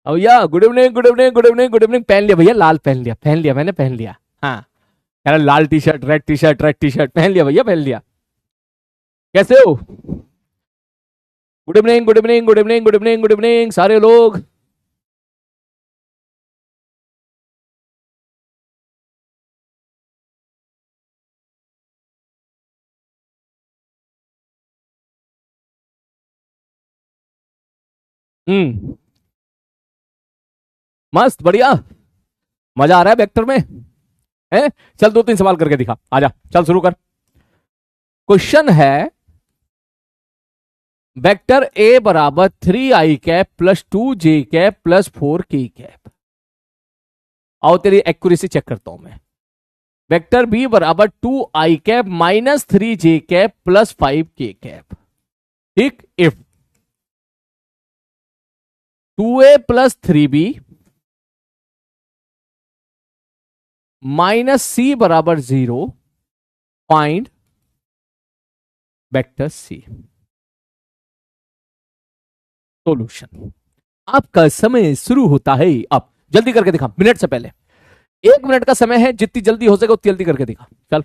भैया good evening good evening good evening good evening. पहन लिया भैया, लाल पहन लिया मैंने, पहन लिया। हाँ कह रहा लाल T shirt red T shirt पहन लिया भैया, पहन लिया। कैसे हो? Good evening good evening good evening good evening good evening सारे लोग। मस्त बढ़िया, मजा आ रहा है वेक्टर में है। चल 2-3 सवाल करके दिखा, आजा चल शुरू कर। क्वेश्चन है वेक्टर ए बराबर 3i cap plus 2j cap plus 4k cap. आओ तेरी एक्यूरेसी चेक करता हूं मैं। वेक्टर बी बराबर 2i cap minus 3j cap plus 5k cap. ठीक, if 2a plus 3b minus C बराबर 0, फाइंड वेक्टर सी। सॉल्यूशन। आपका समय शुरू होता है अब। जल्दी करके दिखा, मिनट से पहले। 1 मिनट का समय है, जितनी जल्दी हो सके उतनी जल्दी करके दिखा। चल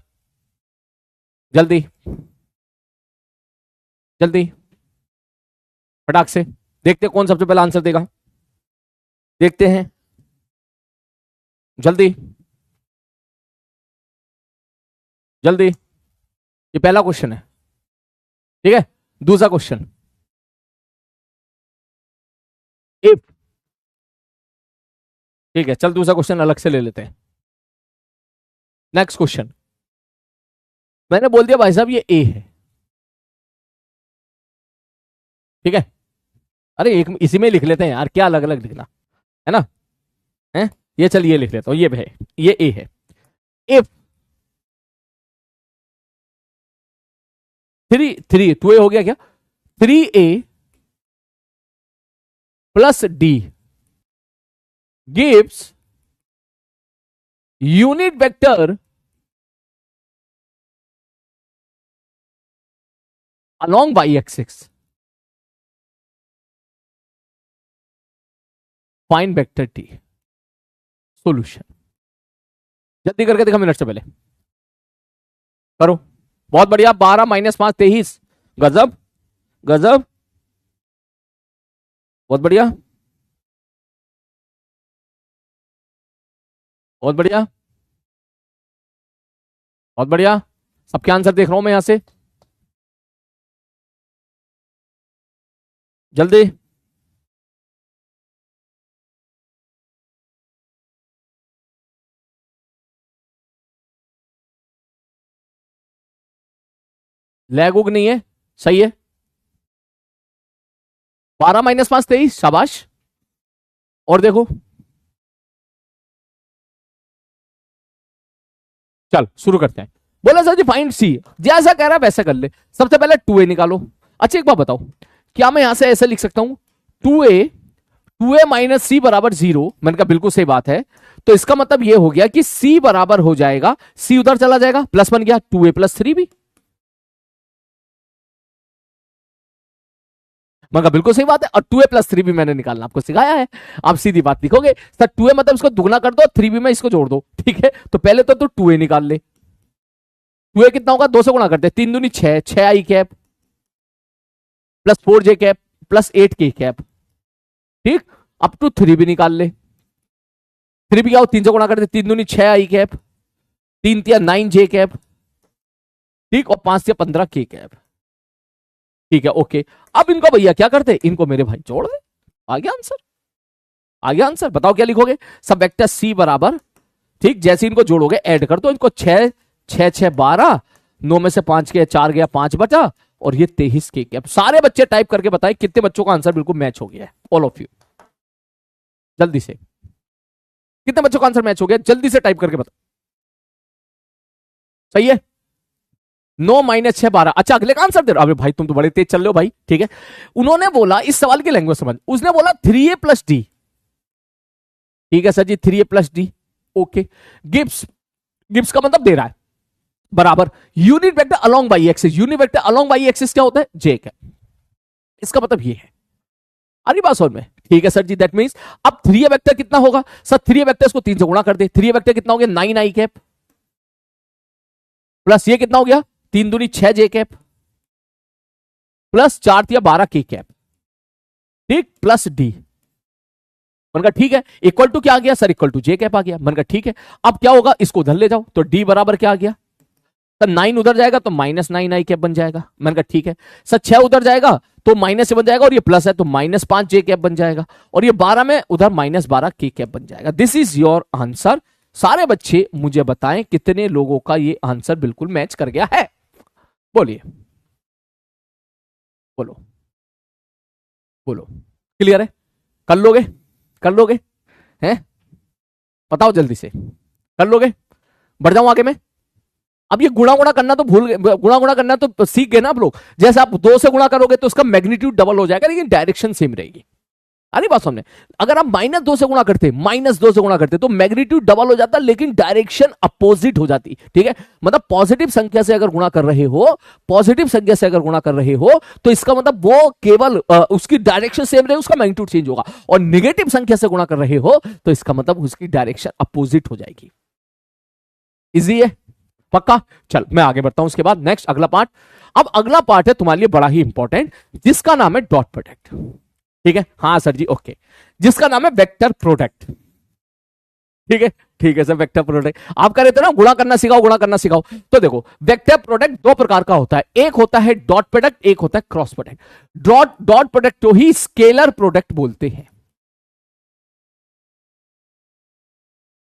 जल्दी जल्दी फटाक से। देखते कौन सबसे पहला आंसर देगा, देखते हैं। जल्दी जल्दी, ये पहला क्वेश्चन है, ठीक है। दूसरा क्वेश्चन, इफ, ठीक है। चल दूसरा क्वेश्चन अलग से ले लेते हैं। नेक्स्ट क्वेश्चन, मैंने बोल दिया भाई साहब ये ए है, ठीक है। अरे एक इसी में लिख लेते हैं यार, क्या अलग अलग लिखना है ना, है ये। चल ये लिख लेता हूं, ये है, ये ए है। इफ 2a हो गया क्या, 3a plus D gives unit vector along y-axis. Find vector t. Solution. जल्दी करके देखा, मिनट से पहले करो। बहुत बढ़िया, 12 माइनस 5 23। गजब गजब, बहुत बढ़िया बहुत बढ़िया बहुत बढ़िया। सबके आंसर देख रहा हूं मैं यहां से, जल्दी। लैग उग नहीं है, सही है। 12 माइनस 5 23, शाबाश। और देखो, चल शुरू करते हैं। बोला सर जी फाइंड सी, जैसा कह रहा है वैसा कर ले। सबसे पहले 2a निकालो। अच्छा एक बात बताओ, क्या मैं यहां से ऐसे लिख सकता हूं 2a माइनस सी बराबर 0? मैंने कहा बिल्कुल सही बात है। तो इसका मतलब यह हो गया कि c बराबर हो जाएगा, c उधर चला जाएगा, प्लस बन गया 2a प्लस 3b। मैं कहा बिल्कुल सही बात है। और 2a प्लस 3b मैंने निकालना आपको सिखाया है। आप सीधी बात लिखोगे सर 2a मतलब इसको दुगना कर दो, 3b में इसको जोड़ दो, ठीक है। तो पहले तो 2a निकाल ले। 2a कितना होगा, 2 से गुणा करते, 3 दूनी 6, 6i cap plus 4j cap plus 8k cap, ठीक। अब टू 3b निकाल ले। 3b क्या हो, 3 से गुणा करते, 3 दूनी 6i कैप, 3 तिया 9j कैप, ठीक। और 5 तिया 15k कैप, ठीक है। ओके, अब इनको भैया क्या करते, इनको मेरे भाई जोड़ दे, आ गया आंसर, आ गया आंसर। बताओ क्या लिखोगे, सब वेक्टर सी बराबर, ठीक। जैसे इनको जोड़ोगे ऐड कर दो इनको, 6 6 6 12, 9 में से 5 गया 4 गया 5 बचा, और ये 23k। अब सारे बच्चे टाइप करके बताएं कितने बच्चों का आंसर बिल्कुल मैच हो गया है। ऑल ऑफ यू जल्दी से, कितने बच्चों का आंसर मैच हो गया, जल्दी से टाइप करके बताओ। सही है, 9 माइनस 6 12। अच्छा अगले का आंसर दे रहा, अबे भाई तुम तो बड़े तेज चल रहे हो भाई, ठीक है। उन्होंने बोला, इस सवाल की लैंग्वेज समझ, उसने बोला 3a प्लस डी, ठीक है sir ji 3a plus D, okay. Gives, gives का मतलब दे रहा है बराबर unit vector along Y axis. Unit vector along Y axis क्या होता है, जे का, इसका मतलब ये है। अरे बात समझ में, ठीक है सर जी। दैट मींस अब 3a वेक्टर कितना होगा सर, 3a वेक्टर इसको 3 से गुणा कर दे, 3a वेक्टर कितना हो गया 9 आई कैप, प्लस ये कितना हो गया 3 दूनी 6 जे कैप, प्लस 4 तिया 12 के कैप, ठीक, प्लस डी। मन का ठीक है, इक्वल टू क्या आ गया sir, equal to J cap आ गया। मन का ठीक है, अब क्या होगा, इसको उधर ले जाओ तो डी बराबर क्या आ गया सर, 9 उधर जाएगा तो -9 आई कैप बन जाएगा। मन का ठीक है सर, 6 उधर जाएगा तो माइनस से बन जाएगा, और ये प्लस है तो -5 जे कैप बन जाएगा, और ये 12 में उधर -12 के कैप बन जाएगा। This is your answer. सारे बच्चे मुझे बताएं कितने लोगों का ये आंसर बिल्कुल मैच कर गया है, बोलिए, बोलो बोलो, क्लियर है, कर लोगे, कर लोगे हैं, बताओ जल्दी से, कर लोगे, बढ़ जाऊं आगे में। अब ये गुणा गुणा करना तो भूल गए, गुणा गुणा करना तो सीख गए ना आप लोग। जैसे आप 2 से गुणा करोगे तो उसका मैग्नीट्यूड डबल हो जाएगा, लेकिन डायरेक्शन सेम रहेगी। अरे बात समझे, अगर आप -2 से गुणा करते, -2 से गुणा करते तो मैग्नीट्यूड डबल हो जाता, लेकिन डायरेक्शन अपोजिट हो जाती। ठीक है, मतलब पॉजिटिव संख्या से अगर गुणा कर रहे हो, पॉजिटिव संख्या से अगर गुणा कर रहे हो तो इसका मतलब वो केवल उसकी डायरेक्शन सेम रहे, उसका मैग्नीट्यूड चेंज होगा। और नेगेटिव संख्या से गुणा कर रहे हो तो इसका मतलब उसकी डायरेक्शन अपोजिट हो जाएगी। इजी है, पक्का। चल मैं आगे बढ़ता हूं, उसके बाद नेक्स्ट अगला पार्ट। अब अगला पार्ट है तुम्हारे लिए बड़ा ही इंपॉर्टेंट, जिसका नाम है डॉट प्रोडक्ट। ठीक है, हाँ सर जी, ओके, जिसका नाम है वेक्टर प्रोडक्ट। ठीक है, ठीक है सर, वेक्टर प्रोडक्ट आप कह रहे थे ना गुणा करना सिखाओ, गुणा करना सिखाओ। तो देखो वेक्टर प्रोडक्ट 2 प्रकार का होता है, एक होता है डॉट प्रोडक्ट, एक होता है क्रॉस प्रोडक्ट। डॉट प्रोडक्ट को ही स्केलर प्रोडक्ट बोलते हैं,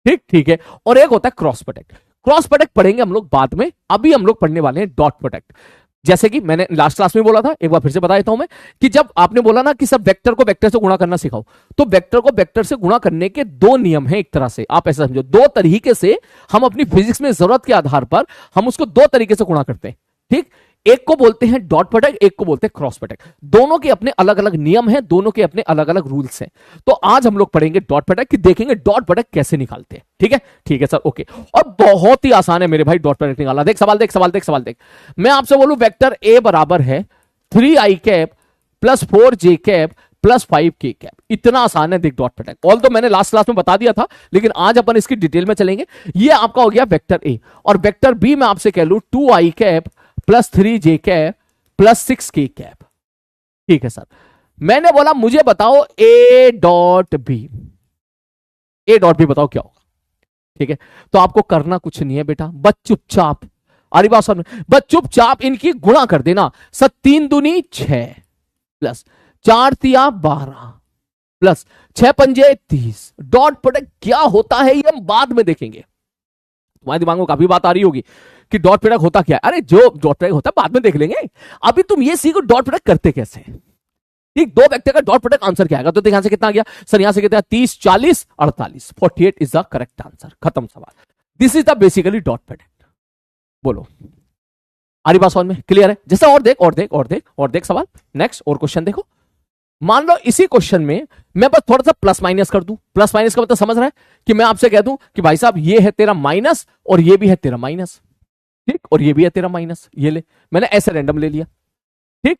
ठीक, ठीक है, और एक होता है क्रॉस प्रोडक्ट। क्रॉस प्रोडक्ट पढ़ेंगे हम लोग बाद में, अभी हम लोग पढ़ने वाले हैं डॉट प्रोडक्ट। जैसे कि मैंने लास्ट क्लास में बोला था, एक बार फिर से बता देता हूं मैं, कि जब आपने बोला ना कि सब वेक्टर को वेक्टर से गुणा करना सिखाओ, तो वेक्टर को वेक्टर से गुणा करने के 2 नियम हैं। एक तरह से आप ऐसा समझो, 2 तरीके से हम अपनी फिजिक्स में जरूरत के आधार पर हम उसको 2 तरीके से गुणा करते हैं। ठीक, एक को बोलते हैं डॉट प्रोडक्ट, एक को बोलते हैं क्रॉस प्रोडक्ट। दोनों के अपने अलग अलग नियम हैं, दोनों के अपने अलग अलग रूल्स हैं। तो आज हम लोग पढ़ेंगे डॉट प्रोडक्ट, कि देखेंगे डॉट प्रोडक्ट कैसे निकालते हैं। ठीक है, ठीक है सर, ओके। और बहुत ही आसान है मेरे भाई डॉट प्रोडक्ट निकालना। देख सवाल, देख सवाल, देख सवाल, देख। मैं आपसे बोलूं वेक्टर ए बराबर है 3i cap plus 4j cap plus 5k cap, इतना आसान है देख डॉट प्रोडक्ट। ऑल तो मैंने लास्ट क्लास में बता दिया था, लेकिन आज अपन इसकी डिटेल में चलेंगे। ये आपका हो गया वेक्टर ए, और वेक्टर बी में आपसे कह लूं 2i cap plus 3j cap plus 6k cap. ठीक है सर, मैंने बोला मुझे बताओ A dot B, A dot B बताओ क्या होगा। ठीक है, तो आपको करना कुछ नहीं है बेटा, बस चुपचाप, अरे बात समझ में, बस चुपचाप इनकी गुणा कर देना। सर 3 दूनी 6 प्लस 4 तिया 12 प्लस 6 पंजे 30। डॉट प्रोडक्ट क्या होता है ये हम बाद में देखेंगे। तुम्हारे दिमाग में काफी बात आ रही होगी कि डॉट प्रोडक्ट होता क्या है। अरे जो डॉट प्रोडक्ट होता है बाद में देख लेंगे, अभी तुम ये सीखो डॉट प्रोडक्ट करते कैसे। ठीक, 2 वेक्टर का डॉट प्रोडक्ट आंसर क्या आएगा, तो यहां से कितना आ गया सर, यहां से कितना 30 40 48 48 इज द करेक्ट आंसर, खत्म सवाल। This is the basically dot product. बोलो, आरी बात समझ में, क्लियर है। जैसा और देख, और देख, और देख, और देख सवाल, नेक्स्ट और क्वेश्चन देखो। मान लो इसी क्वेश्चन में मैं बस थोड़ा सा प्लस माइनस कर दूं। प्लस माइनस का मतलब समझ रहा है कि मैं आपसे कह दूं कि भाई साहब ये है तेरा माइनस और ये भी है तेरा माइनस, ठीक, और ये भी है तेरा माइनस, ये ले, मैंने ऐसे रैंडम ले लिया। ठीक,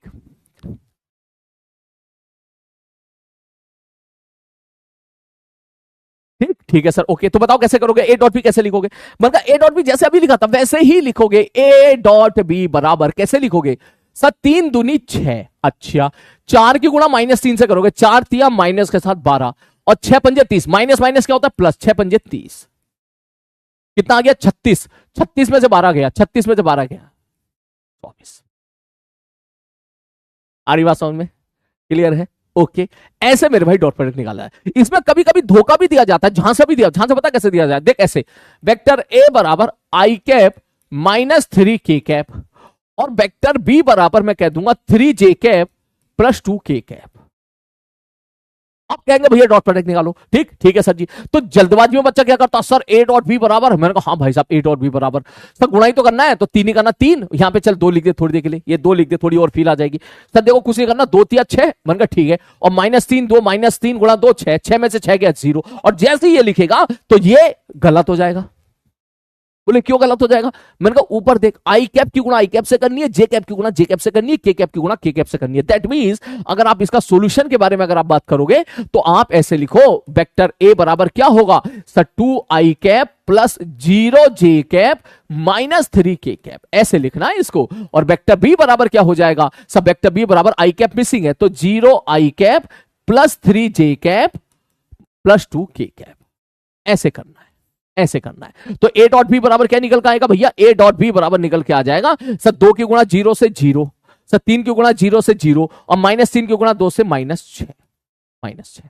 ठीक, ठीक है सर, ओके। तो बताओ कैसे करोगे, ए डॉट बी कैसे लिखोगे। मतलब ए डॉट बी जैसे अभी लिखा था वैसे ही लिखोगे। ए डॉट बी बराबर कैसे लिखोगे सर, 3 दूनी 6, अच्छा 4 की गुणा -3 से करोगे, 4 तिया माइनस के साथ 12 और 6 पंजे 30, माइनस माइनस क्या होता है प्लस, 6 पंजे 30, कितना आ गया 36, 36 में से 12 गया, 36 में से 12 गया 24। आ रही बात समझ में, क्लियर है, ओके। ऐसे मेरे भाई डॉट प्रोडक्ट निकाला है। इसमें कभी कभी धोखा भी दिया जाता है, जहां से भी दिया, जहां से पता कैसे दिया जाए, देख ऐसे, वेक्टर ए बराबर आई कैप -3k कैप, और वेक्टर बी बराबर मैं कह दूंगा 3j cap plus 2k cap. आप कहेंगे भैया डॉट प्रोडक्ट निकालो, ठीक, ठीक है सर जी। तो जल्दबाजी में बच्चा क्या करता, सर ए डॉट बी बराबर, मैंने कहा हाँ भाई साहब ए डॉट बी बराबर, सर गुणा ही तो करना है, तो 3 ही करना, 3 यहां पे चल 2 लिख दे थोड़ी देर के लिए, ये 2 लिख दे, थोड़ी और फील आ जाएगी। सर देखो कुछ नहीं करना, 2 तिया 6, मैंने कहा ठीक है, और -3 2 -3 गुणा 2 6, 6 में से 6 गया 0, और जैसे ही ये लिखेगा तो ये गलत हो जाएगा। बोले क्यों गलत हो जाएगा? मैंने कहा ऊपर देख, आई कैप की गुणा आई कैप से करनी है, जे कैप की गुणा जे कैप से करनी है, के कैप की गुणा के कैप से करनी है। दैट मींस अगर आप इसका सॉल्यूशन के बारे में अगर आप बात करोगे तो आप ऐसे लिखो, वेक्टर ए बराबर क्या होगा सर, 2 आई cap plus 0 J cap minus 3 के कैप, ऐसे लिखना है इसको। और वेक्टर बी बराबर क्या हो जाएगा सब, वेक्टर बी बराबर आई कैप मिसिंग है तो 0 आई कैप प्लस 3 जे कैप प्लस 2 के कैप, ऐसे करना है, ऐसे करना है। तो ए डॉट बी बराबर क्या निकल के आएगा भैया, ए डॉट बी बराबर निकल के आ जाएगा सर 2 की गुणा 0 से 0, सर 3 की गुणा 0 से 0 और -3 की गुणा 2 से -6, -6।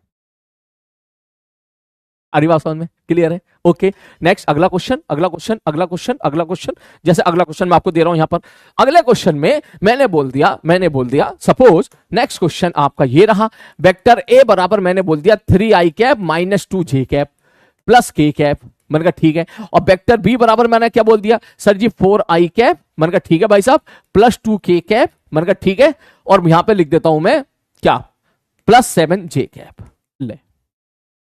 अरे बात समझ में क्लियर है? ओके नेक्स्ट, अगला क्वेश्चन, अगला क्वेश्चन, अगला क्वेश्चन, अगला क्वेश्चन। जैसे अगला क्वेश्चन मैं आपको दे रहा हूं यहां पर, अगले क्वेश्चन में मैंने बोल दिया सपोज नेक्स्ट क्वेश्चन आपका ये रहा, वेक्टर ए बराबर मैंने बोल दिया 3 आई कैप माइनस 2 जे कैप प्लस के कैप, मैंने कहा ठीक है। और वेक्टर बी बराबर मैंने क्या बोल दिया सर जी 4 आई कैप, मैंने कहा ठीक है भाई साहब, प्लस 2 के कैप, मैंने कहा ठीक है। और यहां पे लिख देता हूं मैं क्या, प्लस 7 जे कैप। ले,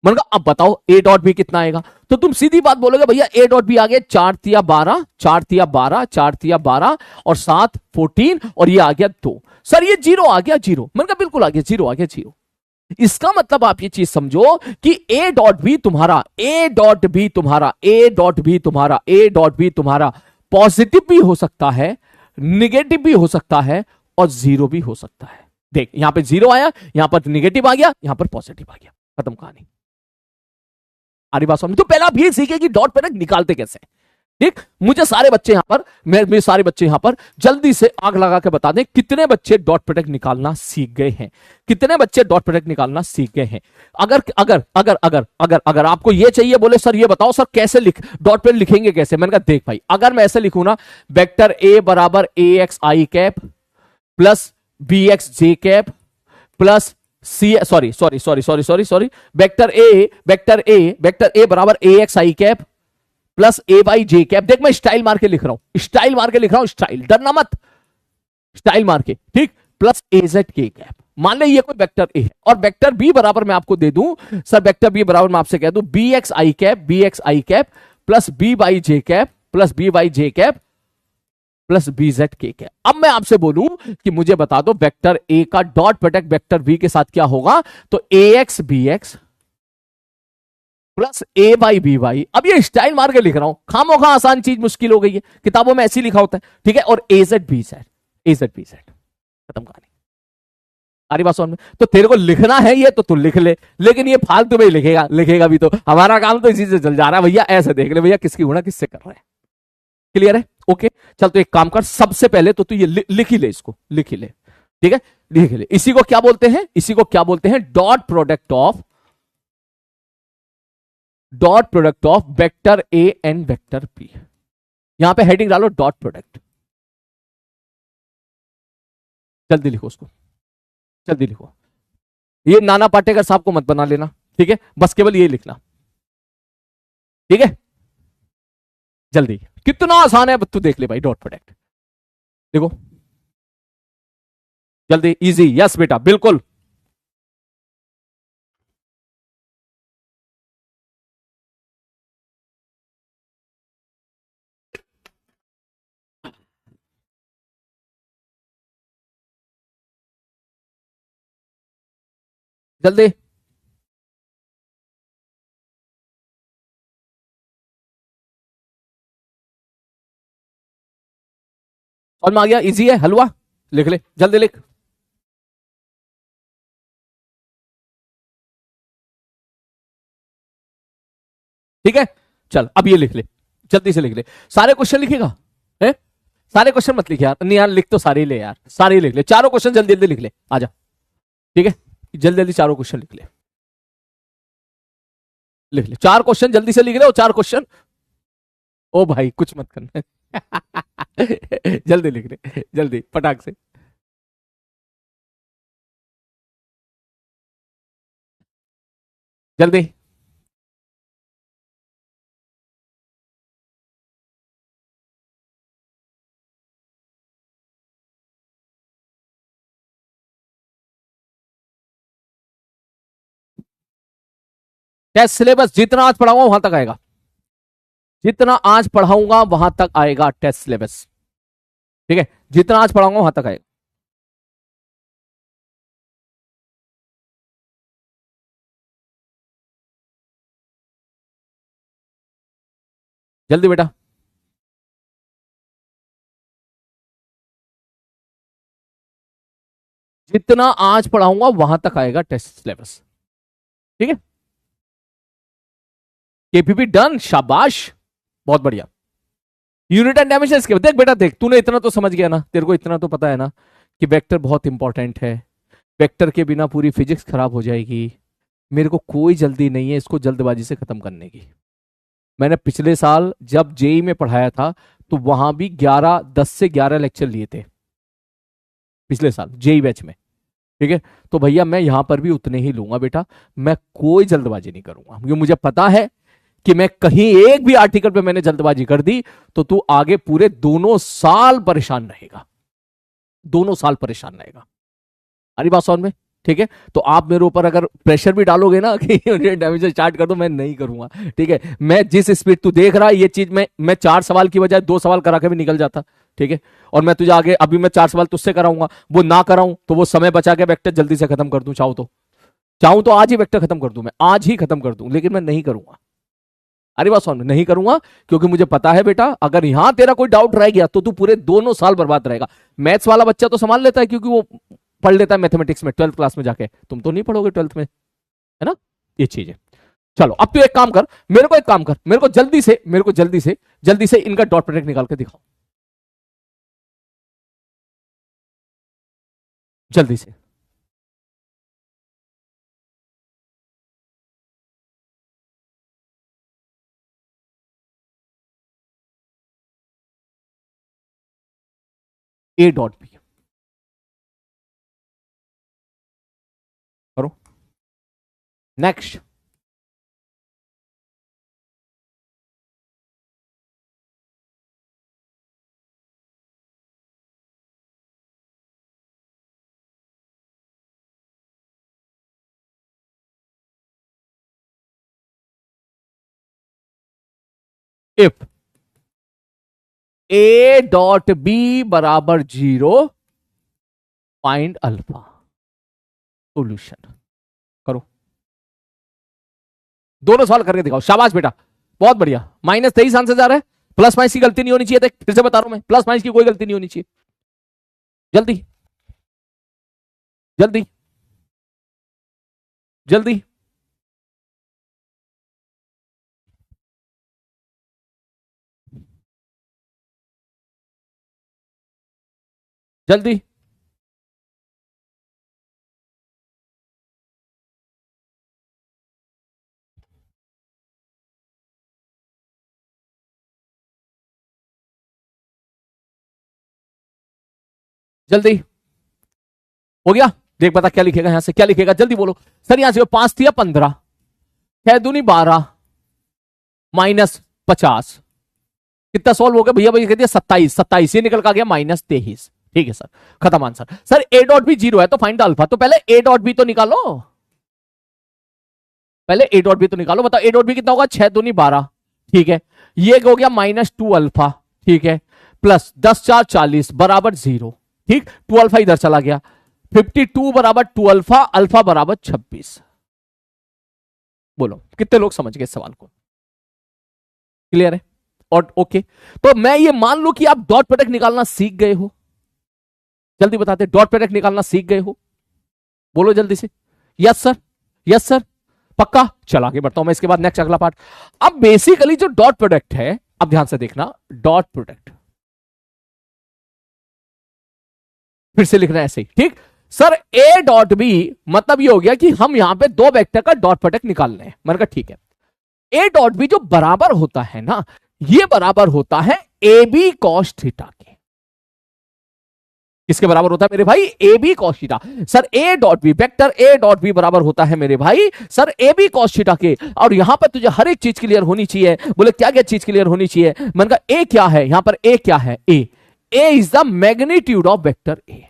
मैंने कहा अब बताओ ए डॉट बी कितना आएगा, तो तुम सीधी बात बोलोगे भैया ए डॉट बी आ गया 4 तिया 12, 4 तिया 12, 4 तिया 12 और 7 14 और ये आ गया 2, सर ये 0 आ गया 0, मैंने कहा बिल्कुल आ गया 0, आ गया 0। इसका मतलब आप ये चीज समझो कि ए डॉट बी तुम्हारा, ए डॉट बी तुम्हारा, ए डॉट बी तुम्हारा, ए डॉट बी तुम्हारा पॉजिटिव भी हो सकता है, निगेटिव भी हो सकता है और 0 भी हो सकता है। देख यहां पे 0 आया, यहां पर निगेटिव आ गया, यहां पर पॉजिटिव आ गया, खत्म कहानी। आरी बात समझ, तो पहला आप ये सीखे कि डॉट प्रोडक्ट निकालते कैसे। ठीक, मुझे सारे बच्चे यहां पर, मेरे सारे बच्चे यहां पर जल्दी से आग लगा के बता दें कितने बच्चे डॉट प्रोडक्ट निकालना सीख गए हैं, कितने बच्चे डॉट प्रोडक्ट निकालना सीख गए हैं। अगर अगर अगर अगर अगर अगर आपको ये चाहिए, बोले सर ये बताओ सर कैसे लिख, डॉट प्रोडक्ट लिखेंगे कैसे, मैंने कहा देख भाई, अगर मैं ऐसे लिखूं ना, वेक्टर ए बराबर A x I cap plus B x j cap plus C, sorry vector A बराबर A x I cap plus A y J cap. देख मैं स्टाइल मार के लिख रहा हूं, स्टाइल मार के लिख रहा हूं, स्टाइल, डरना मत, स्टाइल मार के, ठीक, प्लस ए जेड के कैप। मान ले ये कोई वेक्टर ए है और वेक्टर बी बराबर मैं आपको दे दूं सर, वेक्टर बी बराबर मैं आपसे कह दूं बी एक्स आई कैप प्लस बी बाई जे कैप प्लस बी बाई जे cap plus B Z K cap. अब मैं आपसे बोलूं कि मुझे बता दो वेक्टर ए का डॉट प्रोडक्ट वेक्टर बी के साथ क्या होगा, तो A x B x plus A y B y. अब ये स्टाइल मार के लिख रहा हूं, खामोखा आसान चीज मुश्किल हो गई है, किताबों में ऐसी लिखा होता है, ठीक है। और ए जेड बी जेड, ए जेड बी जेड, खत्म कहानी। सारी बात समझ में, तो तेरे को लिखना है ये तो तू लिख ले, लेकिन ये फालतू में लिखेगा, लिखेगा भी तो हमारा काम तो इसी से चल जा रहा है भैया। ऐसे देख ले भैया किसकी गुणा किससे कर रहा है, क्लियर है? ओके चल, तो एक काम कर, सबसे पहले तो तू ये लिख ही ले, इसको लिख ही ले, ठीक है, लिख ले। इसी को क्या बोलते हैं, इसी को क्या बोलते हैं, dot product of vector A and vector B. यहां पे हेडिंग डालो डॉट प्रोडक्ट, जल्दी लिखो उसको, जल्दी लिखो। ये नाना पाटेकर साहब को मत बना लेना, ठीक है, बस केवल ये लिखना, ठीक है, जल्दी। कितना आसान है तू देख ले भाई, डॉट प्रोडक्ट देखो, जल्दी, इजी, यस बेटा बिल्कुल। जल्दी, और में आ गया, इजी है, हलवा, लिख ले, जल्दी लिख। ठीक है, चल अब ये लिख ले, जल्दी से लिख ले, सारे क्वेश्चन लिखेगा है? सारे क्वेश्चन मत लिख यार, नहीं यार लिख तो सारे ही ले यार, सारे ही लिख ले, चारों क्वेश्चन जल्दी जल्दी लिख ले, आजा, ठीक है, जल्दी जल्दी चारों क्वेश्चन लिख ले, लिख ले, 4 क्वेश्चन जल्दी से लिख ले, और 4 क्वेश्चन, ओ भाई कुछ मत करना जल्दी लिख ले, जल्दी पटाख से। जल्दी, क्या सिलेबस जितना आज पढ़ाऊंगा वहां तक आएगा। जितना आज पढ़ाऊंगा वहां तक आएगा टेस्ट सिलेबस। ठीक है, जितना आज पढ़ाऊंगा वहां तक आएगा। जल्दी बेटा। जितना आज पढ़ाऊंगा वहां तक आएगा टेस्ट सिलेबस। ठीक है, केपीपी डन, शाबाश, बहुत बढ़िया। यूनिट एंड डायमेंशन के देख बेटा, देख तूने इतना तो समझ गया ना, तेरे को इतना तो पता है ना कि वेक्टर बहुत इंपॉर्टेंट है, वेक्टर के बिना पूरी फिजिक्स खराब हो जाएगी। मेरे को कोई जल्दी नहीं है इसको जल्दबाजी से खत्म करने की। मैंने पिछले साल जब जेई में पढ़ाया था तो वहां भी 10 से 11 लेक्चर लिए थे पिछले साल जेई बैच में। ठीक है, तो भैया मैं यहां पर भी उतने ही लूंगा बेटा, मैं कोई जल्दबाजी नहीं करूंगा, क्योंकि मुझे पता है कि मैं कहीं एक भी आर्टिकल पे मैंने जल्दबाजी कर दी तो तू आगे पूरे 2 साल परेशान रहेगा, 2 साल परेशान रहेगा। अरे बात समझ में? ठीक है, तो आप मेरे ऊपर अगर प्रेशर भी डालोगे ना कि डैमेज स्टार्ट कर दो, मैं नहीं करूंगा। ठीक है, मैं जिस स्पीड तू देख रहा है ये चीज मैं 4 सवाल की बजाय 2 सवाल करा के भी निकल जाता। ठीक है, और मैं तुझे आगे अभी मैं 4 सवाल तुझसे कराऊंगा, वो ना कराऊं तो वो समय बचा के वेक्टर जल्दी से खत्म कर दूं, चाहूं तो आज ही वेक्टर खत्म कर दूं, मैं आज ही खत्म कर दूं, लेकिन मैं नहीं करूंगा। अरे बात सुन, नहीं करूंगा क्योंकि मुझे पता है बेटा अगर यहां तेरा कोई डाउट रह गया तो तू पूरे 2 साल बर्बाद रहेगा। मैथ्स वाला बच्चा तो संभाल लेता है क्योंकि वो पढ़ लेता है मैथमेटिक्स में 12th क्लास में जाके, तुम तो नहीं पढ़ोगे 12th में, है ना, ये चीज है। चलो अब तू एक काम कर, मेरे को एक काम कर, मेरे को जल्दी से इनका डॉट प्रोडक्ट निकाल के दिखाओ, जल्दी से। ए डॉट बी करो, next. If A dot B बराबर 0, फाइंड अल्फा। सोल्यूशन करो, दोनों सवाल करके दिखाओ, शाबाश बेटा, बहुत बढ़िया। -23 आंसर जा रहा है, प्लस माइनस की गलती नहीं होनी चाहिए, देख फिर से बता रहा हूं मैं, प्लस माइनस की कोई गलती नहीं होनी चाहिए। जल्दी जल्दी जल्दी जल्दी जल्दी, हो गया? देख बता क्या लिखेगा यहां से, क्या लिखेगा जल्दी बोलो। सर यहां से 5 थी 15, 6 दूनी 12, -50, कितना सॉल्व हो गया भैया? भैया कहती है 27, 27 ये निकल का गया -23। ठीक है सर, खत्म आंसर। सर ए डॉट भी 0 है तो फाइंड अल्फा, तो पहले ए डॉट बी तो निकालो, पहले ए डॉट बी तो निकालो। बताओ ए डॉट बी कितना होगा? 6 दूनी 12, ठीक है, ये हो गया -2 अल्फा, ठीक है, प्लस 10 4 40 बराबर 0, ठीक, 2 अल्फा इधर चला गया, 52 बराबर 2 अल्फा, अल्फा बराबर 26। बोलो कितने लोग समझ गए इस सवाल को? क्लियर है? और ओके, तो मैं ये मान लू कि आप डॉट प्रोडक्ट निकालना सीख गए हो, जल्दी बताते, डॉट प्रोडक्ट निकालना सीख गए हो? बोलो जल्दी से, यस सर, यस सर, पक्का? चल आगे बढ़ता हूं मैं, इसके बाद नेक्स्ट अगला पार्ट। अब बेसिकली जो डॉट प्रोडक्ट है, अब ध्यान से देखना, डॉट प्रोडक्ट फिर से लिखना है ऐसे ही, ठीक। सर ए डॉट बी मतलब ये हो गया कि हम यहां पे दो वेक्टर का डॉट प्रोडक्ट निकाल रहे हैं। मैंने कहा ठीक है, ए डॉट बी जो बराबर होता है ना, ये बराबर होता है ए बी कॉस थीटा के। किसके बराबर होता है मेरे भाई? A B cos theta. Sir A dot B, vector A dot B बराबर होता है मेरे भाई sir A B cos theta के। और यहां पर तुझे हर एक चीज क्लियर होनी चाहिए। बोले क्या क्या चीज क्लियर होनी चाहिए? मैंने कहा ए क्या है यहां पर, ए क्या है? A is the magnitude of vector A.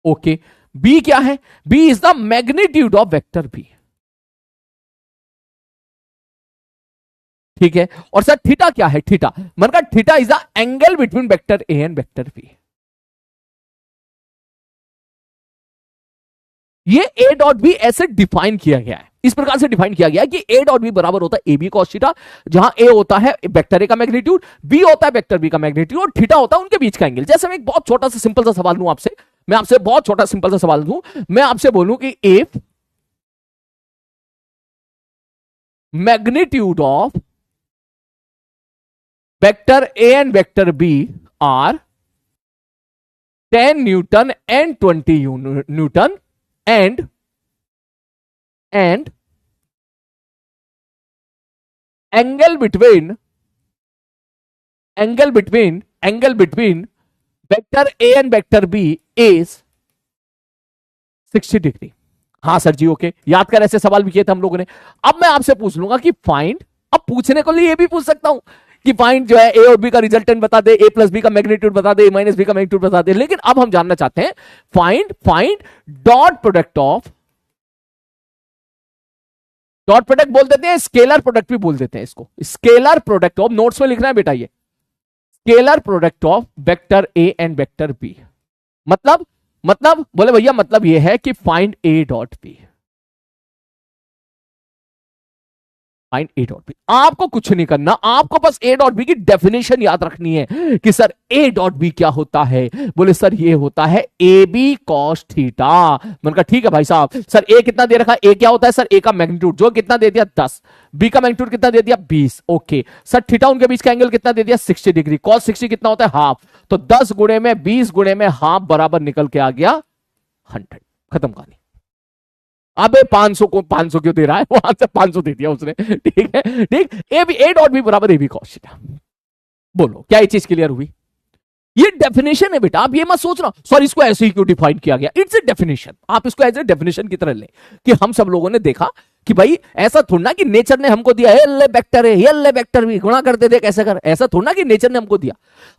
Okay, B क्या है? B is the magnitude of vector B. ठीक है। और सर थीटा क्या है? थीटा मन का theta is the angle between vector A and vector B. ये ए डॉट बी ऐसे डिफाइन किया गया है, इस प्रकार से डिफाइन किया गया है कि ए डॉट बी बराबर होता है ए बी कॉस थीटा, जहां ए होता है वेक्टर ए का मैग्नीट्यूड, बी होता है वेक्टर बी का मैग्नीट्यूड, और थीटा होता है उनके बीच का एंगल। जैसे मैं एक बहुत छोटा सा सिंपल सा सवाल लूं आपसे, मैं आपसे बहुत छोटा सिंपल सा सवाल लूं, मैं आपसे बोलूं कि if magnitude of vector A and vector B are 10 newton and 20 newton and angle between vector A and vector B is 60 degree. हाँ सर जी, ओके, याद कर, ऐसे सवाल भी किए थे हम लोगों ने। अब मैं आपसे पूछ लूंगा कि फाइंड, अब पूछने को लिए ये भी पूछ सकता हूं कि फाइंड जो है ए और बी का रिजल्टेंट बता दे, ए प्लस बी का मैग्नीट्यूड बता दे, ए माइनस बी का मैग्नीट्यूड बता दे, लेकिन अब हम जानना चाहते हैं find dot product of, dot product बोल देते हैं, स्केलर प्रोडक्ट भी बोल देते हैं इसको, स्केलर प्रोडक्ट ऑफ, नोट्स में लिखना है बेटा, ये scalar product of vector A and vector B. मतलब बोले भैया मतलब ये है कि find A dot B, find A dot B. आपको कुछ नहीं करना, आपको बस ए डॉट बी की डेफिनेशन याद रखनी है कि सर ए डॉट बी क्या होता है। बोले सर ये होता है ए बी कॉस थीटा। मैंने कहा ठीक है भाई साहब, सर ए कितना दे रखा है, ए क्या होता है सर, ए का मैग्नीट्यूड जो कितना दे दिया 10, बी का मैग्नीट्यूड कितना दे दिया 20, ओके सर थीटा उनके बीच का एंगल कितना दे दिया 60 डिग्री, कॉस 60 कितना होता है हाफ, तो 10 गुणे में 20 गुणे में हाफ बराबर निकल के आ गया 100। खत्म कहानी। अबे 500 को 500 क्यों दे रहा है, वहां से 500 दे दिया उसने, ठीक है, ठीक। ए डॉट बी बराबर ए बी कॉस थीटा। बोलो क्या ये चीज क्लियर हुई? ये डेफिनेशन है बेटा, आप ये मत सोचना सर इसको ऐसे ही क्यों डिफाइन किया गया, इट्स ए डेफिनेशन। आप इसको एज ए डेफिनेशन की तरह लें कि हम सब लोगों ने देखा कि भाई ऐसा थोड़ा ना कि नेचर ने हमको दिया है ले वेक्टर है, ये ले वेक्टर भी गुणा करते थे कैसे कर, ऐसा थोड़ा ना कि नेचर ने हमको दिया,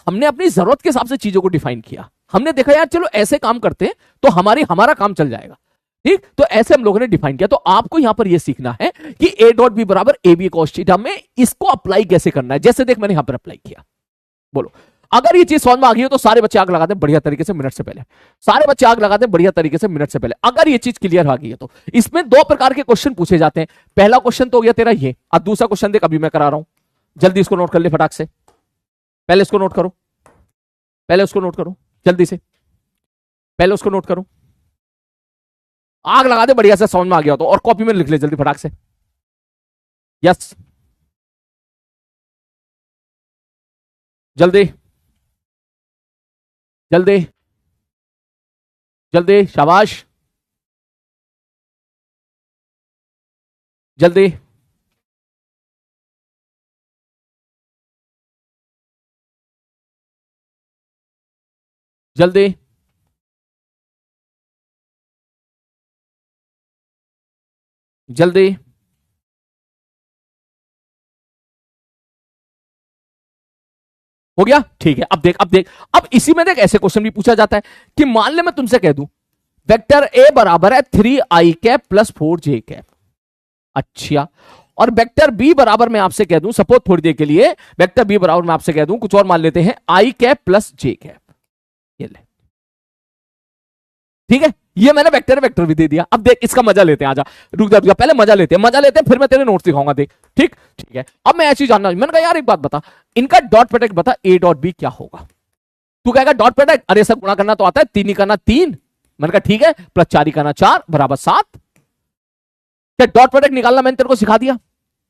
हमने अपनी जरूरत के हिसाब से चीजों को डिफाइन किया। हमने देखा यार चलो ऐसे काम करते हैं तो हमारा काम चल जाएगा, ठीक। तो ऐसे हम लोगों ने डिफाइन किया। तो आपको यहां पर यह सीखना है कि ए डॉट बी बराबर ए बी कॉस थीटा में इसको अप्लाई कैसे करना है। जैसे देख मैंने यहां पर अप्लाई किया, बोलो अगर ये चीज समझ में आ गई हो तो सारे बच्चे आग लगाते हैं बढ़िया तरीके से मिनट से पहले, सारे बच्चे आग लगाते हैं बढ़िया तरीके से मिनट से पहले। अगर ये चीज क्लियर आ गई है तो इसमें 2 प्रकार के क्वेश्चन पूछे जाते हैं। पहला क्वेश्चन तो हो गया तेरा ये, और दूसरा क्वेश्चन देख अभी मैं करा रहा हूं, जल्दी इसको नोट कर ले फटाक से, पहले इसको नोट करो, पहले उसको नोट करो जल्दी से, पहले उसको नोट करो, आग लगा दे बढ़िया से समझ में आ गया तो, और कॉपी में लिख ले जल्दी फटाक से। यस जल्दी जल्दी जल्दी, शाबाश जल्दी, जल्दी जल्दी। हो गया, ठीक है। अब देख अब इसी में देख ऐसे क्वेश्चन भी पूछा जाता है कि मान ले मैं तुमसे कह दूं वेक्टर ए बराबर है 3i cap plus 4j cap, अच्छा, और वेक्टर बी बराबर मैं आपसे कह दूं, सपोज थोड़ी देर के लिए वेक्टर बी बराबर मैं आपसे कह दूं कुछ और मान लेते हैं i cap plus j cap, ये ले, ठीक है। ये मैंने वेक्टर भी दे दिया। अब देख इसका मजा लेते हैं, आजा रुक जा, पहले मजा लेते हैं फिर मैं तेरे नोट्स दिखाऊंगा, देख ठीक है। अब मैं ऐसी जानना, मैंने कहा यार एक बात बता, इनका डॉट प्रोडक्ट बता, ए डॉट बी क्या होगा। तू कहेगा डॉट प्रोडक्ट, अरे सब गुणा करना तो आता है, 3 ही करना 3, मैंने कहा ठीक है, प्लस 4 ही करना 4 बराबर 7। क्या डॉट प्रोडक्ट निकालना मैंने तेरे को सिखा दिया,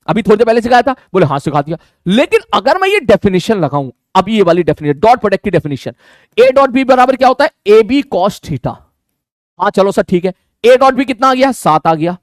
अभी थोड़ी देर पहले सिखाया था, बोले हाँ सिखा दिया। लेकिन अगर मैं ये डेफिनेशन लगाऊं, अभी ये वाली डेफिनेशन डॉट प्रोडक्ट की डेफिनेशन, ए डॉट बी बराबर क्या होता है, ए बी कॉस थीटा। हाँ चलो सर ठीक है, ए डॉट बी कितना आ गया 7 आ गया।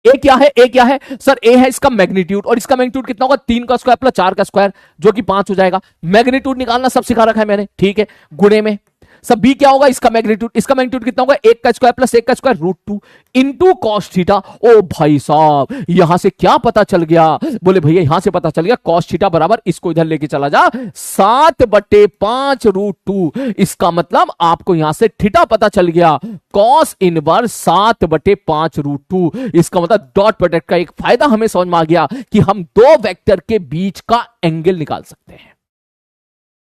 ए क्या है सर, ए है इसका मैग्नीट्यूड, और इसका मैग्नीट्यूड कितना होगा 3 का स्क्वायर प्लस 4 का स्क्वायर जो कि 5 हो जाएगा। मैग्नीट्यूड निकालना सब सिखा रखा है मैंने, ठीक है, गुणे में सब बी क्या होगा, इसका मैग्नीट्यूड कितना होगा, 1 का स्क्वायर प्लस 1 का स्क्वायर √2 इंटू कॉस थीटा। ओ भाई साहब, यहां से क्या पता चल गया, बोले भैया यहां से पता चल गया कॉस थीटा बराबर, इसको इधर लेके चला जा 7/5 √2। इसका मतलब आपको यहां से थीटा पता चल गया, कॉस इनवर्स 7/5 √2। इसका मतलब डॉट प्रोडक्ट का एक फायदा हमें समझ में आ गया कि हम दो वेक्टर के बीच का एंगल निकाल सकते हैं।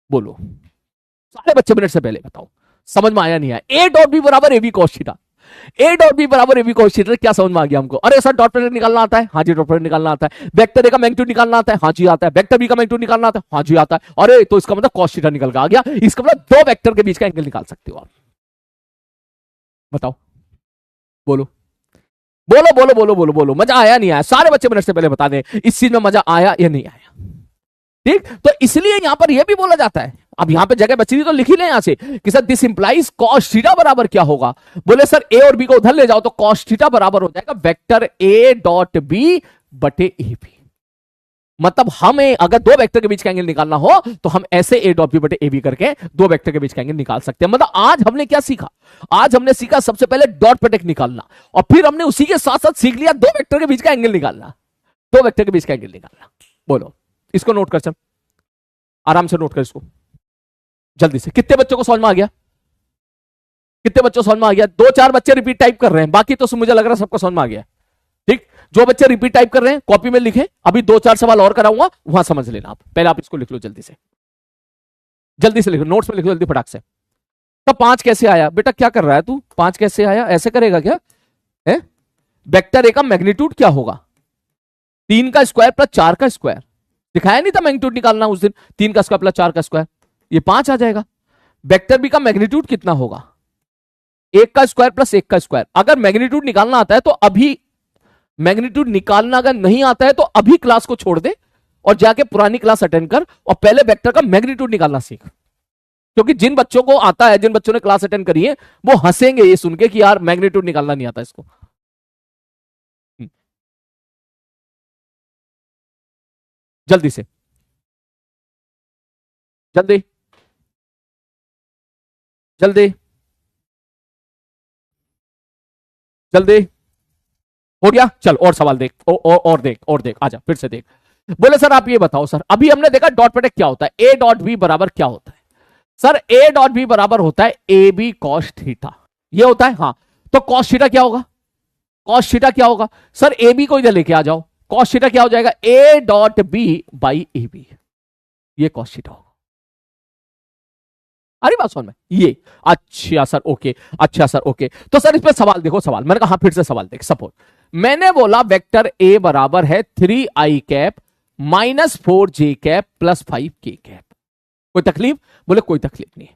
बोलो सारे बच्चे मिनट से पहले बताओ, समझ में आया नहीं आया? ए डॉट बी बराबर A B cos theta, A dot B बराबर ए बी कॉस थीटा, क्या समझ में आ गया हमको? अरे सर डॉट प्रोडक्ट निकालना आता है, हाँ जी डॉट प्रोडक्ट निकालना आता है। वेक्टर ए का मैग्नीट्यूड निकालना आता है, हाँ जी आता है। वेक्टर बी का मैग्नीट्यूड निकालना आता है, हाँ जी आता है। अरे तो इसका मतलब कॉस थीटा निकल के आ गया, इसका मतलब दो वेक्टर के बीच का एंगल निकाल सकते हो आप। बताओ, बोलो बोलो बोलो बोलो बोलो बोलो, मजा आया नहीं आया? सारे बच्चे मिनट से पहले बता दें इस चीज में मजा आया या नहीं आया। ठीक, तो इसलिए यहां पर यह भी बोला जाता है, अब यहां पे जगह बची थी तो लिख ही लें यहां से कि sir this implies cos theta बराबर क्या होगा। बोले सर ए और बी को उधर ले जाओ तो कॉस थीटा बराबर हो जाएगा वेक्टर ए डॉट बी बटे ए बी। मतलब हमें अगर दो वेक्टर के बीच का एंगल निकालना हो तो हम ऐसे ए डॉट बी बटे ए बी करके दो वेक्टर के बीच का एंगल निकाल सकते हैं। मतलब आज हमने क्या सीखा, आज हमने सीखा सबसे पहले डॉट प्रोडक्ट निकालना, और फिर हमने उसी के साथ साथ सीख लिया दो वेक्टर के बीच का एंगल निकालना, दो वेक्टर के बीच का एंगल निकालना। बोलो, इसको नोट कर, चल आराम से नोट कर इसको जल्दी से। कितने बच्चों को समझ में आ गया, कितने बच्चों को समझ में आ गया? 2-4 बच्चे रिपीट टाइप कर रहे हैं, बाकी तो मुझे लग रहा है सबको समझ में आ गया। ठीक, जो बच्चे रिपीट टाइप कर रहे हैं कॉपी में लिखें, अभी 2-4 सवाल और कराऊंगा, वहां समझ लेना आप। पहले आप इसको लिख लो जल्दी से, जल्दी से लिखो, नोट्स में लिखो जल्दी फटाक से। तो 5 कैसे आया बेटा, क्या कर रहा है तू? 5 कैसे आया, ऐसे करेगा क्या है? वेक्टर ए का मैग्नीट्यूड क्या होगा, 3 का स्क्वायर प्लस 4 का स्क्वायर। दिखाया नहीं था मैग्नीट्यूड निकालना उस दिन, 3 का स्क्वायर प्लस 4 का स्क्वायर, ये 5 आ जाएगा। वेक्टर बी का मैग्नीट्यूड कितना होगा, 1 का स्क्वायर प्लस 1 का स्क्वायर। अगर मैग्नीट्यूड निकालना आता है तो अभी, मैग्नीट्यूड निकालना अगर नहीं आता है तो अभी क्लास को छोड़ दे और जाके पुरानी क्लास अटेंड कर और पहले वेक्टर का मैग्नीट्यूड निकालना सीख। क्योंकि जिन बच्चों को आता है, जिन बच्चों ने क्लास अटेंड करी है, वो हंसेंगे ये सुन के कि यार मैग्नीट्यूड निकालना नहीं आता इसको। जल्दी से, जल्दी जल्दी जल्दी, हो गया? चल और सवाल देख, और देख, और देख, आजा फिर से देख। बोले सर आप ये बताओ, सर अभी हमने देखा डॉट प्रोडक्ट क्या होता है, ए डॉट बी बराबर क्या होता है? सर ए डॉट बी बराबर होता है ए बी कॉस थीटा, ये होता है। हाँ, तो कॉस थीटा क्या होगा, कॉस थीटा क्या होगा? सर ए बी को इधर लेके आ जाओ, कॉस थीटा क्या हो जाएगा, A dot B by A B, ये कॉस थीटा होगा। अरे बात समझ में, ये अच्छा सर ओके, अच्छा सर ओके। तो सर इस पे सवाल देखो, सवाल मैंने कहा, हाँ फिर से सवाल देख। सपोज मैंने बोला वेक्टर ए बराबर है 3i cap minus 4j cap plus 5k cap, कोई तकलीफ? बोले कोई तकलीफ नहीं।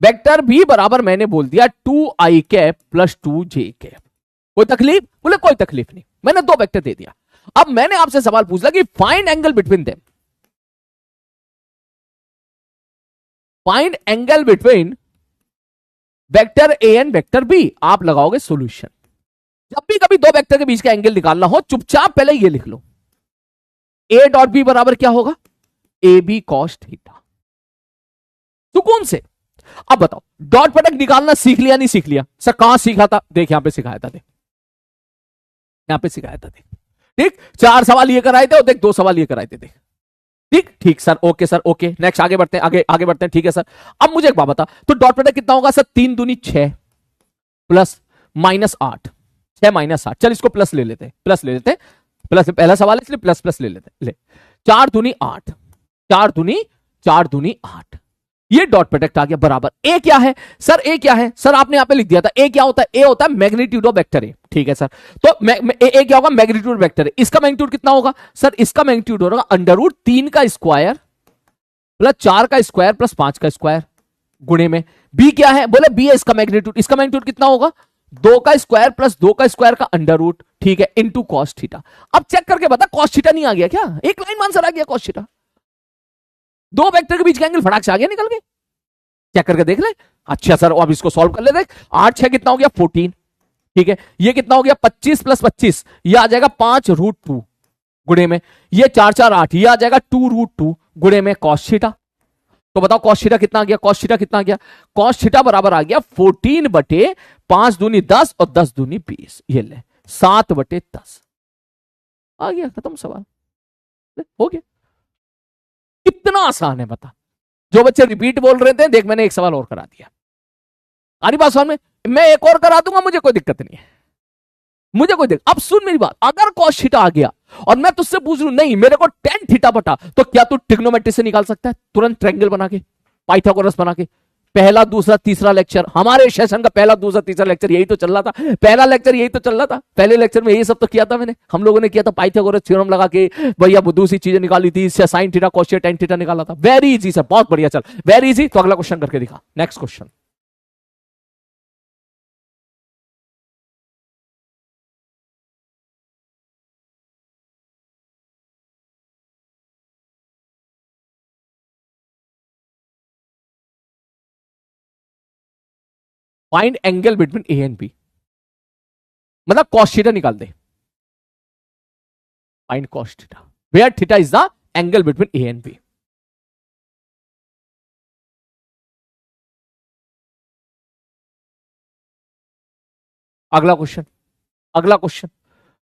वेक्टर बी बराबर मैंने बोल दिया 2i cap plus 2j cap, कोई तकलीफ? बोले कोई तकलीफ नहीं, मैंने दो वेक्टर दे दिया। अब मैंने आपसे सवाल पूछा कि find angle between them, find angle between vector A and vector B. आप लगाओगे सॉल्यूशन। जब भी कभी दो वेक्टर के बीच का एंगल निकालना हो, चुपचाप पहले ये लिख लो, ए डॉट बी बराबर क्या होगा, ए बी कॉस थीटा, सुकून से। अब बताओ डॉट प्रोडक्ट निकालना सीख लिया नहीं सीख लिया? सर कहां सीखा था? देख यहां पे सिखाया था, देख यहां पे सिखाया था, देख। ठीक, 4 सवाल ये कराए थे और देख 2 सवाल ये कराए थे, देख। ठीक ठीक sir, okay sir okay, next आगे बढ़ते हैं, आगे बढ़ते हैं। ठीक है सर, अब मुझे एक बात बता, तो डॉट प्रोडक्ट कितना होगा? सर 3 दूनी 6 प्लस माइनस 8, 6 माइनस 8, चल इसको प्लस ले लेते हैं, प्लस ले लेते हैं, प्लस पहला सवाल है इसलिए प्लस प्लस ले लेते हैं। ले 4 दूनी 8, 4 दूनी 8, ये डॉट प्रोडक्ट आ गया बराबर। ए क्या है सर, ए क्या है सर? आपने यहां पे लिख दिया था, ए क्या होता है? ए होता है मैग्नीट्यूड ऑफ वेक्टर ए। ठीक है सर, तो ए क्या होगा? Magnitude vector A. इसका मैग्नीट्यूड कितना होगा सर? इसका मैग्नीट्यूड होगा अंडर रूट 3 का स्क्वायर प्लस 4 का स्क्वायर प्लस 5 का स्क्वायर गुणे में। बी क्या है? बोले बी है इसका मैग्नीट्यूड, इसका मैग्नीट्यूड कितना होगा? 2 का स्क्वायर प्लस 2 का स्क्वायर का अंडर रूट, ठीक है, इंटू कॉस थीटा। अब चेक करके बता कॉस थीटा नहीं आ गया क्या? एक लाइन में आंसर आ गया कॉस थीटा। दो वेक्टर के बीच का एंगल फटाक से आ गया निकल के, चेक करके देख ले। अच्छा सर अब इसको सॉल्व कर ले, देख 8 6 कितना हो गया? 14, ठीक है। ये कितना हो गया? 25 प्लस 25, ये आ जाएगा 5 रूट 2 गुणे में, ये 4 4 8, ये आ जाएगा 2 रूट 2 गुणे में कॉस थीटा। तो बताओ कॉस थीटा कितना आ गया, कॉस थीटा कितना आ गया, कॉस थीटा बराबर आ गया 14/5 दूनी 10 और 10 दूनी 20, ये ले 7/10 आ गया, खत्म सवाल, हो गया। कितना आसान है बता। जो बच्चे रिपीट बोल रहे थे, देख मैंने एक सवाल और करा दिया। आ रही बात समझ में? मैं एक और करा दूंगा, मुझे कोई दिक्कत नहीं है, मुझे कोई दिक्कत। अब सुन मेरी बात, अगर कॉस थीटा आ गया और मैं तुझसे पूछ लूं नहीं मेरे को टेन थीटा बटा, तो क्या तू ट्रिग्नोमेट्री से निकाल सकता है तुरंत, ट्रायंगल बना के, पाइथागोरस बना के? पहला दूसरा तीसरा लेक्चर, हमारे सेशन का पहला दूसरा तीसरा लेक्चर यही तो चल रहा था, पहला लेक्चर यही तो चल रहा था। पहले लेक्चर में यही सब तो किया था मैंने, हम लोगों ने किया था पाइथागोरस थ्योरम लगा के, भैया दूसरी चीजें निकाली थी, sine theta cos theta tan theta निकाला था। वेरी इजी सर, बहुत बढ़िया, चल वेरी इजी। तो अगला क्वेश्चन करके दिखा, next question. Find angle between A and B, मतलब कॉस थीटा निकाल दे। Find cos theta where theta is the angle between A and B. अगला क्वेश्चन, अगला क्वेश्चन,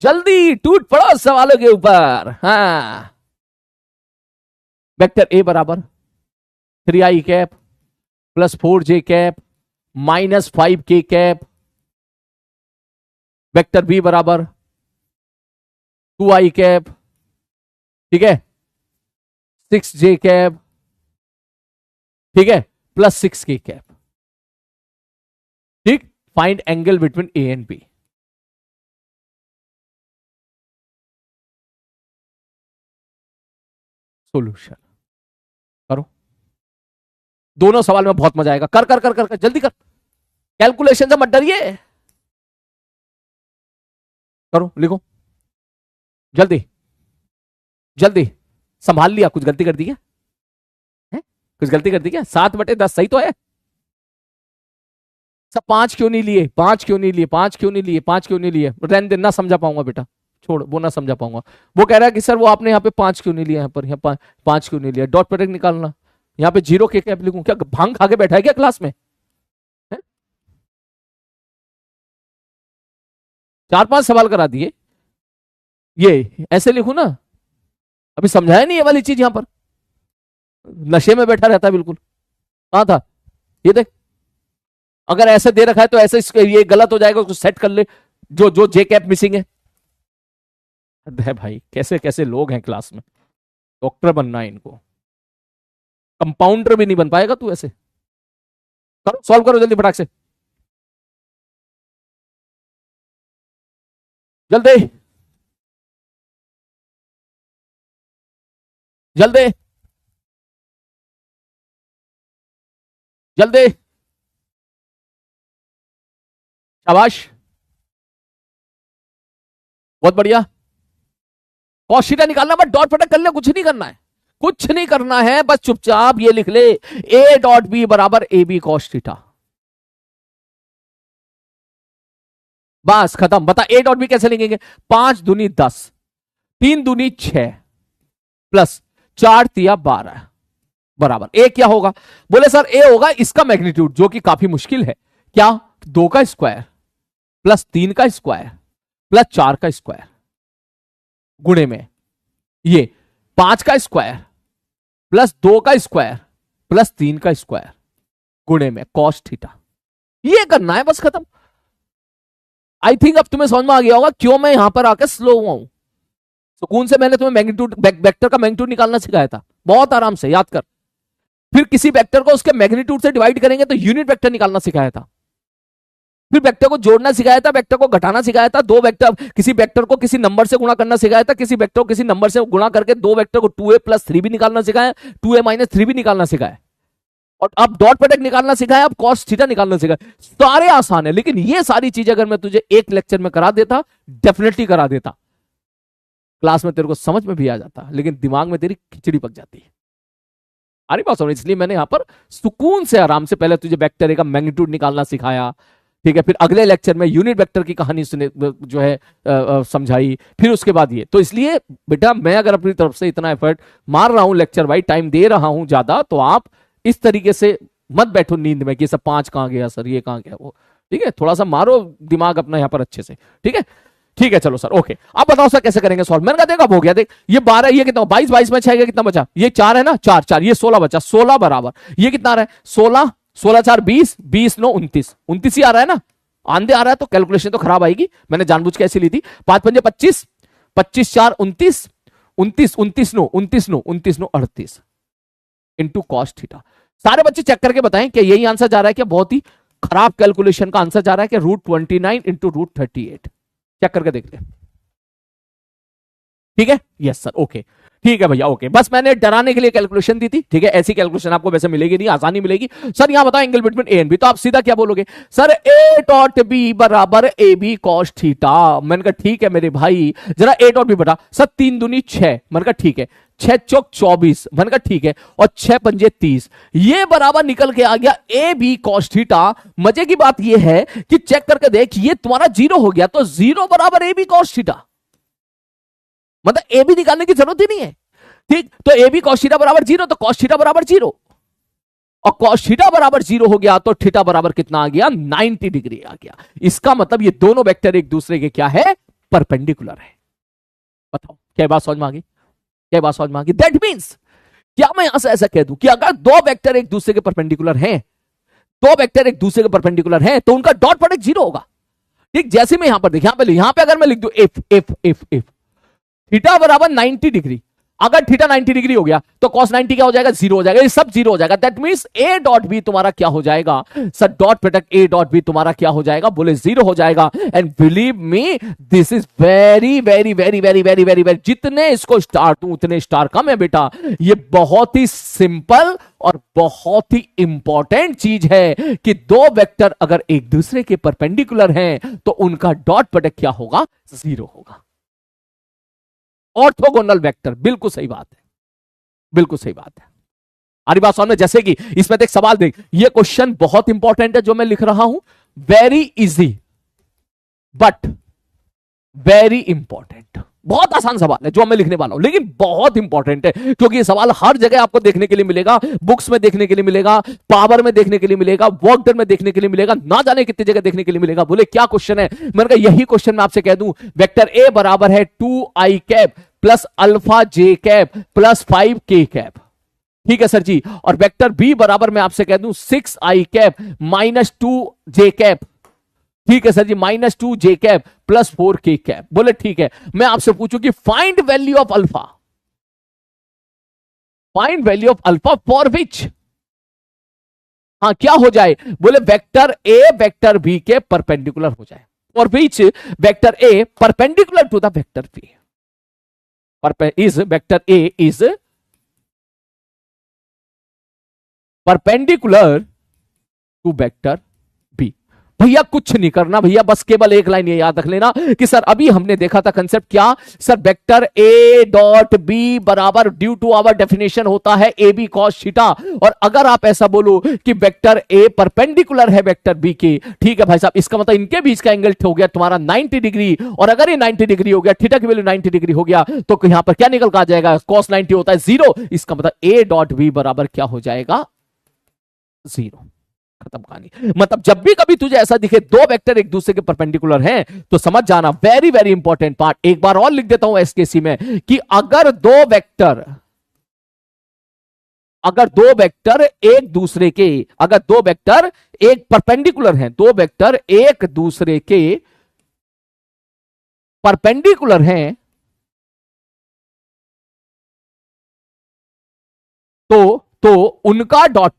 जल्दी टूट पड़ो सवालों के ऊपर। हाँ, वेक्टर ए बराबर 3i cap plus 4j cap minus 5k cap, vector B बराबर 2i कैप, ठीक है, 6j कैप, ठीक है, प्लस 6k कैप, ठीक। Find angle between A and B. Solution करो, दोनों सवाल में बहुत मजा आएगा। कर कर कर कर, कर जल्दी कर, कैलकुलेशन से मत डरिए, करो लिखो जल्दी जल्दी। संभाल लिया, कुछ गलती कर दी क्या है? कुछ गलती कर दी क्या? 7/10 सही तो है सब। 5 क्यों नहीं लिए, 5 क्यों नहीं लिए, 5 क्यों नहीं लिए, 5 क्यों नहीं लिए? रहने दे, ना समझा पाऊंगा बेटा, छोड़, वो ना समझा पाऊंगा। वो कह रहा है कि सर वो आपने यहाँ पे 5 क्यों नहीं लिया, यहाँ पर यहाँ 5 क्यों नहीं लिया, डॉट प्रोडक्ट निकालना, यहाँ पे 0 के कैप लिखूं क्या? भांग खा के बैठा है क्या क्लास में? 4-5 सवाल करा दिए, ये ऐसे लिखू ना? अभी समझाया नहीं ये वाली चीज, यहां पर नशे में बैठा रहता है बिल्कुल। कहां था ये? देख, अगर ऐसे दे रखा है तो ऐसे ये गलत हो जाएगा, उसको सेट कर ले, जो जो जे कैप मिसिंग है। अरे भाई कैसे कैसे लोग हैं क्लास में, डॉक्टर बनना है इनको, कंपाउंडर भी नहीं बन पाएगा तू ऐसे। करो, सॉल्व करो जल्दी फटाक से, जल्दी जल्दी जल्दी, शाबाश, बहुत बढ़िया। कॉस थीटा निकालना, बस डॉट प्रोडक्ट कर ले, कुछ नहीं करना है, कुछ नहीं करना है, बस चुपचाप ये लिख ले, ए डॉट बी बराबर ए बी कॉस थीटा, बस खत्म। बता ए डॉट बी कैसे लिखेंगे? 5 दूनी 10, 3 दूनी 6 प्लस 4 तिया 12 बराबर ए क्या होगा? बोले सर ए होगा इसका मैग्नीट्यूड, जो कि काफी मुश्किल है। क्या? 2 का स्क्वायर प्लस 3 का स्क्वायर प्लस 4 का स्क्वायर गुणे में ये 5 का स्क्वायर प्लस 2 का स्क्वायर प्लस 3 का स्क्वायर गुणे में कॉस थीटा। ये करना है, बस खत्म। आई थिंक अब तुम्हें समझ में आ गया होगा क्यों मैं यहां पर आकर स्लो हुआ हूं। सुकून से मैंने तुम्हें मैग्नीट्यूड वेक्टर का मैग्नीट्यूड निकालना सिखाया था, बहुत आराम से याद कर। फिर किसी वेक्टर को उसके मैग्नीट्यूड से डिवाइड करेंगे तो यूनिट वेक्टर निकालना सिखाया था। फिर वेक्टर को जोड़ना सिखाया था, वेक्टर को घटाना सिखाया था, दो वेक्टर, किसी वेक्टर को किसी नंबर से गुणा करना सिखाया था, किसी वेक्टर को किसी नंबर से गुणा करके दो वेक्टर को 2a + 3b निकालना सिखाया, 2a - 3b निकालना सिखाया, और अब डॉट प्रोडक्ट निकालना सिखाया, अब कॉस थीटा निकालना सिखाया। सारे आसान है, लेकिन ये सारी चीजें अगर मैं तुझे एक लेक्चर में करा देता, डेफिनेटली करा देता, क्लास में तेरे को समझ में भी आ जाता, लेकिन दिमाग में तेरी खिचड़ी पक जाती है। अरे बात समझ, इसलिए मैंने यहां पर सुकून से आराम से पहले तुझे वेक्टर का मैग्नीट्यूड निकालना सिखाया, ठीक है, फिर अगले लेक्चर में यूनिट वेक्टर की कहानी सुने, जो है समझाई, फिर उसके बाद ये। तो इसलिए बेटा मैं अगर अपनी तरफ से इतना एफर्ट मार रहा हूं, लेक्चर वाइज टाइम दे रहा हूं ज्यादा, तो आप इस तरीके से मत बैठो नींद में कि सब 5 कहां गया सर, ये कहां गया वो। ठीक है, थोड़ा सा मारो दिमाग अपना यहां पर अच्छे से। ठीक है, ठीक है, चलो सर, ओके। अब बताओ सर कैसे करेंगे सॉल्व। मैंने कहा देखा अब हो गया, देख ये 12, ये कितना 22, 22 में 6 कितना बचा, ये 4 है ना, 4 4, ये 16 बचा, 16 बराबर ये कितना आ रहा है 16, 16 4 20, 20 9 29, 29 ही आ रहा है ना, आंधे आ रहा है तो कैलकुलेशन तो खराब आएगी, मैंने जानबूझ के ऐसी ली थी। 5 5 25, 25 4 29, 29 29 9 29 9 29 9 38 इंटू कॉस थीटा। सारे बच्चे चेक करके बताएं कि यही आंसर जा रहा है, क्या बहुत ही खराब कैलकुलेशन का आंसर जा रहा है कि √29 इंटू √38। चेक करके देख ले। ठीक है, यस सर, ओके, ठीक है भैया, ओके। बस मैंने डराने के लिए कैलकुलेशन दी थी। ठीक है, ऐसी कैलकुलेशन आपको वैसे मिलेगी नहीं, आसानी मिलेगी। सर यहां बताओ angle between A and B, तो आप सीधा क्या बोलोगे सर, ए डॉट बी बराबर ए बी कॉस थीटा। मैंने कहा ठीक है मेरे भाई, जरा ए डॉट बी बता। सर 3 दूनी 6, मैंने कहा ठीक है, 6 चौक 24, मैंने कहा ठीक है, और 6 पंजे 30, ये बराबर निकल के आ गया ए बी कॉस थीटा। मजे की बात ये है कि चेक करके देख, ये तुम्हारा 0 हो गया, तो 0 बराबर ए बी कॉस थीटा, मतलब ए बी निकालने की जरूरत ही नहीं है। ठीक, तो ए बी कॉस थीटा बराबर 0, तो कॉस थीटा बराबर 0, और कॉस थीटा बराबर 0 हो गया तो थीटा बराबर कितना आ गया 90 डिग्री आ गया। इसका मतलब ये दोनों वेक्टर एक दूसरे के क्या है, परपेंडिकुलर है। बताओ क्या बात समझ में आ गई, क्या बात समझ में आ गई। दैट मीन्स क्या मैं यहां से ऐसा कह दूं कि अगर दो वेक्टर एक दूसरे के परपेंडिकुलर हैं, दो वेक्टर एक दूसरे के परपेंडिकुलर हैं, तो उनका डॉट प्रोडक्ट 0 होगा। ठीक, जैसे मैं यहां पर देख, यहां पे अगर मैं लिख दूं इफ थीटा बराबर 90 डिग्री, अगर थीटा 90 डिग्री हो गया तो cos 90 क्या हो जाएगा, 0 हो जाएगा, ये सब 0 हो जाएगा। That means A dot B तुम्हारा क्या हो जाएगा sir, dot product A dot B तुम्हारा क्या हो जाएगा, बोले 0 हो जाएगा। And believe me this is very very very very very very very, जितने इसको स्टार दूं उतने स्टार कम है बेटा। ये बहुत ही सिंपल और बहुत ही इंपॉर्टेंट चीज है कि दो वेक्टर अगर एक दूसरे के परपेंडिकुलर हैं तो उनका डॉट प्रोडक्ट क्या होगा, 0 होगा। ऑर्थोगोनल वेक्टर, बिल्कुल सही बात है, बिल्कुल सही बात है। आरी बात समझ में। जैसे कि इसमें देख सवाल देख, ये क्वेश्चन बहुत इंपॉर्टेंट है जो मैं लिख रहा हूं, very easy but very important. बहुत आसान सवाल है जो मैं लिखने वाला हूं, लेकिन बहुत इंपॉर्टेंट है, क्योंकि ये सवाल हर जगह आपको देखने के लिए मिलेगा, बुक्स में देखने के लिए मिलेगा, पावर में देखने के लिए मिलेगा, वर्क डन में देखने के लिए मिलेगा, ना जाने कितनी जगह देखने के लिए मिलेगा। बोले क्या क्वेश्चन है, मैंने कहा यही क्वेश्चन मैं आपसे कह दूं, वेक्टर ए बराबर है 2i कैप प्लस अल्फा जे कैप प्लस 5k कैप। ठीक है सर जी, और वेक्टर बी बराबर मैं आपसे कह दूं 6i cap minus 2j cap. ठीक है sir ji, minus 2j cap plus 4k cap. बोले ठीक है, मैं आपसे पूछूं कि find value of alpha, find value of alpha for which, हाँ क्या हो जाए, बोले वेक्टर ए वेक्टर बी के परपेंडिकुलर हो जाए, for which vector A perpendicular to the vector B, is vector A is perpendicular to vector B। भैया कुछ नहीं करना भैया, बस केवल एक लाइन ये याद रख लेना कि सर अभी हमने देखा था कंसेप्ट क्या sir, vector A dot B बराबर ड्यू टू आवर डेफिनेशन होता है ए बी कॉस थीटा। और अगर आप ऐसा बोलो कि वेक्टर A परपेंडिकुलर है वेक्टर B के, ठीक है भाई साहब, इसका मतलब इनके बीच का एंगल हो गया तुम्हारा 90 डिग्री, और अगर ये 90 डिग्री हो गया, थीटा की वैल्यू 90 डिग्री हो गया, तो यहां पर क्या निकल कर आ जाएगा, cos 90 होता है 0, इसका मतलब A डॉट बी बराबर क्या हो जाएगा, 0। खत्म कहानी। मतलब जब भी कभी तुझे ऐसा दिखे दो वेक्टर एक दूसरे के परपेंडिकुलर हैं, तो समझ जाना, वेरी वेरी इंपॉर्टेंट पार्ट। एक बार और लिख देता हूं एसकेसी में कि अगर दो वेक्टर एक दूसरे के, अगर दो वेक्टर एक परपेंडिकुलर हैं, दो वेक्टर एक दूसरे के परपेंडिकुलर हैं, तो उनका डॉट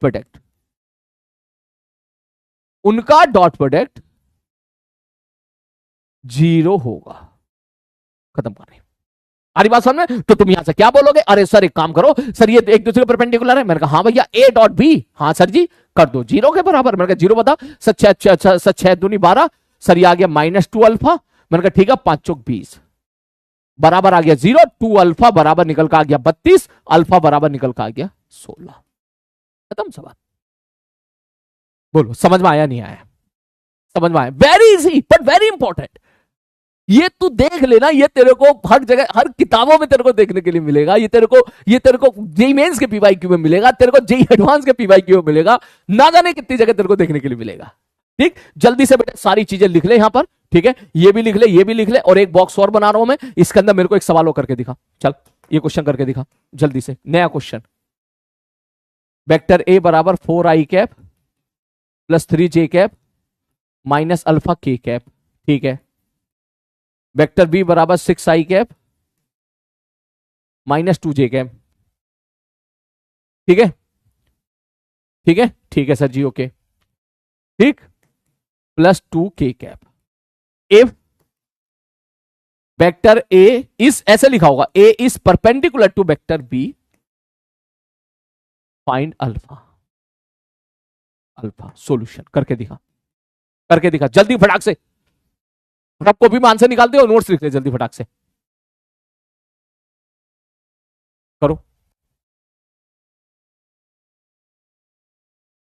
प्रोडक्ट 0 होगा। खत्म कर, अरे बात समझ में। तो तुम यहां से क्या बोलोगे, अरे सर एक काम करो सर, ये एक दूसरे के परपेंडिकुलर है। मैंने कहा हाँ भैया, ए डॉट बी, हाँ सर जी कर दो 0 के बराबर। मैंने कहा 0 बता, सर 6 दूनी 12, सर ये आ गया माइनस 2 अल्फा। मैंने कहा ठीक है, 5 चौक 20 बराबर आ गया 0, 2 अल्फा बराबर निकल का आ गया 32, अल्फा बराबर निकल का आ गया 16। खत्म सवाल। बोलो समझ में आया नहीं आया, समझ में आया। Very easy but very important. ये तू देख लेना, ये तेरे को हर जगह हर किताबों में तेरे को देखने के लिए मिलेगा। ये तेरे को जेई मेंस के पीवाईक्यू में मिलेगा, तेरे को जेई एडवांस के पीवाईक्यू में मिलेगा, ना जाने कितनी जगह तेरे को देखने के लिए मिलेगा। ठीक, जल्दी से बेटा सारी चीजें लिख ले यहां पर। ठीक है, ये भी लिख ले, ये भी लिख ले, और एक बॉक्स और बना रहा हूं मैं, इसके अंदर मेरे को एक सवाल और करके दिखा। चल ये क्वेश्चन करके दिखा जल्दी से, नया क्वेश्चन। वेक्टर ए बराबर 4i cap plus 3j cap minus alpha k cap. ठीक है, वेक्टर बी बराबर 6i cap minus 2j cap. ठीक है, ठीक है, ठीक है सर जी, ओके, ठीक, plus 2k cap. If vector A is, ऐसे लिखा होगा, A is perpendicular to vector B, find alpha. Alpha solution करके दिखा, करके दिखा जल्दी फटाक से। आप कॉपी में आंसर निकालते हो, नोट्स लिख ले जल्दी फटाक से, करो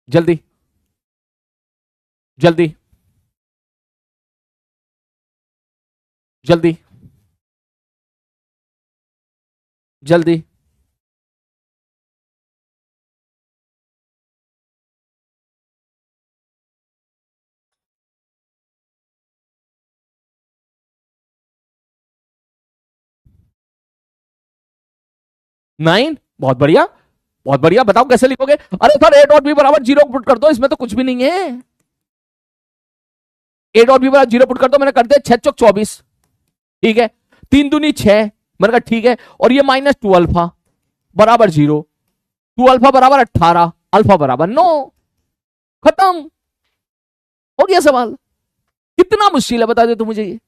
जल्दी जल्दी जल्दी जल्दी। नाइन, बहुत बढ़िया, बहुत बढ़िया। बताओ कैसे लिखोगे? अरे सर ए डॉट बी बराबर 0 पुट कर दो, इसमें तो कुछ भी नहीं है। ए डॉट बी बराबर 0 पुट कर दो, मैंने कर दिया 6 चौक 24। ठीक है, 3 दूनी 6, मैंने कहा ठीक है, और ये माइनस 2 अल्फा बराबर 0, 2 अल्फा बराबर 18, अल्फा बराबर 9, खत्म हो गया सवाल। कितना मुश्किल है बता दे तू मुझे ये।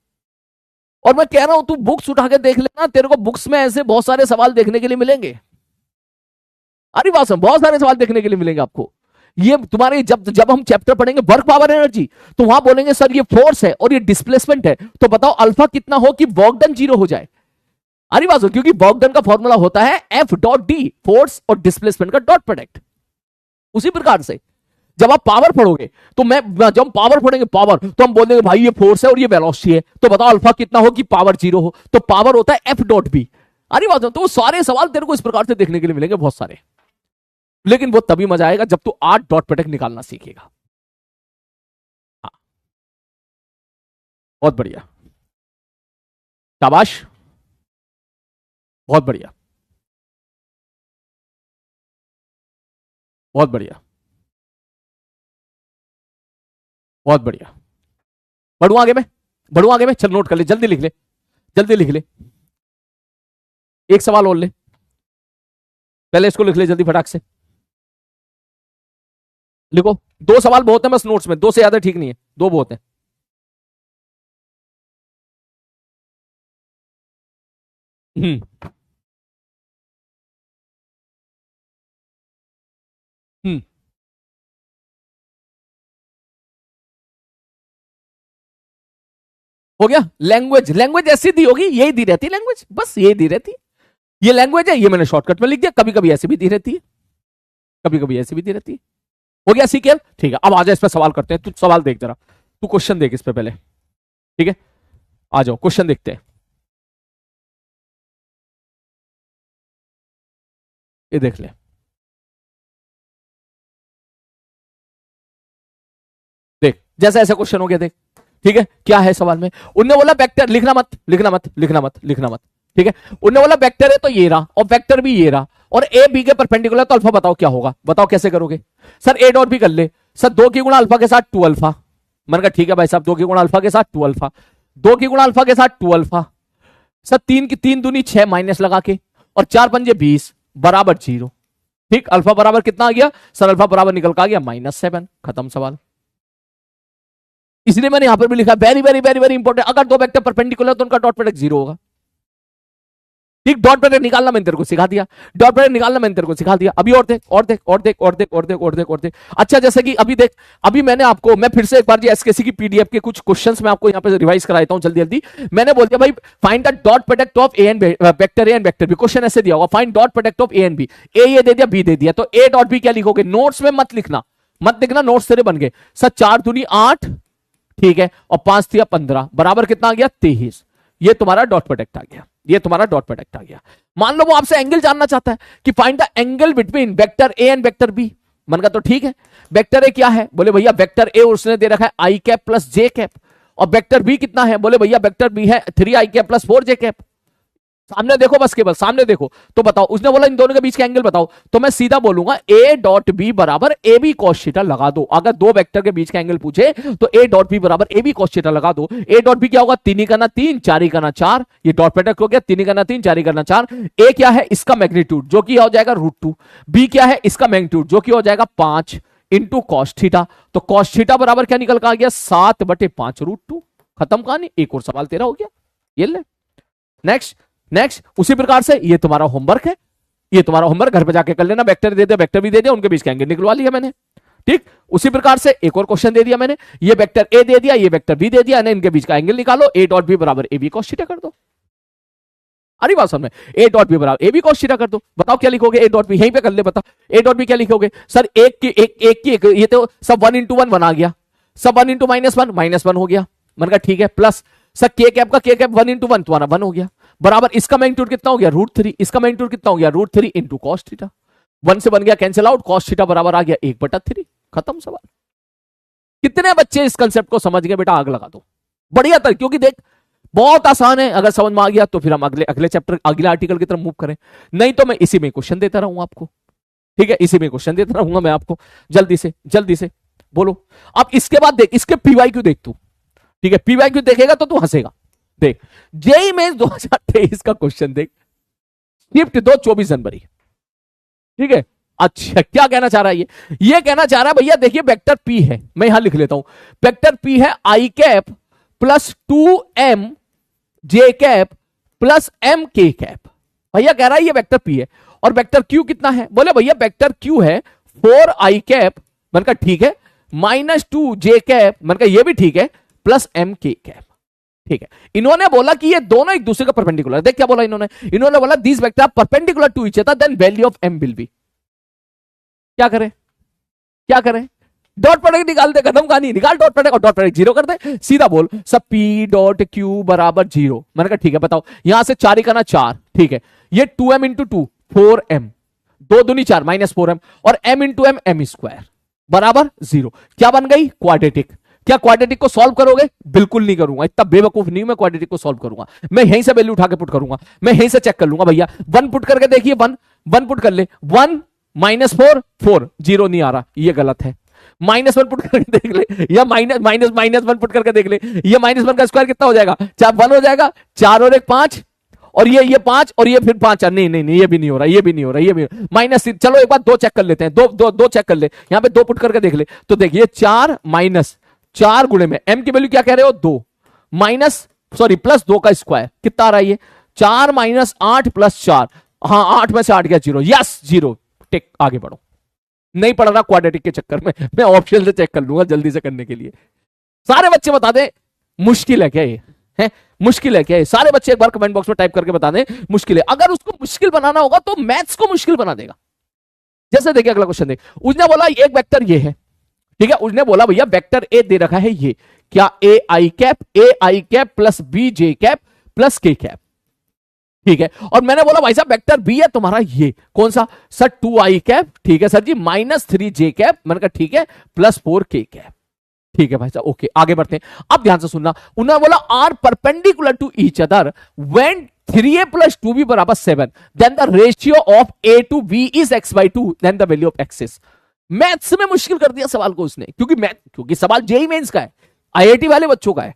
और मैं कह रहा हूं तू बुक्स उठा के देख लेना, तेरे को बुक्स में ऐसे बहुत सारे सवाल देखने के लिए मिलेंगे। अरे बात सुन, बहुत सारे सवाल देखने के लिए मिलेंगे आपको। ये तुम्हारे जब जब हम चैप्टर पढ़ेंगे वर्क पावर एनर्जी, तो वहां बोलेंगे सर ये फोर्स है और ये डिस्प्लेसमेंट है, तो बताओ अल्फा कितना हो कि वर्क डन 0 हो जाए। अरे बात सुन, क्योंकि वर्क डन का फॉर्मूला होता है एफ डॉट डी, फोर्स और डिस्प्लेसमेंट का डॉट प्रोडक्ट। उसी प्रकार से जब आप पावर पढ़ोगे, तो जब हम पावर पढ़ेंगे पावर, तो हम बोलेंगे भाई ये फोर्स है और ये वेलोसिटी है, तो बताओ अल्फा कितना हो कि पावर 0 हो, तो पावर होता है एफ डॉट बी। अरे बात, तो वो सारे सवाल तेरे को इस प्रकार से देखने के लिए मिलेंगे बहुत सारे। लेकिन वो तभी मजा आएगा जब तू 8 डॉट प्रोडक्ट निकालना सीखेगा। हाँ, बहुत बढ़िया, शाबाश, बहुत बढ़िया, बहुत बढ़िया, बहुत बढ़िया। बढ़ू आगे में, बढ़ू आगे में, चल नोट कर ले, जल्दी लिख ले, जल्दी लिख ले। एक सवाल और ले, पहले इसको लिख ले जल्दी फटाक से, लिखो। 2 सवाल बहुत है बस नोट्स में, 2 से ज्यादा ठीक नहीं है, 2 बहुत है। हम्म हम्म हो गया। लैंग्वेज, लैंग्वेज ऐसी दी होगी, यही दी रहती लैंग्वेज, बस यही दी रहती। ये लैंग्वेज है, ये मैंने शॉर्टकट में लिख दिया, कभी कभी ऐसी भी दी रहती है, कभी कभी ऐसी भी दी रहती है। हो गया सीक्वल, ठीक है। अब आ जाए इस पर सवाल करते हैं। तू सवाल देख जरा, तू क्वेश्चन देख इस पे पहले, ठीक है। आ जाओ क्वेश्चन देखते हैं। ये देख ले, देख जैसा ऐसा क्वेश्चन हो गया, देख ठीक है। क्या है सवाल में? उनने बोला वेक्टर, लिखना मत लिखना मत लिखना मत लिखना मत, ठीक है। उनने बोला वेक्टर है तो ये रहा, और वेक्टर भी ये रहा, और ए बी के परपेंडिकुलर, तो अल्फा बताओ क्या होगा, बताओ कैसे करोगे? सर ए डॉट बी कर ले, सर 2 की गुणा अल्फा के साथ 2 अल्फा। मैंने कहा ठीक है भाई साहब, 2 की गुणा अल्फा के साथ 2 अल्फा, 2 की गुणा अल्फा के साथ 2 अल्फा। सर 3 की 3 दूनी 6 माइनस लगा के, और 4 पंजे 20 बराबर 0। ठीक, अल्फा बराबर कितना आ गया सर? अल्फा बराबर निकल का आ गया -7, खत्म सवाल। इसलिए मैंने यहां पर भी लिखा very very very very important, अगर 2 वेक्टर परपेंडिकुलर तो उनका डॉट प्रोडक्ट 0 होगा। ठीक, डॉट प्रोडक्ट निकालना मैंने तेरे को सिखा दिया, डॉट प्रोडक्ट निकालना मैंने तेरे को सिखा दिया। अभी और देख और देख और देख और देख और देख और देख और देख। अच्छा, जैसे कि अभी देख, अभी मैंने आपको, मैं फिर से एक बार जी एसकेसी की पीडीएफ के कुछ क्वेश्चंस मैं आपको यहां पे रिवाइज करा देता हूं जल्दी जल्दी। मैंने बोल दिया भाई find the dot product of A and vector A and vector B. Question ऐसे दिया होगा, find dot product of A and B. ए ये दे दिया, बी दे दिया, तो ए डॉट बी क्या लिखोगे? नोट्स में मत लिखना, मत लिखना, नोट्स तेरे बन गए। सर 4 दूनी 8, ठीक है, और 5 थिया 15 बराबर कितना आ गया 23। ये तुम्हारा डॉट प्रोडक्ट आ गया, ये तुम्हारा डॉट प्रोडक्ट आ गया। मान लो वो आपसे एंगल जानना चाहता है कि find the angle between vector A and vector B. मन का तो ठीक है, वेक्टर ए क्या है, बोले भैया वेक्टर ए उसने दे रखा है I cap plus J cap, और वेक्टर बी कितना है, बोले भैया वेक्टर बी है 3 आई कैप प्लस 4 जे कैप। सामने देखो, बस केवल सामने देखो तो बताओ। उसने बोला इन दोनों के बीच का एंगल बताओ, तो मैं सीधा बोलूंगा ए डॉट बी बराबर ए बी कॉस थीटा लगा दो। अगर दो वेक्टर के बीच का एंगल पूछे तो ए डॉट बी बराबर ए बी कॉस थीटा लगा दो। ए डॉट बी क्या होगा, 3 करना 3 4 करना 4, ये डॉट प्रोडक्ट हो गया 3 करना 3 4 करना 4। ए क्या है, इसका मैग्नीट्यूड जो कि हो जाएगा √2, बी क्या है, इसका मैग्नीट्यूड जो कि हो जाएगा 5 इंटू कॉस थीटा। तो कॉस थीटा बराबर क्या निकल कर आ गया 7/5 √2। खत्म कहानी, एक और सवाल तेरा हो गया। ये ले नेक्स्ट नेक्स्ट। उसी प्रकार से ये तुम्हारा होमवर्क है, ये तुम्हारा होमवर्क घर पे जाके कर लेना। वेक्टर दे दिया, वेक्टर भी दे दिया, उनके बीच का एंगल निकलवा लिया मैंने। ठीक, उसी प्रकार से एक और क्वेश्चन दे दिया मैंने, ये वेक्टर ए दे दिया, ये वेक्टर बी दे दिया, इनके बीच का एंगल निकालो, ए डॉट बी बराबर ए बी कॉस थीटा कर दो। अरे बात समझ में, ए डॉट बी बराबर ए बी कॉस थीटा कर दो। बताओ क्या लिखोगे, ए डॉट बी यहीं पे कर ले, बताओ ए डॉट बी क्या लिखोगे। सर एक की ये तो सब 1 इंटू 1 बना गया, सब 1 इंटू -1 हो गया। मन का ठीक है, प्लस सर के कैप का के कैप 1 इंटू 1 तुम्हारा 1 हो गया, बराबर इसका मैग्नीट्यूड कितना हो गया √3, इसका मैग्नीट्यूड कितना हो गया √3 इंटू कॉस थीटा। 1 से बन गया कैंसिल आउट, कॉस थीटा बराबर आ गया 1/3। खत्म सवाल। कितने बच्चे इस कंसेप्ट को समझ गए बेटा, आग लगा दो। बढ़िया था, क्योंकि देख बहुत आसान है, अगर समझ में आ गया तो फिर हम अगले चैप्टर अगले आर्टिकल की तरफ मूव करें, नहीं तो मैं इसी में क्वेश्चन देता रहूंगा आपको। ठीक है, इसी में क्वेश्चन देता रहूंगा मैं आपको। जल्दी से बोलो। अब इसके बाद देख, इसके पीवाईक्यू देख तू। ठीक है, पीवाईक्यू देखेगा तो तू हंसेगा। देख जेईई मेंस 2023 का क्वेश्चन देख, शिफ्ट 2 24 जनवरी। ठीक है, अच्छा क्या कहना चाह रहा है ये कहना चाह रहा है भैया देखिए वेक्टर पी है, मैं यहां लिख लेता हूं, वेक्टर पी है I cap plus 2m J cap plus m के कैप। भैया कह रहा है ये वेक्टर पी है, और वेक्टर क्यू कितना है, बोले भैया वेक्टर क्यू है 4 आई कैप, मनका ठीक है, -2 जे कैप, मनका ये भी ठीक है, प्लस m के कैप। ठीक है, इन्होंने बोला कि ये दोनों एक दूसरे का परपेंडिकुलर। देख क्या बोला इन्होंने बोला this vector are perpendicular to each other then value of m will be. क्या करें, डॉट प्रोडक्ट निकाल दे, खत्म कहानी, निकाल डॉट प्रोडक्ट और डॉट प्रोडक्ट 0 कर दे, सीधा बोल सब p डॉट q बराबर 0। मैंने कहा ठीक है, बताओ यहां से 4 करना 4, ठीक है, ये 2m इंटू 2 4m, 2 दूनी 4 -4m, और m इंटू m स्क्वायर बराबर 0। क्या बन गई, क्वाड्रेटिक। क्या क्वाड्रेटिक को सॉल्व करोगे, बिल्कुल नहीं करूंगा, इतना बेवकूफ नहीं मैं क्वाड्रेटिक को सॉल्व करूंगा। मैं यहीं से वैल्यू उठा के पुट करूंगा, मैं यहीं से चेक कर लूंगा भैया। 1 पुट करके देखिए, 1 पुट कर ले, 1 -4 4 0 नहीं आ रहा, ये गलत है। -1 पुट करके देख ले, या -1 पुट करके देख ले, ये -1 का स्क्वायर कितना हो जाएगा, 1 हो जाएगा, 4 और 1 5, और ये 5 और ये फिर 5। नहीं ये भी नहीं हो रहा, ये भी नहीं हो रहा, ये भी -3। चलो एक बार 2 चेक कर लेते हैं, दो चेक कर ले, यहां पे 2 पुट करके देख ले, तो देखिए 4 -4 गुणे में m की वैल्यू क्या कह रहे हो 2 प्लस 2 का स्क्वायर कितना आ रहा है, ये 4 -8 प्लस 4, हाँ 8 में से 8 गया 0, यस 0। टिक, आगे बढ़ो। नहीं पढ़ रहा क्वाड्रेटिक के चक्कर में, मैं ऑप्शन से चेक कर लूंगा जल्दी से करने के लिए। सारे बच्चे बता दें मुश्किल है क्या ये, है मुश्किल है क्या ये, सारे बच्चे एक बार कमेंट बॉक्स में टाइप करके बता दें मुश्किल है। अगर उसको मुश्किल बनाना होगा तो मैथ्स को मुश्किल बना देगा। जैसे देखिए अगला क्वेश्चन देख, उसने बोला एक वेक्टर ये है, ठीक है, उसने बोला भैया वेक्टर ए दे रखा है ये, क्या A i cap plus B j cap plus K cap. ठीक है, और मैंने बोला भाई साहब वेक्टर बी है तुम्हारा ये कौन सा, सर 2 आई कैप, ठीक है सर जी, -3 जे कैप, मैंने कहा ठीक है, प्लस 4 के कैप। ठीक है भाई साहब, ओके आगे बढ़ते हैं। अब ध्यान से सुनना, उन्होंने बोला are perpendicular to each other when 3a + 2b = 7 then the ratio of a to b is x/2 then the value of x is। Maths में मुश्किल कर दिया सवाल को उसने, क्योंकि सवाल जेईई मेंस का है, आईआईटी वाले बच्चों का है,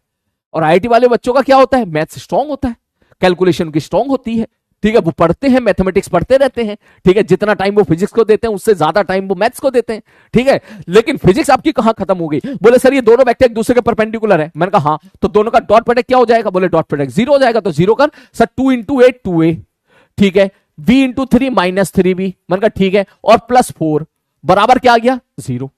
और आईआईटी वाले बच्चों का क्या होता है, मैथ्स स्ट्रांग होता है, कैलकुलेशन की स्ट्रांग होती है। ठीक है, वो पढ़ते हैं, मैथमेटिक्स पढ़ते रहते हैं। ठीक है, जितना टाइम वो फिजिक्स को देते हैं उससे ज्यादा टाइम वो मैथ्स को देते हैं। ठीक है, लेकिन फिजिक्स आपकी कहां खत्म हो गई, बोले सर ये दोनों वेक्टर एक दूसरे के परपेंडिकुलर है। मैंने कहा हाँ, तो दोनों का डॉट प्रोडक्ट क्या हो जाएगा, बोले डॉट प्रोडक्ट 0 हो जाएगा, तो 0 कर सर 2 × a 2a, ठीक है, b × 3 -3b, मैंने कहा ठीक है, और प्लस 4 बराबर क्या आ गया 0।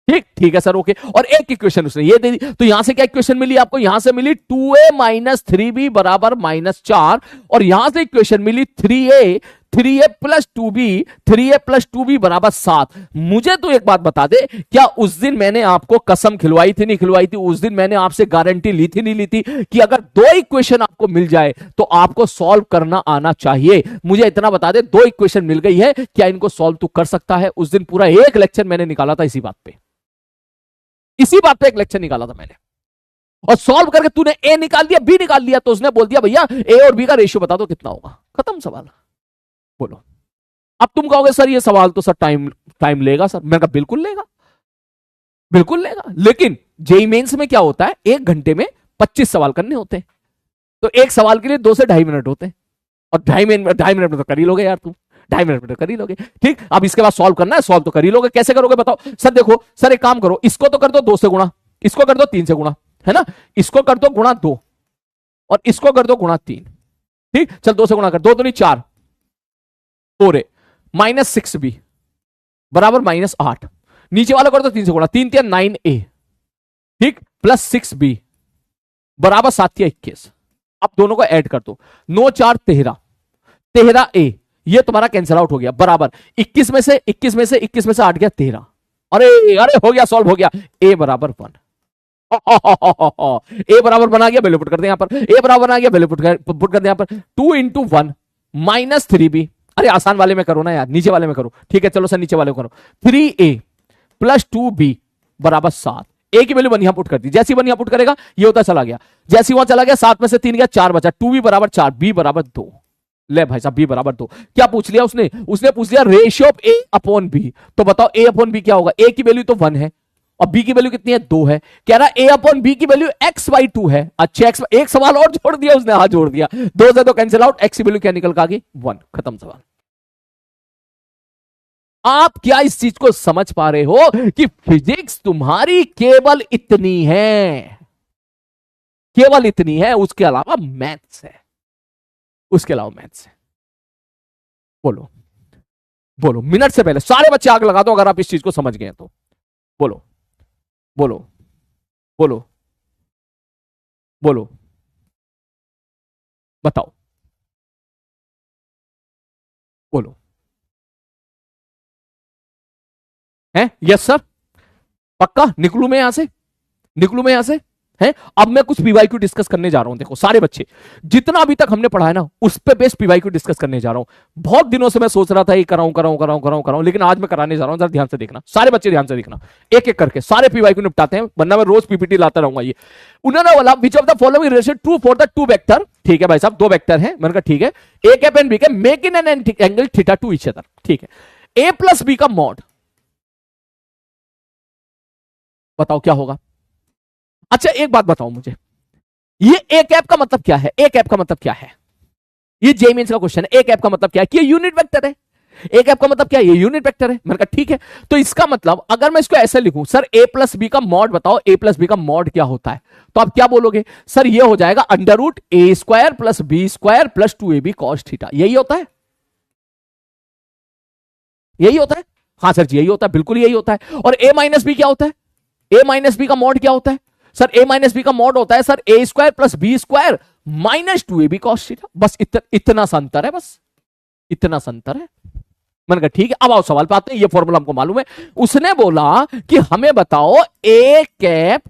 ठीक है सर, ओके। और एक इक्वेशन उसने ये दे दी, तो यहां से क्या इक्वेशन मिली आपको, यहां से मिली 2a - 3b = -4, और यहां से इक्वेशन मिली 3a 3a+2b बराबर 7। मुझे तो एक बात बता दे, क्या उस दिन मैंने आपको कसम खिलवाई थी नहीं खिलवाई थी? उस दिन मैंने आपसे गारंटी ली थी नहीं ली थी कि अगर दो इक्वेशन आपको मिल जाए तो आपको सॉल्व करना आना चाहिए? मुझे इतना बता दे, दो इक्वेशन मिल गई है, क्या इनको सॉल्व तू कर सकता है? उस दिन पूरा एक लेक्चर मैंने निकाला था इसी बात पे, एक लेक्चर निकाला था मैंने। और सॉल्व करके तूने ए निकाल दिया, बी निकाल लिया, तो उसने बोल दिया भैया ए और बी का रेशियो बता दो कितना होगा, खत्म सवाल। बोलो। अब तुम कहोगे सर ये सवाल तो सर टाइम लेगा सर। मैंने कहा बिल्कुल लेगा, बिल्कुल लेगा, लेकिन जेई मेंस में क्या होता है, 1 घंटे में 25 सवाल करने होते हैं, तो एक सवाल के लिए 2 से 2.5 मिनट होते हैं, और 2.5 मिनट में तो कर ही लोगे यार तुम, 2.5 मिनट में तो कर ही लोगे। ठीक, अब इसके बाद सॉल्व करना है, सॉल्व तो कर ही लोगे। कैसे करोगे बताओ? सर देखो सर, एक काम करो, इसको तो कर दो 2 से गुणा, इसको कर दो 3 से गुणा, है ना, इसको कर दो गुणा 2 और इसको कर दो गुणा 3। ठीक, चल 2 से गुणा कर, 2 दूनी 4, 4a -6b बराबर -8। नीचे वाला कर दो 3 से गुणा, 3 3 9a, ठीक, प्लस 6b बराबर 7 21। अब दोनों को ऐड कर दो, 9 4 13, 13a, ये तुम्हारा कैंसिल आउट हो गया, बराबर 21 में से 8 गया 13। अरे अरे हो गया, सॉल्व हो गया। a बराबर 1। ए बराबर बना गया, वैल्यू पुट कर दे यहां पर, ए बराबर बना गया, वैल्यू पुट कर दे यहां पर, 2 × 1 -3b। अरे आसान वाले में करो ना यार, नीचे वाले में करो। ठीक है चलो सर नीचे वाले करो, 3a + 2b बराबर 7। ए की वैल्यू 1 यहां पुट कर दी, जैसी 1 यहां पुट करेगा ये होता चला गया, जैसी वहां चला गया 7 में से 3 गया 4 बचा, 2b बराबर 4, b बराबर 2। ले भाई साहब, b बराबर 2। क्या पूछ लिया उसने पूछ लिया ratio of a upon b। तो बताओ a अपॉन b क्या होगा? a की वैल्यू तो 1 है और b की वैल्यू कितनी है? 2 है। कह रहा a अपॉन b की वैल्यू x/2 है। अच्छा, एक सवाल और जोड़ दिया उसने, हाँ जोड़ दिया, 2 से तो कैंसिल आउट, x की वैल्यू क्या निकल के आ गई? 1, खत्म सवाल। आप क्या इस चीज को समझ पा रहे हो कि फिजिक्स तुम्हारी केवल इतनी है, केवल इतनी है, उसके अलावा मैथ्स है, उसके अलावा मैथ्स है। बोलो बोलो, मिनट से पहले सारे बच्चे आग लगा दो अगर आप इस चीज को समझ गए तो। बोलो बोलो बोलो बोलो, बताओ, बोलो। है यस सर, पक्का निकलू मैं यहां से, निकलू मैं यहां से? है, अब मैं कुछ पीवाईक्यू डिस्कस करने जा रहा हूं। देखो सारे बच्चे, जितना अभी तक हमने पढ़ा है ना उस पे बेस्ट पीवाईक्यू डिस्कस करने जा रहा हूं। बहुत दिनों से मैं सोच रहा था ये कराऊं, लेकिन आज मैं कराने जा रहा हूं। जरा ध्यान से देखना, सारे बच्चे ध्यान से देखना, एक एक करके सारे पीवाईक्यू निपटाते हैं, वरना मैं रोज पीपीटी लाता रहूंगा। ये उन्होंने बोला which of the following relation true for the 2 vector. ठीक है भाई साहब, 2 वेक्टर हैं, मैंने कहा ठीक है, A cap and B cap make in an angle theta to each other. ठीक है, a + b का मॉड बताओ क्या होगा? अच्छा एक बात बताओ मुझे, ये ए कैप का मतलब क्या है? ए कैप का मतलब क्या है? ये जेईई मेंस का क्वेश्चन है। ए कैप का मतलब क्या है? कि ये यूनिट वेक्टर है। ए कैप का मतलब क्या है? ये यूनिट वेक्टर है। मैंने कहा ठीक है, तो इसका मतलब अगर मैं इसको ऐसे लिखूं, सर a + b का मॉड बताओ, a + b का मॉड क्या होता है? तो आप क्या बोलोगे? सर ये हो जाएगा √a² + b² + 2ab cos theta. यही होता है, यही होता है। हाँ सर जी यही होता है, बिल्कुल यही होता है। और a - b क्या होता है? a - b का मॉड क्या होता है? सर a - b का मॉड होता है sir a² + b² - 2ab cos theta. बस इतना सा अंतर है, बस इतना सा अंतर है। मैंने कहा ठीक है, अब आओ सवाल पे आते हैं। ये फॉर्मूला हमको मालूम है। उसने बोला कि हमें बताओ a कैप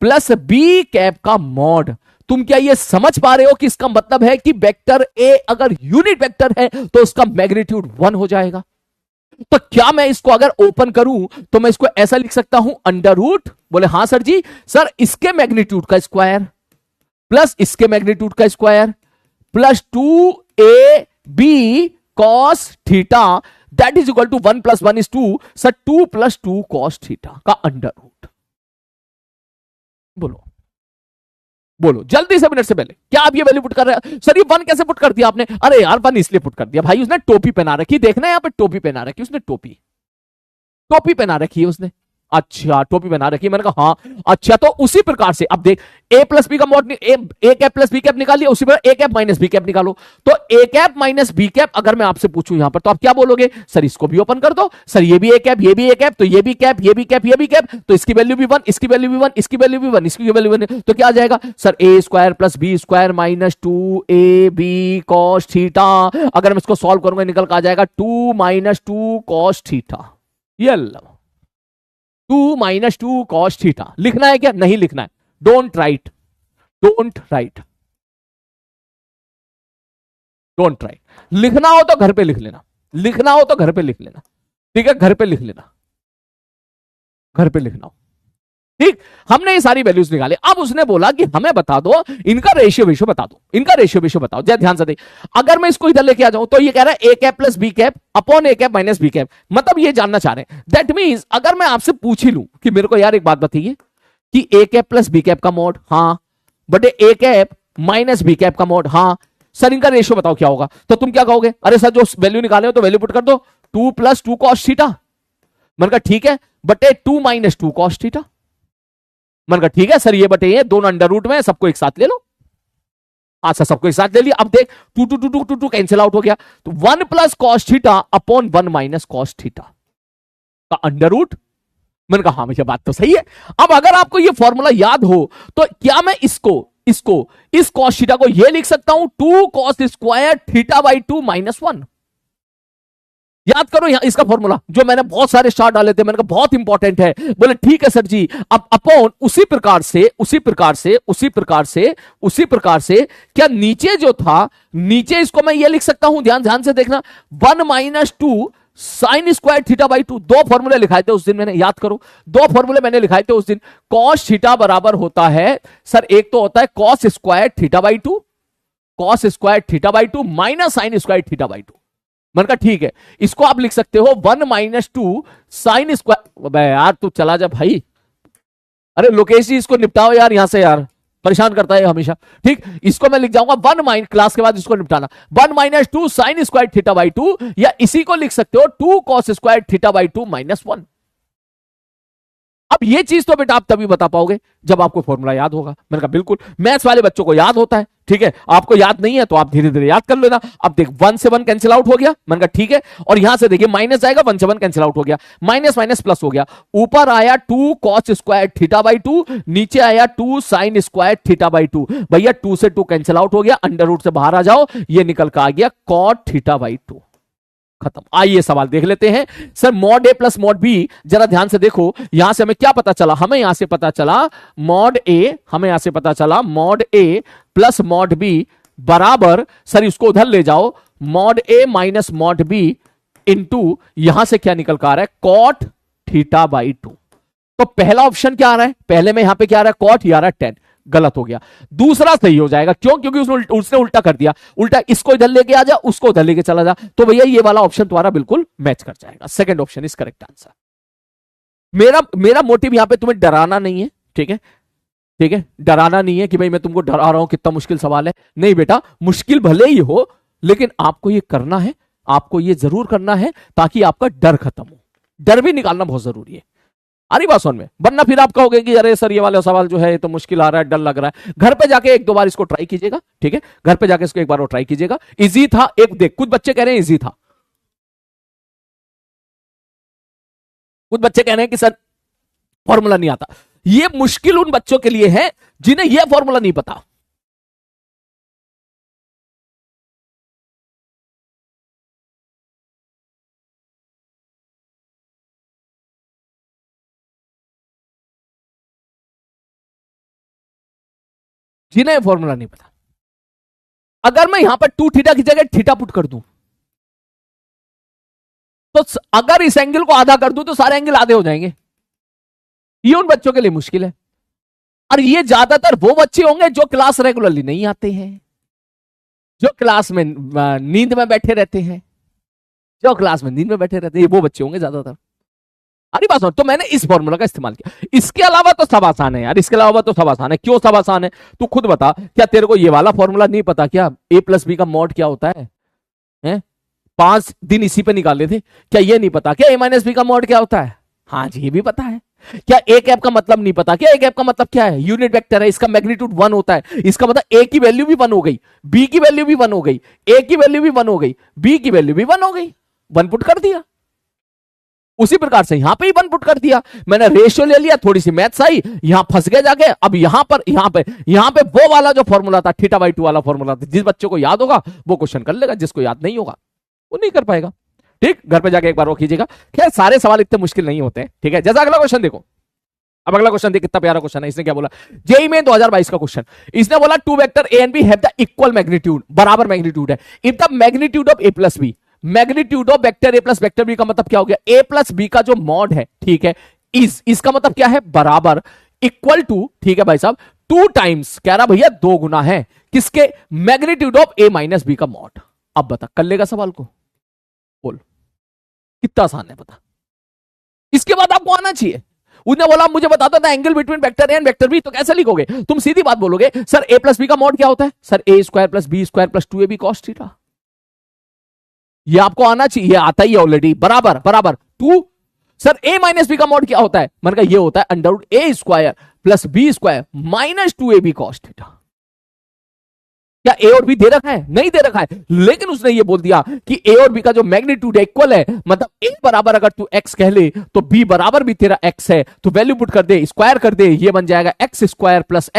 + b कैप का मॉड। तुम क्या ये समझ पा रहे हो कि इसका मतलब है कि वेक्टर a अगर यूनिट वेक्टर है तो उसका मैग्नीट्यूड 1 हो जाएगा। तो क्या मैं इसको अगर ओपन करूं तो मैं इसको ऐसा लिख सकता हूं √ बोले हाँ सर जी, सर इसके मैग्नीट्यूड का स्क्वायर प्लस इसके मैग्नीट्यूड का square plus 2ab cos theta that is equal to 1 + 1 = 2। Sir 2 + 2 cos theta का √ बोलो बोलो जल्दी से, मिनट से पहले, क्या आप ये वैल्यू पुट कर रहे हैं? सर ये 1 कैसे पुट कर दिया आपने? अरे यार 1 इसलिए पुट कर दिया भाई, उसने टोपी पहना रखी, देखना यहां पे टोपी पहना रखी उसने, टोपी पहना रखी है उसने। अच्छा, टोपी बना रखी है। मैंने कहा हाँ। अच्छा, तो उसी प्रकार से अब देख, ए प्लस बी का मॉड ए कैप प्लस बी कैप निकाल लिया, उसी पर ए कैप माइनस बी कैप निकालो। तो ए कैप माइनस बी कैप अगर मैं आपसे पूछूं यहां पर, तो आप क्या बोलोगे? सर इसको भी ओपन कर दो, सर ये भी ए कैप, ये भी ए कैप, तो ये भी कैप, ये भी कैप, ये भी कैप, तो इसकी वैल्यू भी 1, इसकी वैल्यू भी 1, इसकी वैल्यू भी 1, इसकी वैल्यू 1, तो क्या आ जाएगा sir? A square plus B square minus 2 AB cos theta. अगर मैं इसको सॉल्व करूंगा निकल का आ जाएगा 2 - 2 कॉस थीटा। ये 2 - 2 कॉस थीटा लिखना है क्या? नहीं लिखना है। Don't write, don't write, don't write. लिखना हो तो घर पे लिख लेना, लिखना हो तो घर पे लिख लेना, ठीक है? घर पे लिख लेना, घर पे लिखना हो, ठीक। हमने ये सारी वैल्यूज निकाले। अब उसने बोला कि हमें बता दो इनका रेशियो वेशियो बता दो, इनका रेशियो वेशियो बताओ। जरा ध्यान से देख, अगर मैं इसको इधर लेके आ जाऊं तो ये कह रहा है A cap plus B cap upon A cap minus B cap. मतलब ये जानना चाह रहे हैं, दैट मींस अगर मैं आपसे पूछ ही लूं कि मेरे को यार एक बात बताइए कि A cap plus B cap का मोड, हाँ, but A cap minus B cap का मोड, हाँ, सर इनका रेशियो बताओ क्या होगा? तो तुम क्या कहोगे? अरे सर जो वैल्यू निकाले हो तो वैल्यू पुट कर दो, 2 + 2 कॉस थीटा। मैंने कहा ठीक है, बटे 2 - 2 कॉस थीटा। मैंने कहा ठीक है सर, ये बटे ये दोनों अंडर रूट में, सबको एक साथ ले लो। अच्छा, सबको एक साथ ले लिया। अब देख 2 2 2 2 2 कैंसिल आउट हो गया, तो 1 + cos theta upon 1 - cos theta का अंडर रूट। मैंने कहा हाँ भैया बात तो सही है। अब अगर आपको ये फॉर्मूला याद हो तो क्या मैं इसको इस cos थीटा को ये लिख सकता हूं 2 cos स्क्वायर थीटा बाई 2 -1। याद करो यहां इसका फॉर्मूला जो मैंने बहुत सारे स्टार डाले थे, मैंने कहा बहुत इंपॉर्टेंट है। बोले ठीक है सर जी। अब अपॉन उसी प्रकार से क्या नीचे जो था, नीचे इसको मैं ये लिख सकता हूं, ध्यान से देखना, 1 - 2 साइन स्क्वायर थीटा बाई 2। दो फॉर्मूले लिखाए थे उस दिन मैंने, याद करो, दो फॉर्मूले मैंने लिखाए थे उस दिन। कॉस थीटा बराबर होता है सर, एक तो होता है cos square theta by 2, cos square theta by 2 minus sine square theta by 2। मैंने कहा ठीक है, इसको आप लिख सकते हो 1 - 2 साइन स्क्वायर। यार तू चला जा भाई, अरे लोकेश जी इसको निपटाओ यार, यहां से यार परेशान करता है हमेशा। ठीक, इसको मैं लिख जाऊंगा 1 क्लास के बाद इसको निपटाना, 1 - 2 साइन स्क्वायर थीटा बाई 2, या इसी को लिख सकते हो 2 कॉस स्क्वायर थीटा बाई 2 -1। अब ये चीज तो बेटा आप तभी बता पाओगे जब आपको फॉर्मूला याद होगा। मैंने कहा बिल्कुल, मैथ्स वाले बच्चों को याद होता है, ठीक है, आपको याद नहीं है तो आप धीरे धीरे याद कर लेना। अब देख 1 से 1 कैंसिल आउट हो गया, मैंने कहा ठीक है, और यहां से देखिए माइनस आएगा, 1 से 1 कैंसिल आउट हो गया, माइनस माइनस प्लस हो गया, ऊपर आया 2 कॉस स्क्वायर थीटा बाई 2, नीचे आया 2 साइन स्क्वायर थीटा बाई 2। भैया 2 से 2 कैंसिल आउट हो गया, अंडर रूट से बाहर आ जाओ, ये निकल कर आ गया कॉट थीटा बाई 2। खत्म। आइए सवाल देख लेते हैं। Sir mod A plus mod B, जरा ध्यान से देखो, यहां से हमें क्या पता चला? हमें यहां से पता चला मॉड ए, हमें यहां से पता चला mod A plus mod B बराबर, सर इसको उधर ले जाओ, mod A minus mod B into, यहां से क्या निकल कर आ रहा है? Cot theta by 2। तो पहला ऑप्शन क्या आ रहा है? पहले में यहां पे क्या आ रहा है? कॉट, ये आ रहा है 10, गलत हो गया। दूसरा सही हो जाएगा, क्यों? क्योंकि उसने उल्टा कर दिया, उल्टा इसको इधर लेके आ जा, उसको उधर लेके चला जा, तो भैया ये वाला ऑप्शन तुम्हारा बिल्कुल मैच कर जाएगा। Second option is correct answer. मेरा मोटिव यहां पे तुम्हें डराना नहीं है, ठीक है, ठीक है, डराना नहीं है कि भाई मैं तुमको डरा रहा हूं, कितना मुश्किल सवाल है। नहीं बेटा, मुश्किल भले ही हो लेकिन आपको ये करना है, आपको ये जरूर करना है ताकि आपका डर खत्म हो। डर भी निकालना बहुत जरूरी है, अरे बात सुन में, वरना फिर आप कहोगे कि अरे सर ये वाला सवाल जो है ये तो मुश्किल आ रहा है, डर लग रहा है। घर पे जाके एक दो बार इसको ट्राई कीजिएगा, ठीक है, घर पे जाके इसको एक बार वो ट्राई कीजिएगा। इजी था, एक देख, कुछ बच्चे कह रहे हैं इजी था, कुछ बच्चे कह रहे हैं कि सर फॉर्मूला नहीं आता। ये मुश्किल उन बच्चों के लिए है जिन्हें यह फॉर्मूला नहीं पता। जिन्हें फॉर्मूला नहीं पता, अगर मैं यहां पर 2 थीटा की जगह थीटा पुट कर दूं, तो अगर इस एंगल को आधा कर दूं तो सारे एंगल आधे हो जाएंगे। ये उन बच्चों के लिए मुश्किल है, और ये ज्यादातर वो बच्चे होंगे जो क्लास रेगुलरली नहीं आते हैं, जो क्लास में नींद में बैठे रहते हैं, जो क्लास में नींद में बैठे रहते हैं, ये वो बच्चे होंगे ज्यादातर। अरे बात सुनो, तो मैंने इस फॉर्मूला का इस्तेमाल किया। इसके अलावा तो सब आसान है यार, इसके अलावा तो सब आसान है। क्यों सब आसान है? तू खुद बता, क्या तेरे को ये वाला फॉर्मूला नहीं पता? क्या ए प्लस बी का मॉड क्या होता है? 5 दिन इसी पे निकाले थे, क्या ये नहीं पता? क्या ए माइनस बी का मॉड क्या होता है? हाँ जी, ये भी पता है। क्या ए कैप का मतलब नहीं पता? क्या ए कैप का मतलब क्या है? यूनिट वेक्टर है, इसका मैग्नीट्यूड 1 होता है, इसका मतलब ए की वैल्यू भी 1 हो गई, बी की वैल्यू भी 1 हो गई, ए की वैल्यू भी 1 हो गई, बी की वैल्यू भी 1 हो गई, 1 पुट कर दिया। उसी प्रकार से यहां पे ही 1 पुट कर दिया, मैंने रेशियो ले लिया, थोड़ी सी मैथ्स आई, यहां फंस गए जाके। अब यहां पे वो वाला जो फॉर्मूला था, थीटा बाई 2 वाला फॉर्मूला था, जिस बच्चे को याद होगा वो क्वेश्चन कर लेगा, जिसको याद नहीं होगा वो नहीं कर पाएगा। ठीक, घर पे जाके एक बार वो कीजिएगा। खैर सारे सवाल इतने मुश्किल नहीं होते हैं, ठीक है। जैसा अगला क्वेश्चन देखो, अब अगला क्वेश्चन देख, कितना प्यारा क्वेश्चन है। इसने क्या बोला, जेई में 2022 का क्वेश्चन, इसने बोला two vector A and B have the equal magnitude, बराबर मैग्नीट्यूड है, if the magnitude of A plus B, magnitude of vector A plus vector B का मतलब क्या हो गया, ए प्लस बी का जो मॉड है, ठीक है, इज, इसका मतलब क्या है, बराबर, इक्वल टू, ठीक है भाई साहब, 2 टाइम्स, कह रहा भैया 2 गुना है किसके, magnitude of A minus B का मॉड। अब बता, कर लेगा सवाल को, बोल कितना आसान है पता। इसके बाद आपको आना चाहिए। उसने बोला मुझे बता दो angle between vector A and vector B, तो कैसे लिखोगे तुम? सीधी बात बोलोगे, सर ए प्लस बी का मॉड क्या होता है, sir A square plus B square plus 2ab cos theta. ये आपको आना चाहिए, ये आता ही है ऑलरेडी, बराबर बराबर 2। सर ए माइनस बी का मॉड क्या होता है, मैंने कहा ये होता है under root A square plus B square minus 2ab cos theta. क्या ए और बी दे रखा है? नहीं दे रखा है, लेकिन उसने ये बोल दिया कि ए और बी का जो मैग्नीट्यूड है इक्वल है, मतलब ए बराबर अगर तू एक्स कह ले तो बी बराबर भी तेरा एक्स है, तो वैल्यू पुट कर दे, स्क्वायर कर दे, ये बन जाएगा x square plus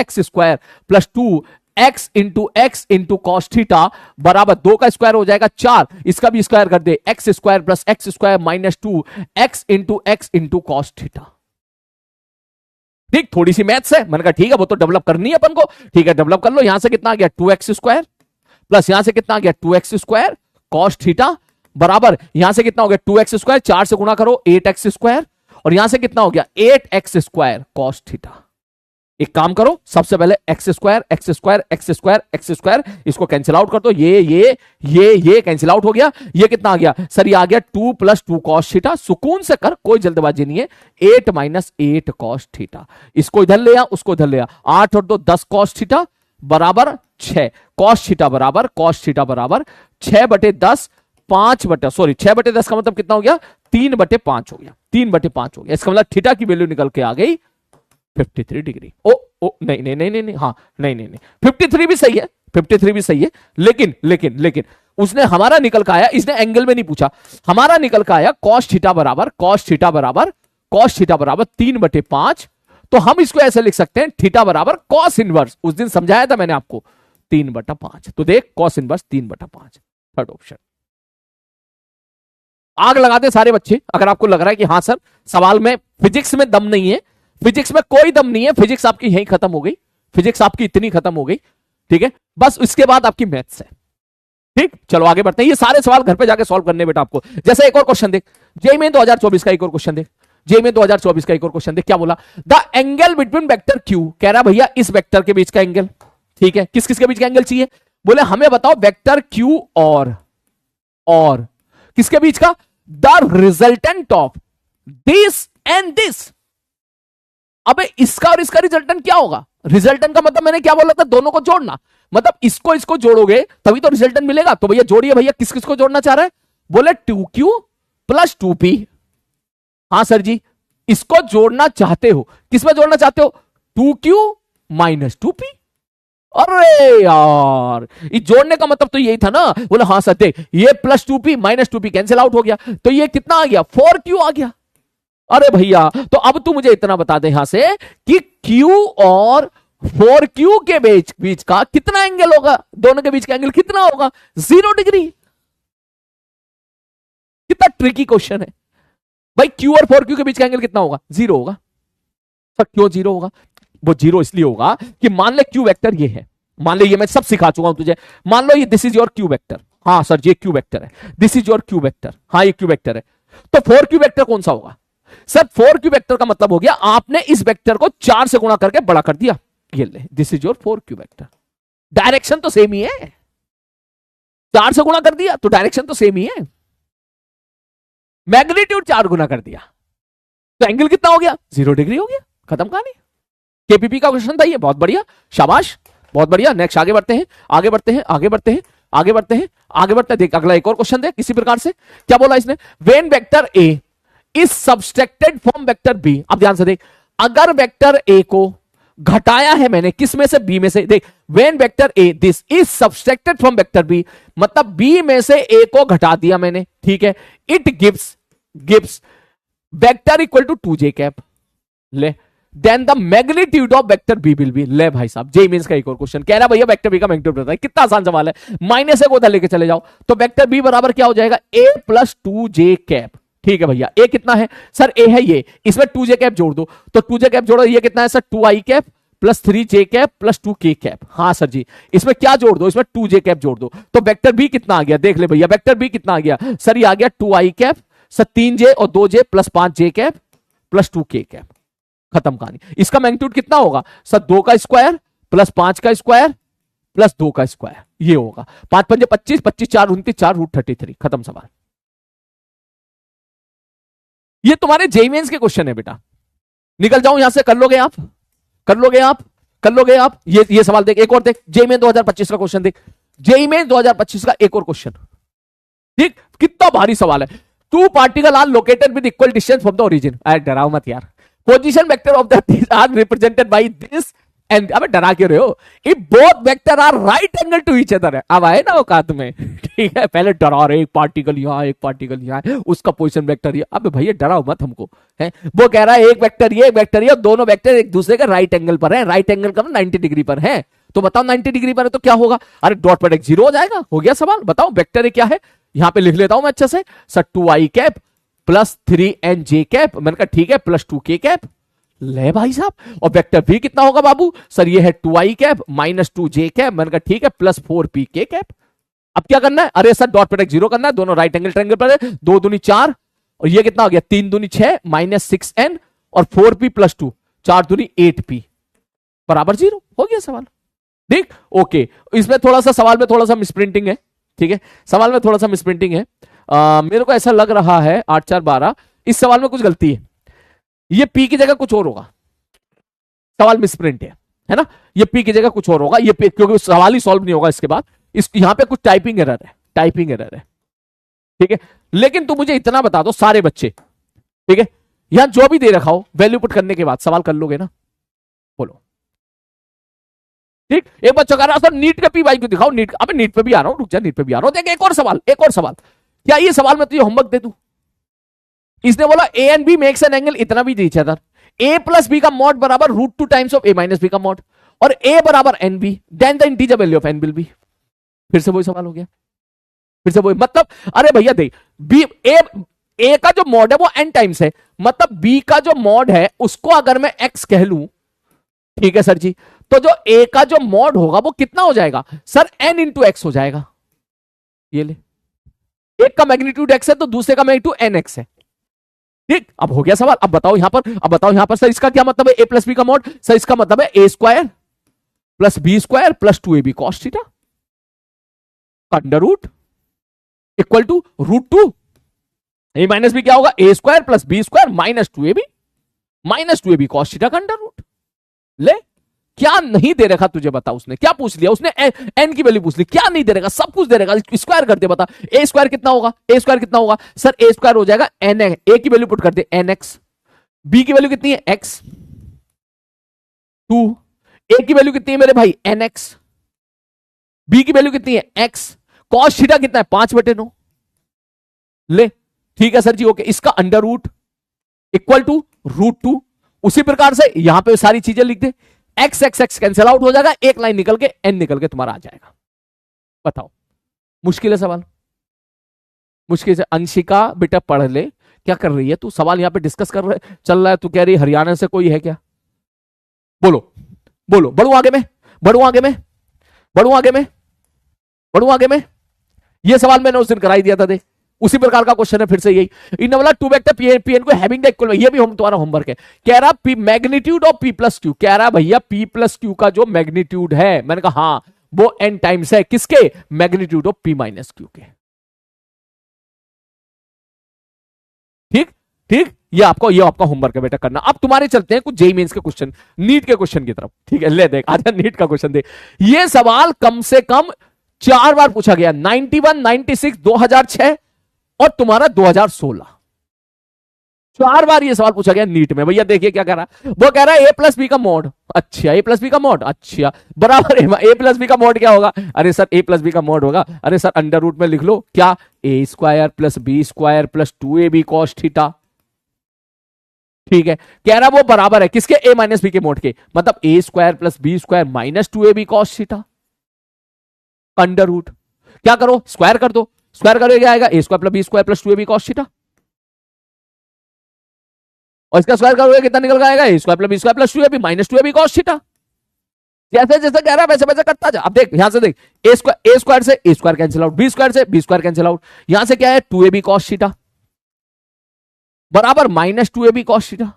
2x into cos theta बराबर 2 का स्क्वायर हो जाएगा 4, इसका भी स्क्वायर कर दे, x square plus x square minus 2x into cos theta. ठीक, थोड़ी सी मैथ्स है, मैंने कहा ठीक है वो तो डेवलप करनी है अपन को, ठीक है डेवलप कर लो। यहां से कितना आ गया 2x स्क्वायर प्लस यहां से कितना आ गया 2x स्क्वायर कॉस थीटा बराबर, यहां से कितना हो गया 2x स्क्वायर, 4 से गुणा करो 8x स्क्वायर, और यहां से कितना हो गया 8x स्क्वायर कॉस थीटा। एक काम करो, सबसे पहले एक्स स्क्वायर इसको कैंसिल आउट कर दो, ये कैंसिल आउट हो गया, ये कितना आ गया सर, ये आ गया 2 + 2 cos थीटा, सुकून से कर, कोई जल्दबाजी नहीं है, 8 - 8 cos थीटा, इसको इधर ले आ, उसको इधर ले आ, 8 और 2 10 cos थीटा बराबर 6, cos थीटा बराबर 6/10 6/10 का मतलब कितना हो गया 3/5 हो गया, 3/5 हो गया, इसका मतलब थीटा की वैल्यू निकल के आ गई 53 डिग्री। ओ नहीं, हाँ नहीं 53 भी सही है, 53 भी सही है, लेकिन उसने हमारा निकल का आया, इसने एंगल में नहीं पूछा, हमारा निकल का आया cos थीटा बराबर 3/5, तो हम इसको ऐसे लिख सकते हैं थीटा बराबर cos इनवर्स, उस दिन समझाया था मैंने आपको 3/5, तो देख cos इनवर्स 3/5, थर्ड ऑप्शन। आग लगाते सारे बच्चे, अगर आपको लग रहा है कि हाँ सर सवाल में फिजिक्स में दम नहीं है, फिजिक्स में कोई दम नहीं है, फिजिक्स आपकी यहीं खत्म हो गई, फिजिक्स आपकी इतनी खत्म हो गई, ठीक है, बस इसके बाद आपकी मैथ्स है। ठीक, चलो आगे बढ़ते हैं, ये सारे सवाल घर पे जाके सॉल्व करने बेटा आपको। जैसे एक और क्वेश्चन देख, जेईई में 2024 का एक और क्वेश्चन देख, जेईई में 2024 का एक और क्वेश्चन देख, क्या बोला, the angle between vector Q, कह रहा भैया इस वेक्टर के बीच का एंगल, ठीक है, किस किस के बीच का एंगल चाहिए, बोले हमें बताओ वेक्टर क्यू और किसके बीच का, the resultant of this and this. अबे इसका और इसका रिजल्टेंट क्या होगा, रिजल्टेंट का मतलब मैंने क्या बोला था, दोनों को जोड़ना, मतलब इसको जोड़ोगे तभी तो रिजल्टेंट मिलेगा, तो भैया जोड़िए भैया, किस किस को जोड़ना चाह रहा है, बोले 2q + 2p। हाँ सर जी, इसको जोड़ना चाहते हो, किसमें जोड़ना चाहते हो, 2q - 2p। अरे यार, ये जोड़ने का मतलब तो यही था ना, बोले हाँ सर देख, ये + 2p - 2p कैंसिल आउट हो गया, तो ये कितना आ गया 4q आ गया। अरे भैया, तो अब तू मुझे इतना बता दे यहां से कि Q और 4Q के बीच का कितना एंगल होगा, दोनों के बीच का एंगल कितना होगा, 0 डिग्री। कितना ट्रिकी क्वेश्चन है भाई, Q और 4Q के बीच का एंगल कितना होगा, 0 होगा। सर क्यों 0 होगा, वो 0 इसलिए होगा कि मान ले Q वेक्टर ये है, मान ले ये मैं सब सिखा चुका हूं तुझे, मान लो ये this is your Q vector, हाँ सर ये Q वेक्टर है, this is your Q vector, हाँ ये Q वेक्टर है, तो 4Q वेक्टर कौन सा होगा, सर 4Q वेक्टर का मतलब हो गया आपने इस वेक्टर को 4 से गुणा करके बड़ा कर दिया, ये ले this is your 4Q vector, direction तो सेम ही है, 4 से गुणा कर दिया तो डायरेक्शन तो सेम ही है, मैग्नीट्यूड 4 गुना कर दिया तो एंगल कितना हो गया, 0 डिग्री हो गया, खत्म कहानी। केपीपी का क्वेश्चन था ये, बहुत बढ़िया, शाबाश, बहुत बढ़िया। नेक्स्ट आगे बढ़ते हैं, देख अगला एक और क्वेश्चन देख, किसी प्रकार से क्या बोला इसने, when vector A is subtracted from vector B. अब ध्यान से देख, अगर वेक्टर ए को घटाया है मैंने किस में से, बी में से, देख when vector A this is subtracted from vector B, मतलब बी में से ए को घटा दिया मैंने, ठीक है, it gives vector equal to 2j cap. ले then the magnitude of vector B will be, ले भाई साहब जेईई मेंस का एक और क्वेश्चन कह रहा भैया वेक्टर बी का मैग्नीट्यूड बताइए, कितना आसान सवाल है, माइनस ए को उधर लेके चले जाओ, तो वेक्टर बी बराबर क्या हो जाएगा, ए प्लस 2j कैप। ठीक है भैया, ए कितना है सर, ए है ये, इसमें 2j कैप जोड़ दो, तो 2j कैप जोड़ो, ये कितना है sir 2i cap plus 3j cap plus 2k cap. हाँ सर जी, इसमें क्या जोड़ दो, इसमें 2j कैप जोड़ दो, तो वेक्टर बी कितना आ गया, देख ले भैया वेक्टर बी कितना आ गया सर, ये आ गया 2i कैप सर 3j और 2j plus 5j cap plus 2k cap. खत्म कहानी। इसका मैग्नीट्यूड कितना होगा सर, 2 का स्क्वायर प्लस 5 का स्क्वायर प्लस 2 का स्क्वायर, ये होगा 5 पंजे 25, 25 4 29, 4 रूट 33। खत्म सवाल। ये तुम्हारे जेईई मेंस के क्वेश्चन है बेटा, निकल जाओ यहां से, कर लोगे आप, कर लोगे आप, कर लोगे आप। ये सवाल देख, एक और देख, जेईई मेंस 2025 का क्वेश्चन देख, जेईई मेंस 2025 का एक और क्वेश्चन, ठीक, कितना भारी सवाल है। 2 particle are located with equal distance from the origin. अरे डराओ मत यार, position vector of the are represented by this and, अबे डरा क्यों रहे हो, if both vector are right angle to each other है। अब आए ना औकात में, ठीक है, पहले डरा रहे एक पार्टिकल यहां एक पार्टिकल यहां, उसका पोजीशन वेक्टर ये, अब भैया डराओ मत हमको, है वो कह रहा है एक वेक्टर ये एक वेक्टर ये, दोनों वेक्टर एक दूसरे के राइट एंगल पर है, राइट एंगल का 90 डिग्री पर है, तो बताओ 90 डिग्री पर है तो क्या होगा, अरे डॉट प्रोडक्ट 0 हो जाएगा। हो गया सवाल, बताओ वेक्टर क्या है, यहां पे लिख लेता हूं मैं अच्छे से sir, 2i cap plus 3nj cap, मैंने कहा ठीक है, प्लस 2k कैप, ले भाई साहब, और वेक्टर भी कितना होगा बाबू सर, ये है 2i cap minus 2j cap, मैंने कहा ठीक है, प्लस 4pk कैप। अब क्या करना है, अरे सर डॉट प्रोडक्ट 0 करना है, दोनों राइट एंगल ट्रायंगल पर है, 2 दूनी 4 और ये कितना हो गया 3 दूनी 6 माइनस 6n और 4p प्लस 2 4 दूनी 8p बराबर 0। हो गया सवाल, ठीक, ओके। इसमें थोड़ा सा सवाल में थोड़ा सा मिसप्रिंटिंग है, ठीक है, सवाल में थोड़ा सा मिसप्रिंटिंग है, मेरे को ऐसा लग रहा है 8 4 12 इस सवाल में कुछ गलती है, ये पी की जगह कुछ और होगा, सवाल मिसप्रिंट है ना, ये पी की जगह कुछ और होगा, ये क्योंकि सवाल ही सॉल्व नहीं होगा इसके बाद, इस यहां पे कुछ टाइपिंग एरर है, टाइपिंग एरर है, ठीक है। लेकिन तू मुझे इतना बता दो सारे बच्चे, ठीक है, यहां जो भी दे रखा हो वैल्यू पुट करने के बाद सवाल कर लोगे ना, बोलो ठीक। एक बच्चा कह रहा सर नीट का पी वाई क्यों दिखाओ, नीट, अबे नीट पे भी आ रहा हूं, रुक जा, नीट पे भी आ रहा हूं। देख एक और सवाल, एक और सवाल, क्या ये सवाल में तुझे होमवर्क दे दूं, इसने बोला A and B makes an angle, इतना भी दीजिए था, ए प्लस बी का मॉड बराबर √2 times of A minus B का मॉड, और ए बराबर N B, then the integer value of N will be. फिर से वही सवाल हो गया, फिर से वही, मतलब अरे भैया देख, बी ए का जो मॉड है वो एन टाइम्स है, मतलब बी का जो मॉड है उसको अगर मैं एक्स कह लूं, ठीक है सर जी, तो जो ए का जो मॉड होगा वो कितना हो जाएगा सर, एन इंटू एक्स हो जाएगा। ये ले, एक का मैग्नीट्यूड एक्स है तो दूसरे का मैग्नीट्यूड एन एक्स है, ठीक। अब हो गया सवाल, अब बताओ यहां पर, अब बताओ यहां पर सर इसका क्या मतलब है, ए प्लस बी का मॉड, सर इसका मतलब है A square plus B square plus 2ab cos theta under root equal to √2, A minus B क्या होगा, A square plus B square minus 2ab cos theta का अंडर रूट। ले, क्या नहीं दे रखा तुझे बता, उसने क्या पूछ लिया, उसने एन की वैल्यू पूछ ली, क्या नहीं दे रखा, सब कुछ दे रखा, स्क्वायर कर दे, बता ए स्क्वायर कितना होगा, ए स्क्वायर कितना होगा सर, ए स्क्वायर हो जाएगा एन, ए की वैल्यू पुट कर दे एन एक्स, बी की वैल्यू कितनी है एक्स 2, ए की वैल्यू कितनी है मेरे भाई एन एक्स, बी की वैल्यू कितनी है एक्स, कॉस थीटा कितना है 5/9। ले ठीक है सर जी, ओके, इसका अंडर रूट इक्वल टू √2, उसी प्रकार से यहां पे सारी चीजें लिख दे, x x x cancel out हो जाएगा, एक लाइन निकल के एन निकल के तुम्हारा आ जाएगा। बताओ, मुश्किल है सवाल, मुश्किल से। अंशिका बेटा पढ़ ले, क्या कर रही है तू, सवाल यहां पे डिस्कस कर रहे चल रहा है, तू कह रही हरियाणा से कोई है क्या, बोलो बोलो, बढ़ू आगे में, बढ़ू आगे में, बढ़ू आगे में, बढ़ू आगे में। ये सवाल मैंने उस दिन कराई दिया था, देख उसी प्रकार का क्वेश्चन है, फिर से यही, इन वाला 2 वेक्टर पीएन को हैविंग द इक्वल, ये भी हम तुम्हारा होमवर्क है। कह रहा P magnitude of P plus Q, कह रहा भैया पी प्लस क्यू का जो मैग्नीट्यूड है, मैंने कहा हाँ वो एन टाइम्स है, किसके, magnitude of P minus Q के, ठीक ठीक। ये आपका होमवर्क है बेटा करना। अब तुम्हारे चलते हैं कुछ जेईई मेंस के क्वेश्चन, नीट के क्वेश्चन की तरफ, ठीक है। ले देख, आजा नीट का क्वेश्चन देख, ये सवाल कम से कम 4 बार पूछा गया, 91, 96, 2006 और तुम्हारा 2016, 4 बार ये सवाल पूछा गया नीट में। भैया देखिए क्या कह रहा है, वो कह रहा है ए प्लस बी का मॉड। अच्छा, ए प्लस बी का मॉड, अच्छा बराबर ए प्लस बी का मॉड क्या होगा? अरे सर ए प्लस बी का मॉड होगा, अरे सर अंडर रूट में लिख लो क्या, A square plus B square plus 2ab cos theta. ठीक है, कह रहा वो बराबर है किसके, ए माइनस बी के मॉड के, मतलब A square plus B square minus 2ab cos theta under root. क्या करो, स्क्वायर कर दो, स्क्वायर करोगे क्या आएगा, A square plus B square plus 2ab cos theta, और इसका स्क्वायर करोगे कितना निकल के आएगा, A square plus B square plus 2ab minus 2ab cos theta. जैसे जैसे कह रहा है वैसे वैसे करता जा। अब देख यहां से देख, ए स्क्वायर से A square cancel out, B square से बी स्क्वायर कैंसिल आउट, यहां से क्या है 2ab कॉस थीटा बराबर माइनस 2ab कॉस थीटा।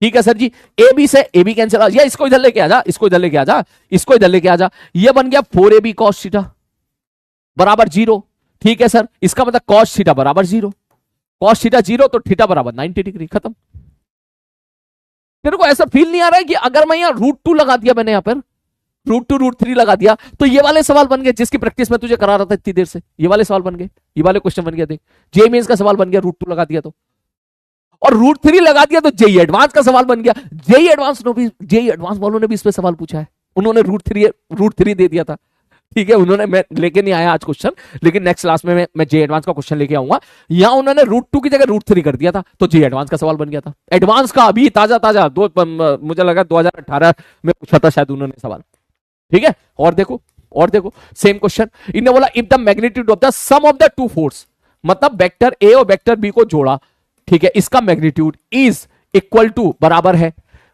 ठीक है सर जी, ए बी से ए बी कैंसिल आउट, या इसको इधर लेके आ जा, इसको इधर लेके आ जा, इसको इधर लेके आ जा, ये बन गया 4ab कॉस थीटा बराबर 0। ठीक है सर, इसका मतलब कॉस थीटा बराबर 0, कॉस थीटा 0 तो थीटा बराबर 90 डिग्री, खत्म। तेरे को ऐसा फील नहीं आ रहा है कि अगर मैं यहां √2 लगा दिया, मैंने यहां पर √2 √3 लगा दिया, तो ये वाले सवाल बन गए जिसकी प्रैक्टिस में तुझे करा रहा था इतनी देर से, ये वाले सवाल बन गए, ये वाले क्वेश्चन बन गया। देख जेईई मेंस का सवाल बन गया √2 लगा दिया तो, और √3 लगा दिया तो जेईई एडवांस का सवाल बन गया। जेईई एडवांस वालों ने भी इस पे सवाल पूछा है, उन्होंने √3 दे दिया था। ठीक है, उन्होंने, मैं लेके नहीं आया आज क्वेश्चन, लेकिन नेक्स्ट क्लास में मैं जेईई एडवांस का क्वेश्चन लेके आऊंगा। यहां उन्होंने √2 की जगह √3 कर दिया था, तो जेईई एडवांस का सवाल बन गया था, एडवांस का अभी ताजा ताजा मुझे लगा 2018 में पूछा था शायद उन्होंने सवाल। ठीक है, और देखो सेम क्वेश्चन, इन्होंने बोला if the magnitude of the sum of the two force, मतलब वेक्टर ए और वेक्टर बी को जोड़ा, ठीक है, इसका मैग्नीट्यूड इज इक्वल टू बराबर है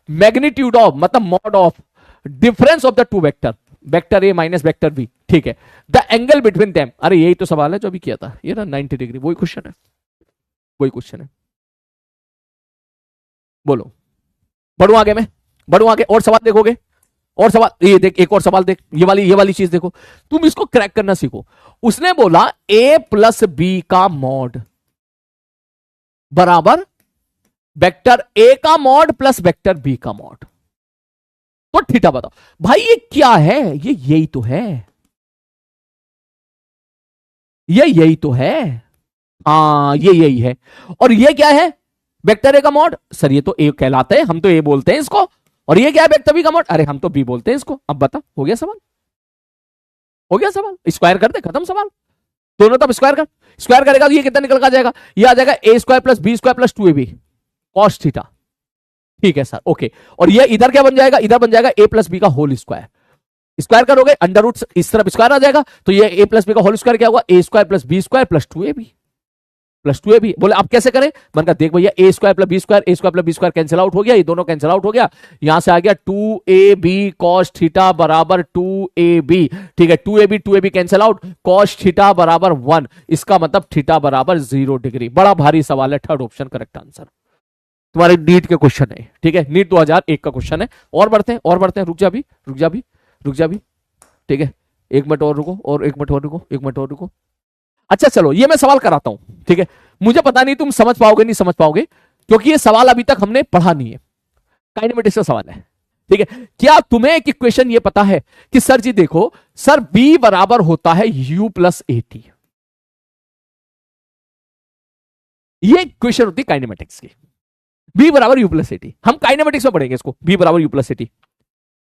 मैग्नीट्यूड ऑफ, मतलब mod of difference of the two vector, vector A minus vector B. ठीक है, द एंगल बिटवीन देम, अरे यही तो सवाल है जो अभी किया था, ये ना 90 डिग्री, वही क्वेश्चन है, बोलो। बढ़ू आगे और सवाल देखोगे, और सवाल ये देख, एक और सवाल देख, ये वाली चीज देखो, तुम इसको क्रैक करना सीखो। उसने बोला ए प्लस बी का मॉड बराबर वेक्टर ए का मॉड प्लस वेक्टर बी का मॉड, तो थीटा बताओ। भाई ये क्या है, ये यही तो है, ये यही तो है, हाँ ये यही है। और ये क्या है, वेक्टर ए का मॉड, सर ये तो ए कहलाते हैं, हम तो ए बोलते हैं इसको, और ये क्या है वेक्टर बी का मॉड, अरे हम तो बी बोलते हैं इसको। अब बता, हो गया सवाल, स्क्वायर कर दे, खत्म सवाल। दोनों तब स्क्वायर करेगा तो ये कितना निकल कर जाएगा, ये आ जाएगा A square plus B square plus 2ab cos theta. ठीक है सर, ओके। और ये इधर क्या बन जाएगा, इधर बन जाएगा ए प्लस बी का होल स्क्वायर, स्क्वायर करोगे अंडर रूट इस तरफ स्क्वायर आ जाएगा, तो ये ए प्लस बी का होल स्क्वायर क्या होगा, A square plus B square plus 2ab। बोले आप कैसे करें, मैंने कहा देख भैया, A square plus B square cancel out हो गया, ये दोनों कैंसिल आउट हो गया, यहां से आ गया 2ab cos थीटा बराबर 2ab। ठीक है, 2ab cancel out, cos theta बराबर 1, इसका मतलब थीटा बराबर 0 डिग्री। बड़ा भारी सवाल है, थर्ड ऑप्शन करेक्ट आंसर, तुम्हारे नीट के क्वेश्चन है। ठीक है, नीट 2001 का क्वेश्चन है। और बढ़ते हैं, रुक जा भी। ठीक है, एक मिनट और रुको। अच्छा चलो, ये मैं सवाल कराता हूं, ठीक है, मुझे पता नहीं तुम समझ पाओगे नहीं समझ पाओगे, क्योंकि ये सवाल अभी तक हमने पढ़ा नहीं है, काइनेमेटिक्स का सवाल है। ठीक है, क्या तुम्हें एक इक्वेशन ये पता है कि सर जी देखो, सर बी बराबर होता है u प्लस AT, ये इक्वेशन होती है काइनेमेटिक्स की, बी बराबर u प्लस AT। हम काइनेमेटिक्स में पढ़ेंगे इसको, बी बराबर u प्लस AT।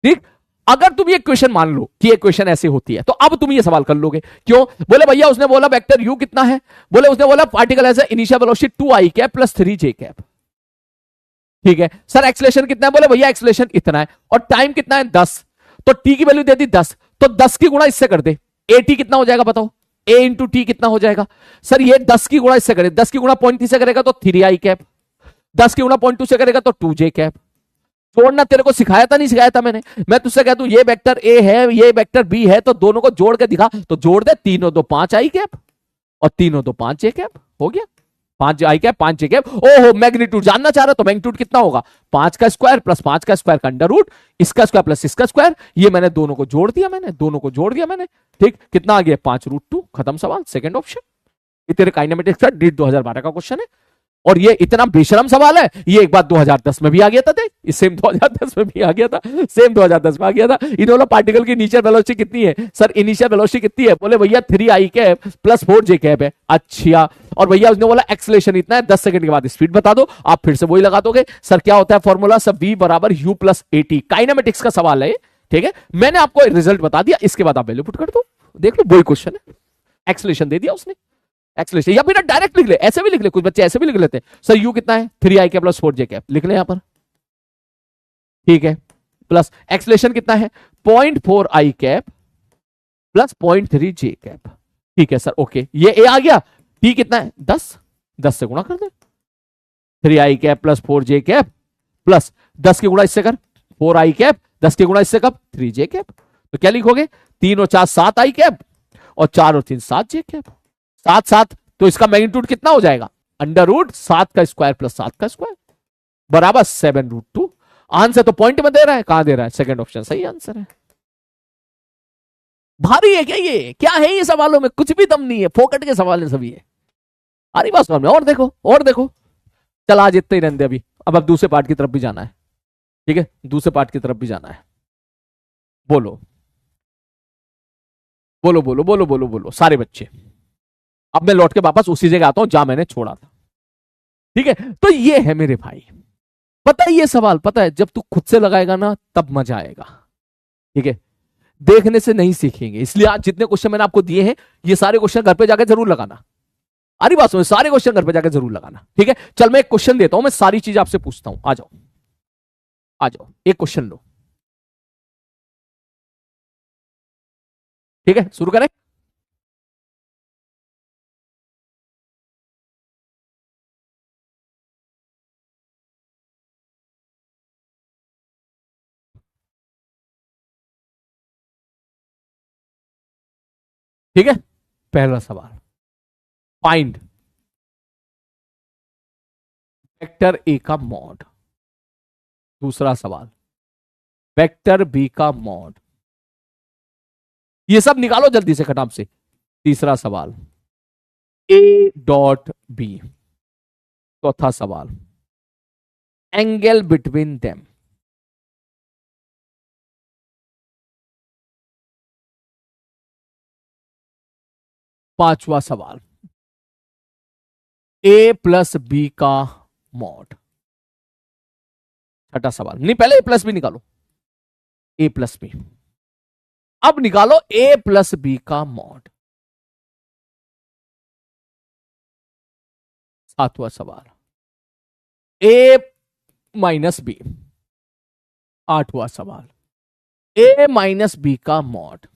ठीक, अगर तुम ये क्वेश्चन मान लो कि ये क्वेश्चन ऐसे होती है, तो अब तुम ये सवाल कर लोगे। क्यों, बोले भैया उसने बोला वेक्टर u कितना है, बोले उसने बोला particle as initial velocity 2i cap plus 3j cap. ठीक है सर, एक्सेलरेशन कितना है, बोले भैया एक्सेलरेशन इतना है, और टाइम कितना है 10, तो t की वैल्यू दे दी 10, तो 10 की गुणा इससे कर दे, AT कितना हो जाएगा बताओ, a इंटू टी कितना हो जाएगा। सर ये 10 की गुणा इससे करे, 10 की गुणा 0.3 से करेगा तो 3i कैप, 10 की गुणा 0.2 से करेगा तो 2j कैप। जोड़ना तेरे को सिखाया था नहीं सिखाया था मैंने, मैं तुझसे कहता हूं ये वेक्टर ए है ये वेक्टर बी है, तो दोनों को जोड़ के दिखा, तो जोड़ दे, 3 और 2 5 आई कैप, और 3 और 2 5 जे कैप, हो गया 5 आई कैप 5 जे कैप। ओहो, मैग्नीट्यूड जानना चाह रहा, तो मैग्नीट्यूड कितना होगा, 5 का स्क्वायर प्लस 5 का स्क्वायर का अंडर रूट, इसका स्क्वायर प्लस इसका स्क्वायर, ये मैंने दोनों को जोड़ दिया, मैंने ठीक, कितना आ गया 5√2, खत्म सवाल, सेकंड ऑप्शन। ये तेरे काइनेमेटिक्स का नीट 2012 का क्वेश्चन है, और ये इतना बेशरम सवाल है, ये एक बार 2010 में भी आ गया था, देख सेम 2010 में भी आ गया था, सेम 2010 में आ गया था। इन्होंने पार्टिकल की इनिशियल वेलोसिटी कितनी है, सर इनिशियल वेलोसिटी कितनी है, बोले भैया 3i cap plus 4j cap है। अच्छा, और भैया उसने बोला एक्सलेशन इतना है, 10 सेकंड के बाद स्पीड बता दो, आप फिर से वही लगा दोगे। सर क्या होता है फॉर्मूला? सब v बराबर u प्लस एटी, काइनेमेटिक्स का सवाल है, ठीक है। मैंने आपको रिजल्ट बता दिया, इसके बाद आप वैल्यू पुट कर दो, देख लो वही क्वेश्चन है। एक्सलेशन दे दिया उसने, एक्सलेशन, या फिर डायरेक्ट लिख ले, ऐसे भी लिख ले, कुछ बच्चे ऐसे भी लिख लेते हैं। सर यू कितना है? 3i cap plus 4j cap, लिख ले यहां पर, ठीक है। प्लस एक्सलेशन कितना है? 0.4i cap plus 0.3j cap, ठीक है सर, ओके। ये ए आ गया, टी कितना है? 10, 10 से गुणा कर दे, 3i cap plus 4j cap plus 10 के गुणा इससे कर 4i कैप, 10 के गुणा इससे कब? 3j cap. तो क्या लिखोगे? 3 और 4 7i कैप, और 4 और 3 7j कैप, 7 7, तो इसका मैग्नीट्यूड कितना हो जाएगा? अंडर रूट 7 का स्क्वायर प्लस 7 का स्क्वायर बराबर 7√2। आंसर तो पॉइंट में दे रहा है, कहां दे रहा है? सेकंड ऑप्शन सही आंसर है। भारी है क्या ये? क्या है ये सवालों में? कुछ भी दम नहीं है, फोकट के सवाल है सभी है। अरे बस में और देखो, और देखो। चल आज इतने ही रहने दे अभी, अब दूसरे पार्ट की तरफ भी जाना है, ठीक है, दूसरे पार्ट की तरफ भी जाना है। बोलो बोलो बोलो बोलो बोलो बोलो सारे बच्चे। अब मैं लौट के वापस उसी जगह आता हूं जहां मैंने छोड़ा था, ठीक है। तो ये है मेरे भाई, पता है ये सवाल, पता है जब तू खुद से लगाएगा ना तब मजा आएगा, ठीक है। देखने से नहीं सीखेंगे, इसलिए आज जितने क्वेश्चन मैंने आपको दिए हैं ये सारे क्वेश्चन घर पे जाकर जरूर लगाना। अरे बात सुनो, सारे क्वेश्चन घर पे जाकर जरूर लगाना, ठीक है। चल मैं एक क्वेश्चन देता हूं, मैं सारी चीज आपसे पूछता हूं, आ जाओ आ जाओ, एक क्वेश्चन लो, ठीक है, शुरू करें। ठीक है, पहला सवाल, फाइंड वेक्टर ए का मॉड। दूसरा सवाल, वेक्टर बी का मॉड। ये सब निकालो जल्दी से खटाम से। तीसरा सवाल, ए डॉट बी। चौथा सवाल, एंगल बिटवीन देम। पांचवा सवाल, ए प्लस बी का मॉड। छठा सवाल, नहीं पहले ए प्लस बी निकालो, ए प्लस बी। अब निकालो ए प्लस बी का मॉड। सातवां सवाल, ए माइनस बी। आठवां सवाल, ए माइनस बी का मॉड।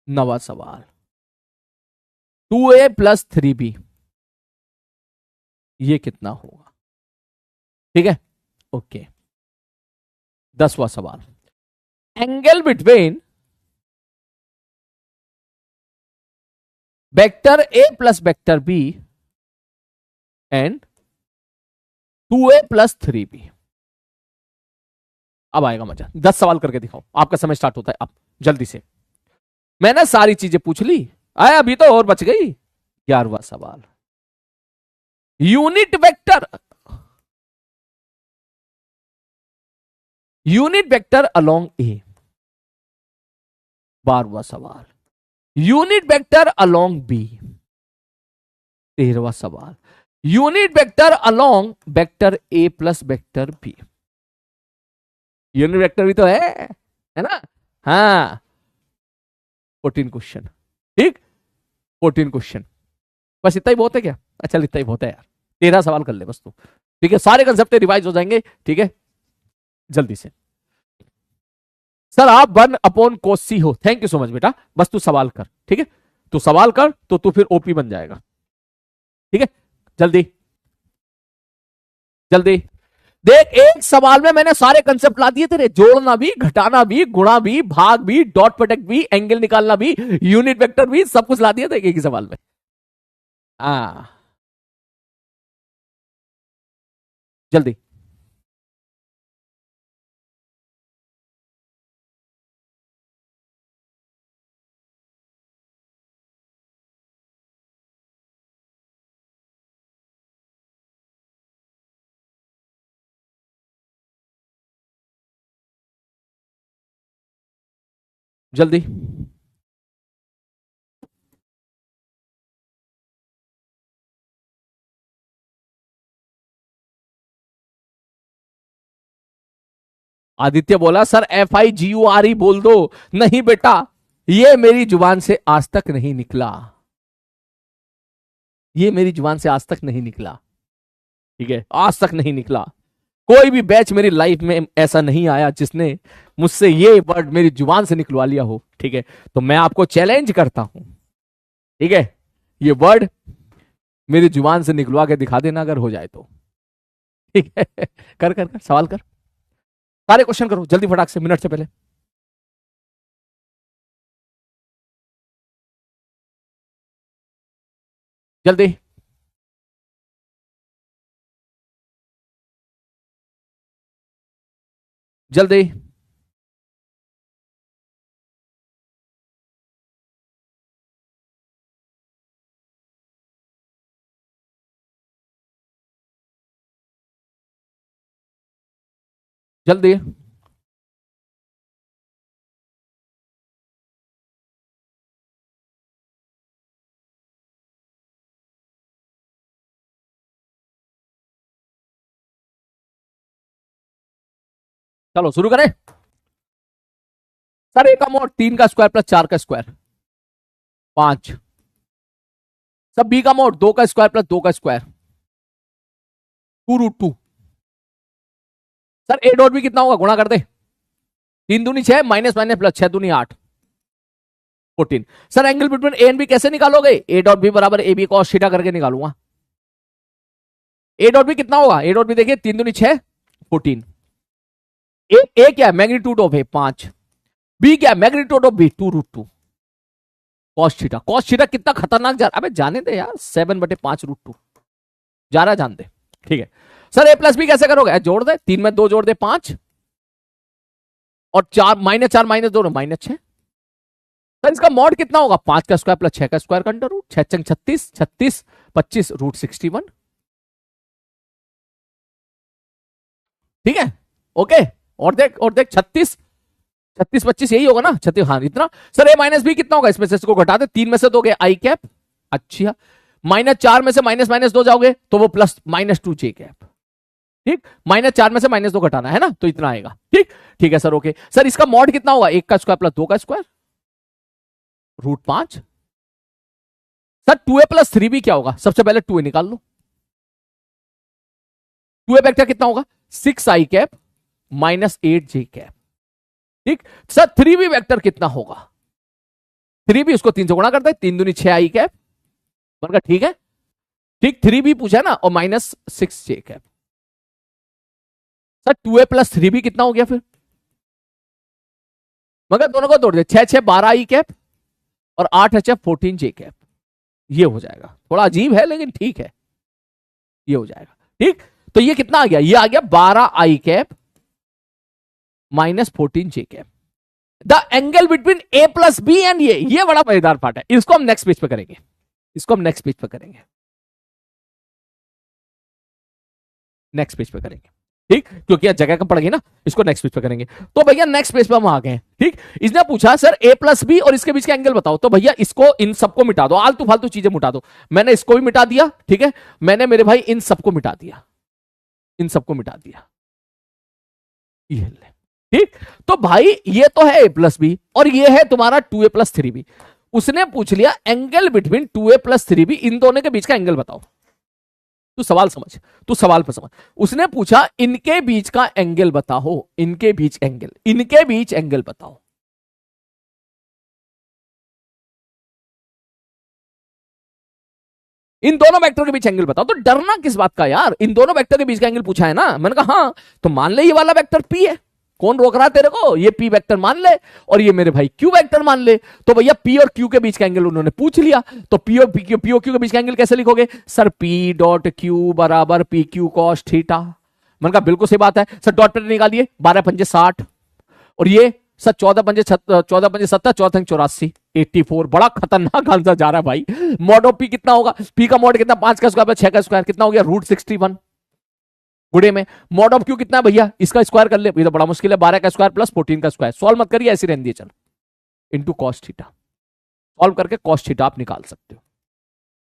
नवा सवाल, 2a प्लस 3b, ये कितना होगा? ठीक है, ओके। 10वां सवाल, angle between vector A plus vector B and 2a plus 3b। अब आएगा मजा, 10 सवाल करके दिखाओ, आपका समय स्टार्ट होता है अब, जल्दी से। मैंने सारी चीजें पूछ ली, आए अभी तो और बच गई। 11वां सवाल, unit vector, unit vector along A. 12वां सवाल, यूनिट वेक्टर अलोंग बी। 13वां सवाल, unit vector along vector A plus vector B. Unit vector भी तो है ना? हाँ, 14 क्वेश्चन, ठीक, 14 क्वेश्चन, बस इतना ही बहुत है क्या? अच्छा इतना ही बहुत है यार, 13 सवाल कर ले बस तू, ठीक है, सारे कंसेप्ट रिवाइज हो जाएंगे, ठीक है, जल्दी से। सर आप 1/cos हो, थैंक यू सो मच बेटा, बस तू सवाल कर, ठीक है, तू सवाल कर तो तू फिर ओपी बन जाएगा, ठीक है, जल्दी जल्दी। देख एक सवाल में मैंने सारे कंसेप्ट ला दिए तेरे, जोड़ना भी, घटाना भी, गुणा भी, भाग भी, डॉट प्रोडक्ट भी, एंगल निकालना भी, यूनिट वेक्टर भी, सब कुछ ला दिया था एक ही सवाल में। हाँ, जल्दी। जल्दी आदित्य बोला सर FIGURE बोल दो। नहीं बेटा, ये मेरी जुबान से आज तक नहीं निकला, ये मेरी जुबान से आज तक नहीं निकला। ठीक है, आज तक नहीं निकला। कोई भी बैच मेरी लाइफ में ऐसा नहीं आया जिसने मुझसे ये वर्ड मेरी जुबान से निकलवा लिया हो। ठीक है, तो मैं आपको चैलेंज करता हूं, ठीक है, ये वर्ड मेरी जुबान से निकलवा के दिखा देना अगर हो जाए तो। ठीक है, कर कर कर सवाल कर, सारे क्वेश्चन करो जल्दी फटाक से, मिनट से पहले। जल्दी जल्दी। जल्दी चलो शुरू करें। सर ए का मोड 3 का स्क्वायर प्लस 4 का स्क्वायर 5। सब बी का मोड 2 का स्क्वायर प्लस 2 का square 2√2। Sir A dot B कितना होगा, गुणा कर दे। 3 दूनी 6 माइनस माइनस प्लस 6 दूनी 8 14। Sir angle between A and B कैसे निकालोगे, ए डॉट बी बराबर ए बी कॉस थीटा करके निकालूंगा। ए डॉट बी कितना होगा, ए डॉट बी देखिए 3 दूनी 6 14। ए क्या मैग्नीट्यूड ऑफ ए 5, बी क्या magnitude of B 2√2 cos theta. Cos theta कितना खतरनाक जा रहा है, अबे जाने दे यार, 7/5√2 जा रहा है, जान दे। ठीक है सर ए प्लस बी कैसे करोगे, जोड़ दे, 3 में 2 जोड़ दे 5 और 4 -4 -2 -6। सर इसका मॉड कितना होगा, 5 का स्क्वायर प्लस 6 का स्क्वायर का अंडर रूट, 6 चंग 36 36 25 √61। ठीक है ओके, और देख 36 36 25 यही होगा ना, 36 हाँ इतना। सर ए माइनस बी कितना होगा, इसमें से इसको घटा दे, 3 में से दोगे आई कैप, अच्छा -4 में से -2 जाओगे तो वो प्लस -2 जे कैप। ठीक, -4 में से -2 घटाना है ना, तो इतना आएगा। ठीक ठीक है सर ओके। सर इसका मॉड कितना होगा, 1 का स्क्वायर प्लस 2 का square √5। Sir 2a plus 3b क्या होगा, सबसे पहले 2a निकाल लो। 2a वेक्टर कितना होगा, 6i कैप -8j कैप। ठीक सर 3b वेक्टर कितना होगा, 3b उसको 3 से गुणा करता है, 3 दूनी 6i कैप बनकर। ठीक है ठीक, 3b पूछा ना, और -6j cap. Sir 2a plus 3b कितना हो गया फिर, मगर दोनों को तोड़ दे, 6 6 12i कैप और 8 h 14j कैप। ये हो जाएगा, थोड़ा अजीब है लेकिन ठीक है, ये हो जाएगा। ठीक, तो ये कितना आ गया, ये आ गया 12i cap -14j cap. The angle between A plus B and ये बड़ा मजेदार पार्ट है, इसको हम नेक्स्ट पेज पे करेंगे, इसको हम नेक्स्ट पेज पे करेंगे, नेक्स्ट पेज पे करेंगे। ठीक, क्योंकि यह जगह कम पड़ेगी ना, इसको नेक्स्ट पेज पे करेंगे। तो भैया नेक्स्ट पेज पे हम आ गए हैं। ठीक, इसने पूछा सर ए प्लस बी और इसके बीच का एंगल बताओ, तो भैया इसको इन सबको मिटा दो, आलतू फालतू चीजें मिटा दो। मैंने इसको भी मिटा दिया, ठीक है, मैंने मेरे भाई इन सबको मिटा दिया, इन सबको मिटा दिया, ये ले। ठीक, तो भाई ये तो है a प्लस बी और ये है तुम्हारा 2a प्लस 3b। उसने पूछ लिया angle between 2a plus 3b, इन दोनों के बीच का एंगल बताओ। तू सवाल समझ, तू सवाल पर समझ। उसने पूछा इनके बीच का एंगल बताओ, इनके बीच एंगल, इनके बीच एंगल बताओ। इन दोनों वेक्टर के बीच एंगल बताओ। तो डरना किस बात का यार, इन दोनों वेक्टर के बीच का एंगल पूछा है ना। मैंने कहा हाँ, तो मान ले ये वाला वेक्टर पी है, कौन रोक रहा है तेरे को, ये पी वेक्टर मान ले और ये मेरे भाई क्यू वेक्टर मान ले। तो भैया पी और क्यू के बीच का एंगल उन्होंने पूछ लिया, तो पी और क्यू के बीच का एंगल कैसे लिखोगे, सर पी डॉट क्यू बराबर पी क्यू कॉस थीटा। मैंने कहा बिल्कुल सही बात है सर, डॉट पे निकालिए, 12 पंजे 60 और ये सर 14 पंजे 70, 14 84 84। बड़ा खतरनाक आंसर जा रहा है भाई। मॉड ऑफ पी कितना होगा, पी का मॉड कितना, 5 का स्क्वायर 6 का स्क्वायर कितना हो गया, √61। गुड़े में मॉड ऑफ क्यू कितना है भैया, इसका स्क्वायर कर ले, ये तो बड़ा मुश्किल है, 12 का स्क्वायर प्लस 14 का स्क्वायर। सॉल्व मत करिए, ऐसी रहने दिए चल, इनटू कॉस थीटा। सॉल्व करके कॉस थीटा आप निकाल सकते हो।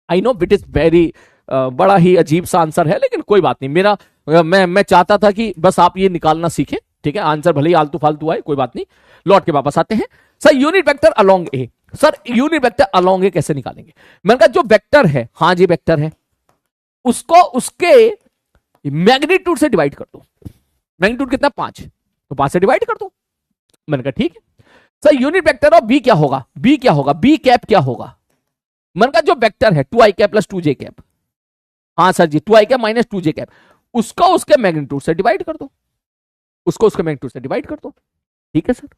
I know it is very बड़ा ही अजीब सा आंसर है, लेकिन कोई बात नहीं। मैं चाहता था कि बस आप ये निकालना सीखें, ठीक है, आंसर भले ही आलतू फालतू आए कोई बात नहीं, लौट के वापस आते हैं। सर यूनिट वेक्टर अलोंग ए, सर यूनिट वेक्टर अलोंग ए कैसे निकालेंगे? मैंने कहा जो वेक्टर है, हाँ जी वेक्टर है, उसको उसके मैग्नीट्यूड से डिवाइड कर दो। मैग्नीट्यूड कितना? 5, तो 5 से डिवाइड कर दो। मैंने कहा ठीक है। Sir unit vector of B क्या होगा? बी क्या होगा? बी कैप क्या होगा? मैंने कहा जो वेक्टर है 2i cap plus 2j cap, हाँ सर जी 2i cap minus 2j cap, उसको उसके मैग्नीट्यूड से डिवाइड कर दो, उसको उसके मैग्नीट्यूड से डिवाइड कर दो। ठीक है सर।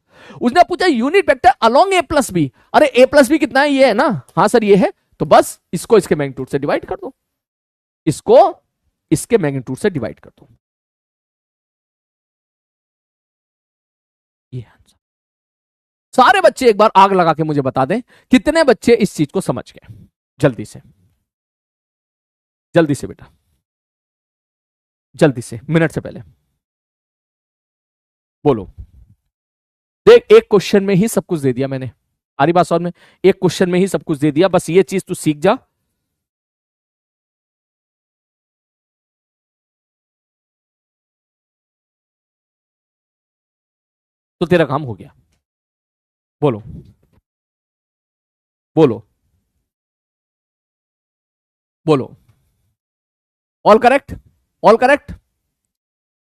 उसने पूछा यूनिट वेक्टर अलोंग ए प्लस बी, अरे ए प्लस बी कितना है? ये है ना, हाँ सर ये है, तो बस इसको इसके मैग्नीट्यूड से डिवाइड कर दो, इसको इसके मैग्नीट्यूड से डिवाइड कर दो। ये आंसर। सारे बच्चे एक बार आग लगा के मुझे बता दें कितने बच्चे इस चीज को समझ गए, जल्दी से, जल्दी से बेटा, जल्दी से, मिनट से पहले बोलो। देख एक क्वेश्चन में ही सब कुछ दे दिया मैंने, आरी बात समझ में, एक क्वेश्चन में ही सब कुछ दे दिया, बस ये चीज तू सीख जा। तो तेरा काम हो गया। बोलो बोलो बोलो। All correct, all correct,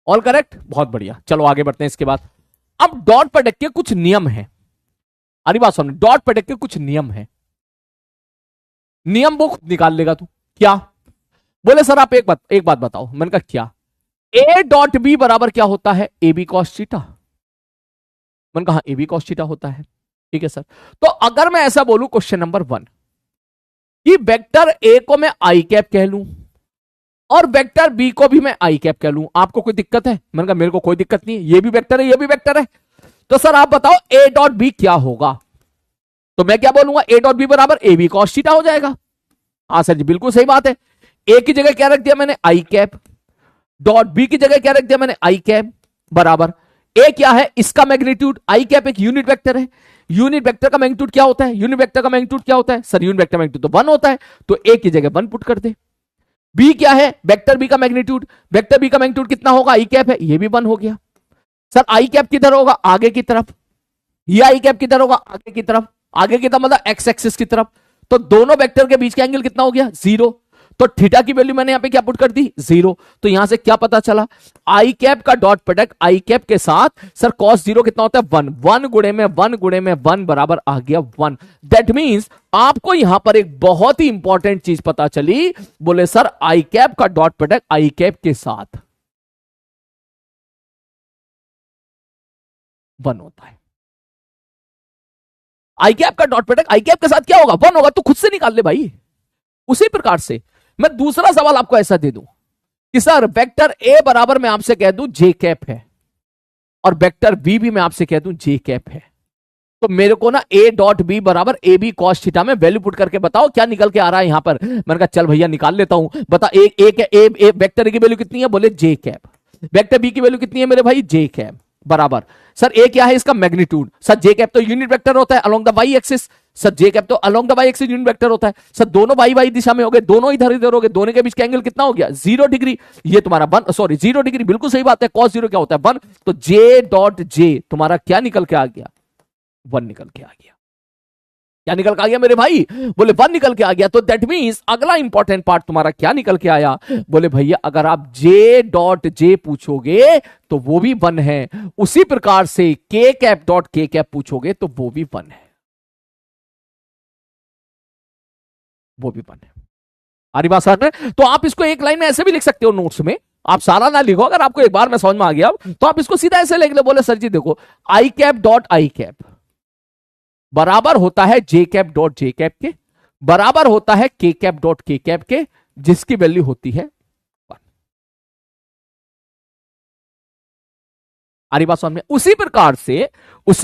all correct, बहुत बढ़िया। चलो आगे बढ़ते हैं इसके बाद। अब डॉट प्रोडक्ट के कुछ नियम हैं, अरे बात सुन, डॉट प्रोडक्ट के कुछ नियम हैं, नियम वो खुद निकाल लेगा तू। क्या? बोले सर आप एक बात बताओ। मैंने कहा क्या? ए डॉट बी बराबर क्या होता है? A B cos theta. मैंने कहा ए बी कॉस थीटा होता है। ठीक है सर। तो अगर मैं ऐसा बोलूं क्वेश्चन नंबर 1 कि वेक्टर ए को मैं आई कैप कह लूं और वेक्टर बी को भी मैं आई कैप कह लूं, आपको कोई दिक्कत है? मैंने कहा मेरे को कोई दिक्कत नहीं है, ये भी वेक्टर है ये भी वेक्टर है। तो सर आप बताओ ए डॉट बी क्या होगा? तो मैं क्या बोलूंगा? ए डॉट बी बराबर ए बी कॉस थीटा हो जाएगा। हाँ सर जी बिल्कुल सही बात है। ए की जगह क्या रख दिया मैंने? आई कैप। डॉट बी की जगह क्या रख दिया मैंने? आई कैप बराबर ए क्या है? इसका मैग्नीट्यूड। आई कैप एक यूनिट वेक्टर है, यूनिट वेक्टर का मैग्नीट्यूड क्या होता है? यूनिट वेक्टर का मैग्नीट्यूड क्या होता है? सर यूनिट वेक्टर मैग्नीट्यूड तो 1 होता है, तो ए की जगह 1 पुट कर दे। बी क्या है? वेक्टर बी का मैग्नीट्यूड, वेक्टर बी का मैग्नीट्यूड कितना होगा? आई कैप है, ये भी 1 हो गया। सर आई कैप किधर होगा? आगे की तरफ। ये आई कैप किधर होगा? आगे की तरफ। आगे की तरफ मतलब एक्स एक्सिस की तरफ। तो दोनों वेक्टर के बीच का एंगल कितना हो गया? 0। तो थीटा की वैल्यू मैंने यहां पे क्या पुट कर दी? 0। तो यहां से क्या पता चला? आई कैप का डॉट प्रोडक्ट आई कैप के साथ सर cos 0 कितना होता है? 1। 1 गुणे में 1 गुणे में 1 बराबर आ गया 1। दैट मींस आपको यहां पर एक बहुत ही इंपॉर्टेंट चीज पता चली। बोले सर आई कैप का डॉट प्रोडक्ट आई कैप के साथ 1 होता है। आई कैप का डॉट प्रोडक्ट आई कैप के साथ क्या होगा? 1 होगा। तो खुद से निकाल ले भाई। उसी प्रकार से मैं दूसरा सवाल आपको ऐसा दे दूं कि सर वेक्टर ए बराबर मैं आपसे कह दूं जे कैप है और वेक्टर बी भी मैं आपसे कह दूं जे कैप है, तो मेरे को ना ए डॉट बी बराबर ए बी कॉस थीटा में वैल्यू पुट करके बताओ क्या निकल के आ रहा है यहां पर। मैंने कहा चल भैया निकाल लेता हूं। बता ए वेक्टर ए की वैल्यू कितनी है? बोले जे कैप। वेक्टर बी की वैल्यू कितनी है मेरे भाई? जे कैप बराबर सर ए क्या है? इसका मैग्नीट्यूड। सर जे कैप तो यूनिट वेक्टर होता है along the Y axis. Sir J cap तो along the Y axis unit vector होता है। सर दोनों वाई वाई दिशा में हो गए, दोनों इधर इधर हो गए, दोनों के बीच का एंगल कितना हो गया? 0 डिग्री। ये तुम्हारा 0 डिग्री, बिल्कुल सही बात है। cos 0 क्या होता है? 1। तो जे डॉट जे तुम्हारा क्या निकल के आ गया? 1 निकल के आ गया। क्या निकल के आ गया मेरे भाई? बोले 1 निकल के आ गया। तो दैट मींस अगला इंपॉर्टेंट पार्ट तुम्हारा क्या निकल के आया? बोले भैया अगर आप जे डॉट जे पूछोगे तो वो भी 1 है, उसी प्रकार से के कैप डॉट के कैप पूछोगे तो वो भी 1 है, वो भी 1 है। आरी बात समझ में? तो आप इसको एक लाइन में ऐसे भी लिख सकते हो नोट्स में, आप सारा ना लिखो। अगर आपको एक बार में समझ में आ गया तो आप इसको सीधा ऐसे लिख लो। बोले सर जी देखो आई कैप डॉट आई कैप बराबर होता है जे कैप डॉट जे कैप के, बराबर होता है के कैप डॉट के कैप के, जिसकी वैल्यू होती है 1। आरी बात समझ में? उसी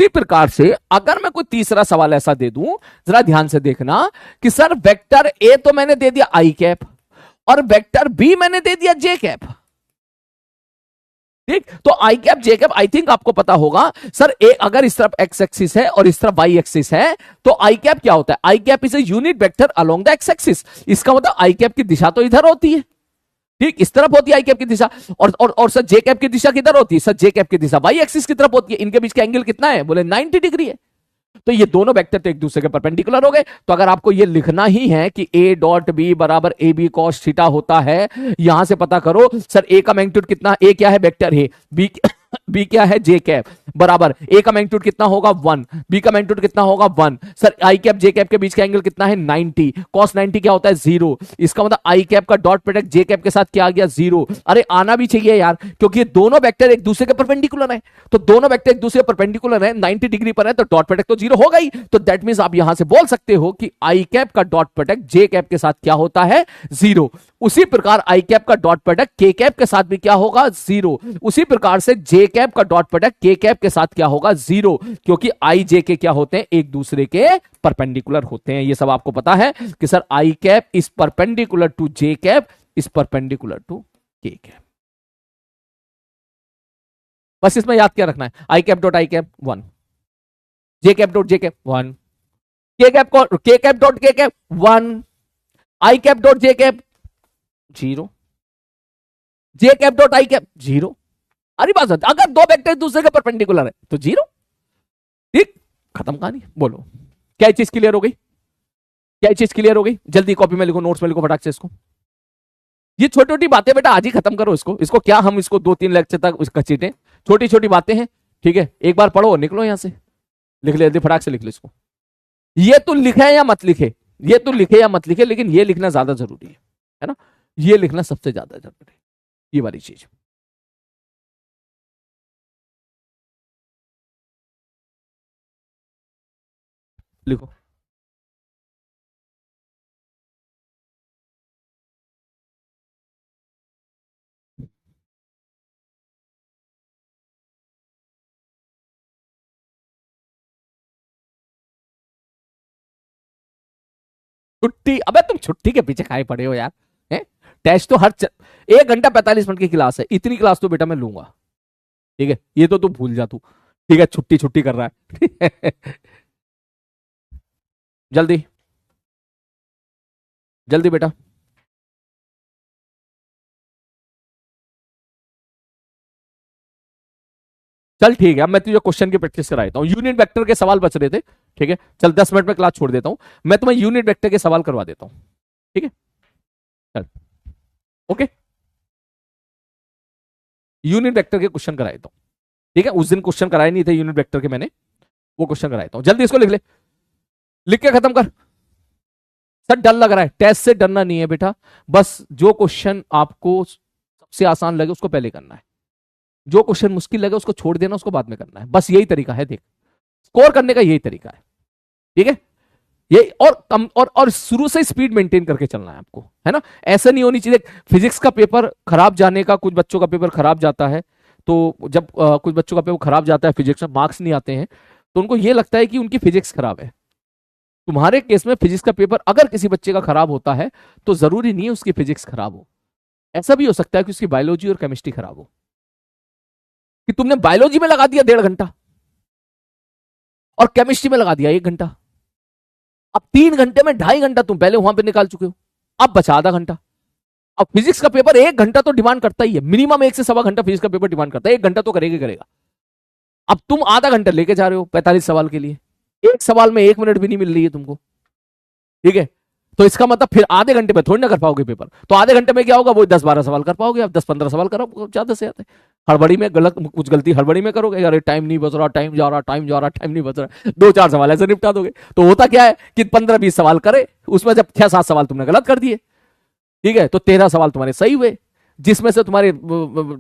प्रकार से अगर मैं कोई तीसरा सवाल ऐसा दे दूं, जरा ध्यान से देखना कि सर वेक्टर ए तो मैंने दे दिया आई कैप और वेक्टर बी मैंने दे दिया जे कैप। ठीक, तो I cap J cap I think आपको पता होगा। सर ए अगर इस तरफ एक्स एक्सिस है और इस तरफ वाई एक्सिस है तो आई कैप क्या होता है? I cap is a unit vector along the X axis. इसका मतलब आई कैप की दिशा तो इधर होती है, ठीक, इस तरफ होती है आई कैप की दिशा, और सर जे कैप की दिशा किधर होती है? सर जे कैप की दिशा वाई एक्सिस की तरफ होती है। इनके बीच का एंगल कितना है? बोले 90 डिग्री है। तो ये दोनों वेक्टर तो एक दूसरे के परपेंडिकुलर हो गए। तो अगर आपको ये लिखना ही है कि ए डॉट बी बराबर ए बी कॉस थीटा होता है, यहां से पता करो सर ए का मैग्नीट्यूड कितना, ए क्या है? वेक्टर है, बी बी क्या है? जे कैप बराबर ए का मैग्नीट्यूड कितना होगा? 1, बी का मैग्नीट्यूड कितना होगा? 1। Sir I cap J cap के बीच का एंगल कितना है? 90, कॉस 90 क्या होता है? 0। इसका मतलब आई कैप का डॉट प्रोडक्ट जे कैप के साथ क्या आ गया? 0। अरे आना भी चाहिए यार, क्योंकि ये दोनों वेक्टर एक दूसरे के परपेंडिकुलर है। तो दोनों वेक्टर एक दूसरे के परपेंडिकुलर है, 90 डिग्री पर है, तो डॉट प्रोडक्ट तो 0 होगा ही। तो दैट मींस आप यहां से बोल सकते हो कि आई कैप का डॉट प्रोडक्ट जे कैप के साथ क्या होता है? 0। उसी प्रकार आई कैप का डॉट प्रोडक्ट के कैप के साथ भी क्या होगा? 0। उसी प्रकार से जे कैप का डॉट प्रोडक्ट के कैप के साथ क्या होगा? 0, क्योंकि आई जे के क्या होते हैं? एक दूसरे के परपेंडिकुलर होते हैं। ये सब आपको पता है कि sir I cap is perpendicular to J cap, is perpendicular to K cap. बस इसमें याद क्या रखना है? I cap dot I cap 1, J cap dot J cap 1, K cap dot K cap 1, I cap dot J cap 0, J cap dot I cap 0। अरे बात, अगर दो वेक्टर एक दूसरे के परपेंडिकुलर है तो 0। ठीक, खत्म कहानी। बोलो क्या चीज क्लियर हो गई? क्या चीज क्लियर हो गई? जल्दी कॉपी में लिखो, नोट्स में लिखो फटाक से इसको। ये छोटी छोटी बातें बेटा आज ही खत्म करो इसको क्या हम इसको 2-3 लेक्चर तक इसका चीटें, छोटी छोटी बातें हैं। ठीक है, एक बार पढ़ो, निकलो यहां से, लिख ले जल्दी फटाक से लिख लो इसको। ये तो लिखे या मत लिखे, ये तो लिखे या मत लिखे, लेकिन ये लिखना ज्यादा जरूरी है ना? ये लिखना सबसे ज्यादा जरूरी है, ये वाली चीज। लिखो। छुट्टी? अबे तुम छुट्टी के पीछे खाए पड़े हो यार। है टेस्ट तो 1 घंटा 45 मिनट की क्लास है, इतनी क्लास तो बेटा मैं लूंगा। ठीक है, ये तो तू भूल जा तू। ठीक है, छुट्टी छुट्टी कर रहा है। जल्दी जल्दी बेटा। चल ठीक है, अब मैं तुझे क्वेश्चन की प्रैक्टिस करा देता हूँ। यूनिट वेक्टर के सवाल बच रहे थे, ठीक है, चल 10 मिनट में क्लास छोड़ देता हूँ, मैं तुम्हें यूनिट वेक्टर के सवाल करवा देता हूँ। ठीक है, चल ओके, यूनिट वेक्टर के क्वेश्चन करा देता हूँ। ठीक है, उस दिन क्वेश्चन कराए नहीं थे यूनिट वेक्टर के, मैंने वो क्वेश्चन कराया था। जल्दी इसको लिख ले, लिख के खत्म कर। सर डर लग रहा है? टेस्ट से डरना नहीं है बेटा, बस जो क्वेश्चन आपको सबसे आसान लगे उसको पहले करना है, जो क्वेश्चन मुश्किल लगे उसको छोड़ देना, उसको बाद में करना है। बस यही तरीका है, देख स्कोर करने का यही तरीका है। ठीक है, ये और कम और शुरू से स्पीड मेंटेन करके चलना है आपको, है ना? ऐसा नहीं होनी चाहिए। फिजिक्स का पेपर खराब जाने का, कुछ बच्चों का पेपर खराब जाता है, तो जब कुछ बच्चों का पेपर खराब जाता है, फिजिक्स में मार्क्स नहीं आते हैं, तो उनको ये लगता है कि उनकी फिजिक्स खराब है। तुम्हारे केस में फिजिक्स का पेपर अगर किसी बच्चे का खराब होता है तो जरूरी नहीं है उसकी फिजिक्स खराब हो, ऐसा भी हो सकता है कि उसकी बायोलॉजी और केमिस्ट्री खराब हो, कि तुमने बायोलॉजी में लगा दिया 1.5 घंटा और केमिस्ट्री में लगा दिया 1 घंटा। अब 3 घंटे में 2.5 घंटा तुम पहले वहां पे निकाल चुके हो, अब बचा आधा घंटा। अब फिजिक्स का पेपर 1 घंटा तो डिमांड करता ही है, मिनिमम 1 से 1.25 घंटा फिजिक्स का पेपर डिमांड करता है, 1 घंटा तो करेगा करेगा। अब तुम आधा घंटा लेके जा रहे हो 45 सवाल के लिए, एक सवाल में 1 मिनट भी नहीं मिल रही है तुमको। ठीक है, तो इसका मतलब फिर आधे घंटे में थोड़ी ना कर पाओगे पेपर, तो आधे घंटे में क्या होगा, वो 10-12 सवाल कर पाओगे, आप 10-15 सवाल करो ज्यादा से ज्यादा। हड़बड़ी में कुछ गलती हड़बड़ी में करोगे, यार टाइम नहीं बच रहा, टाइम जा रहा, टाइम जा रहा, टाइम नहीं बच रहा, 2-4 सवाल ऐसे निपटा दोगे। तो होता क्या है कि 15-20 सवाल करे, उसमें जब 6-7 सवाल तुमने गलत कर दिए, ठीक है, तो 13 सवाल तुम्हारे सही हुए, जिसमें से तुम्हारे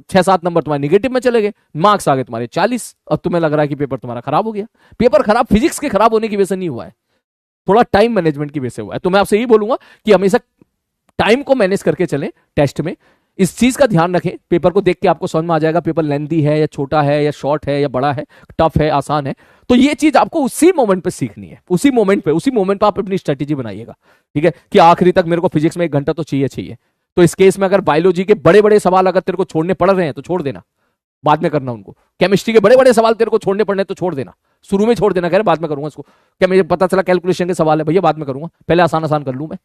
6-7 नंबर तुम्हारे निगेटिव में चले गए, मार्क्स आ गए तुम्हारे 40। अब तुम्हें लग रहा है कि पेपर तुम्हारा खराब हो गया। पेपर खराब फिजिक्स के खराब होने की वजह से नहीं हुआ है, थोड़ा टाइम मैनेजमेंट की वजह से हुआ है। तो मैं आपसे यही बोलूंगा कि हमेशा टाइम को मैनेज करके चलें टेस्ट में, इस चीज का ध्यान रखें। पेपर को देख के आपको समझ में आ जाएगा पेपर लेंथी है या छोटा है या शॉर्ट है या बड़ा है, टफ है आसान है, तो ये चीज आपको उसी मोमेंट पे सीखनी है, उसी मोमेंट पे आप अपनी स्ट्रेटेजी बनाइएगा। ठीक है, कि आखिरी तक मेरे को फिजिक्स में 1 घंटा तो चाहिए। तो इस केस में अगर बायोलॉजी के बड़े बड़े सवाल अगर तेरे को छोड़ने पड़ रहे हैं तो छोड़ देना, बाद में करना उनको। केमिस्ट्री के बड़े बड़े सवाल तेरे को छोड़ने पड़ने तो छोड़ देना, शुरू में छोड़ देना, कह रहे बाद में करूंगा इसको, क्या मुझे पता चला कैलकुलेशन के सवाल है भैया बाद में करूंगा, पहले आसान आसान कर लूं मैं।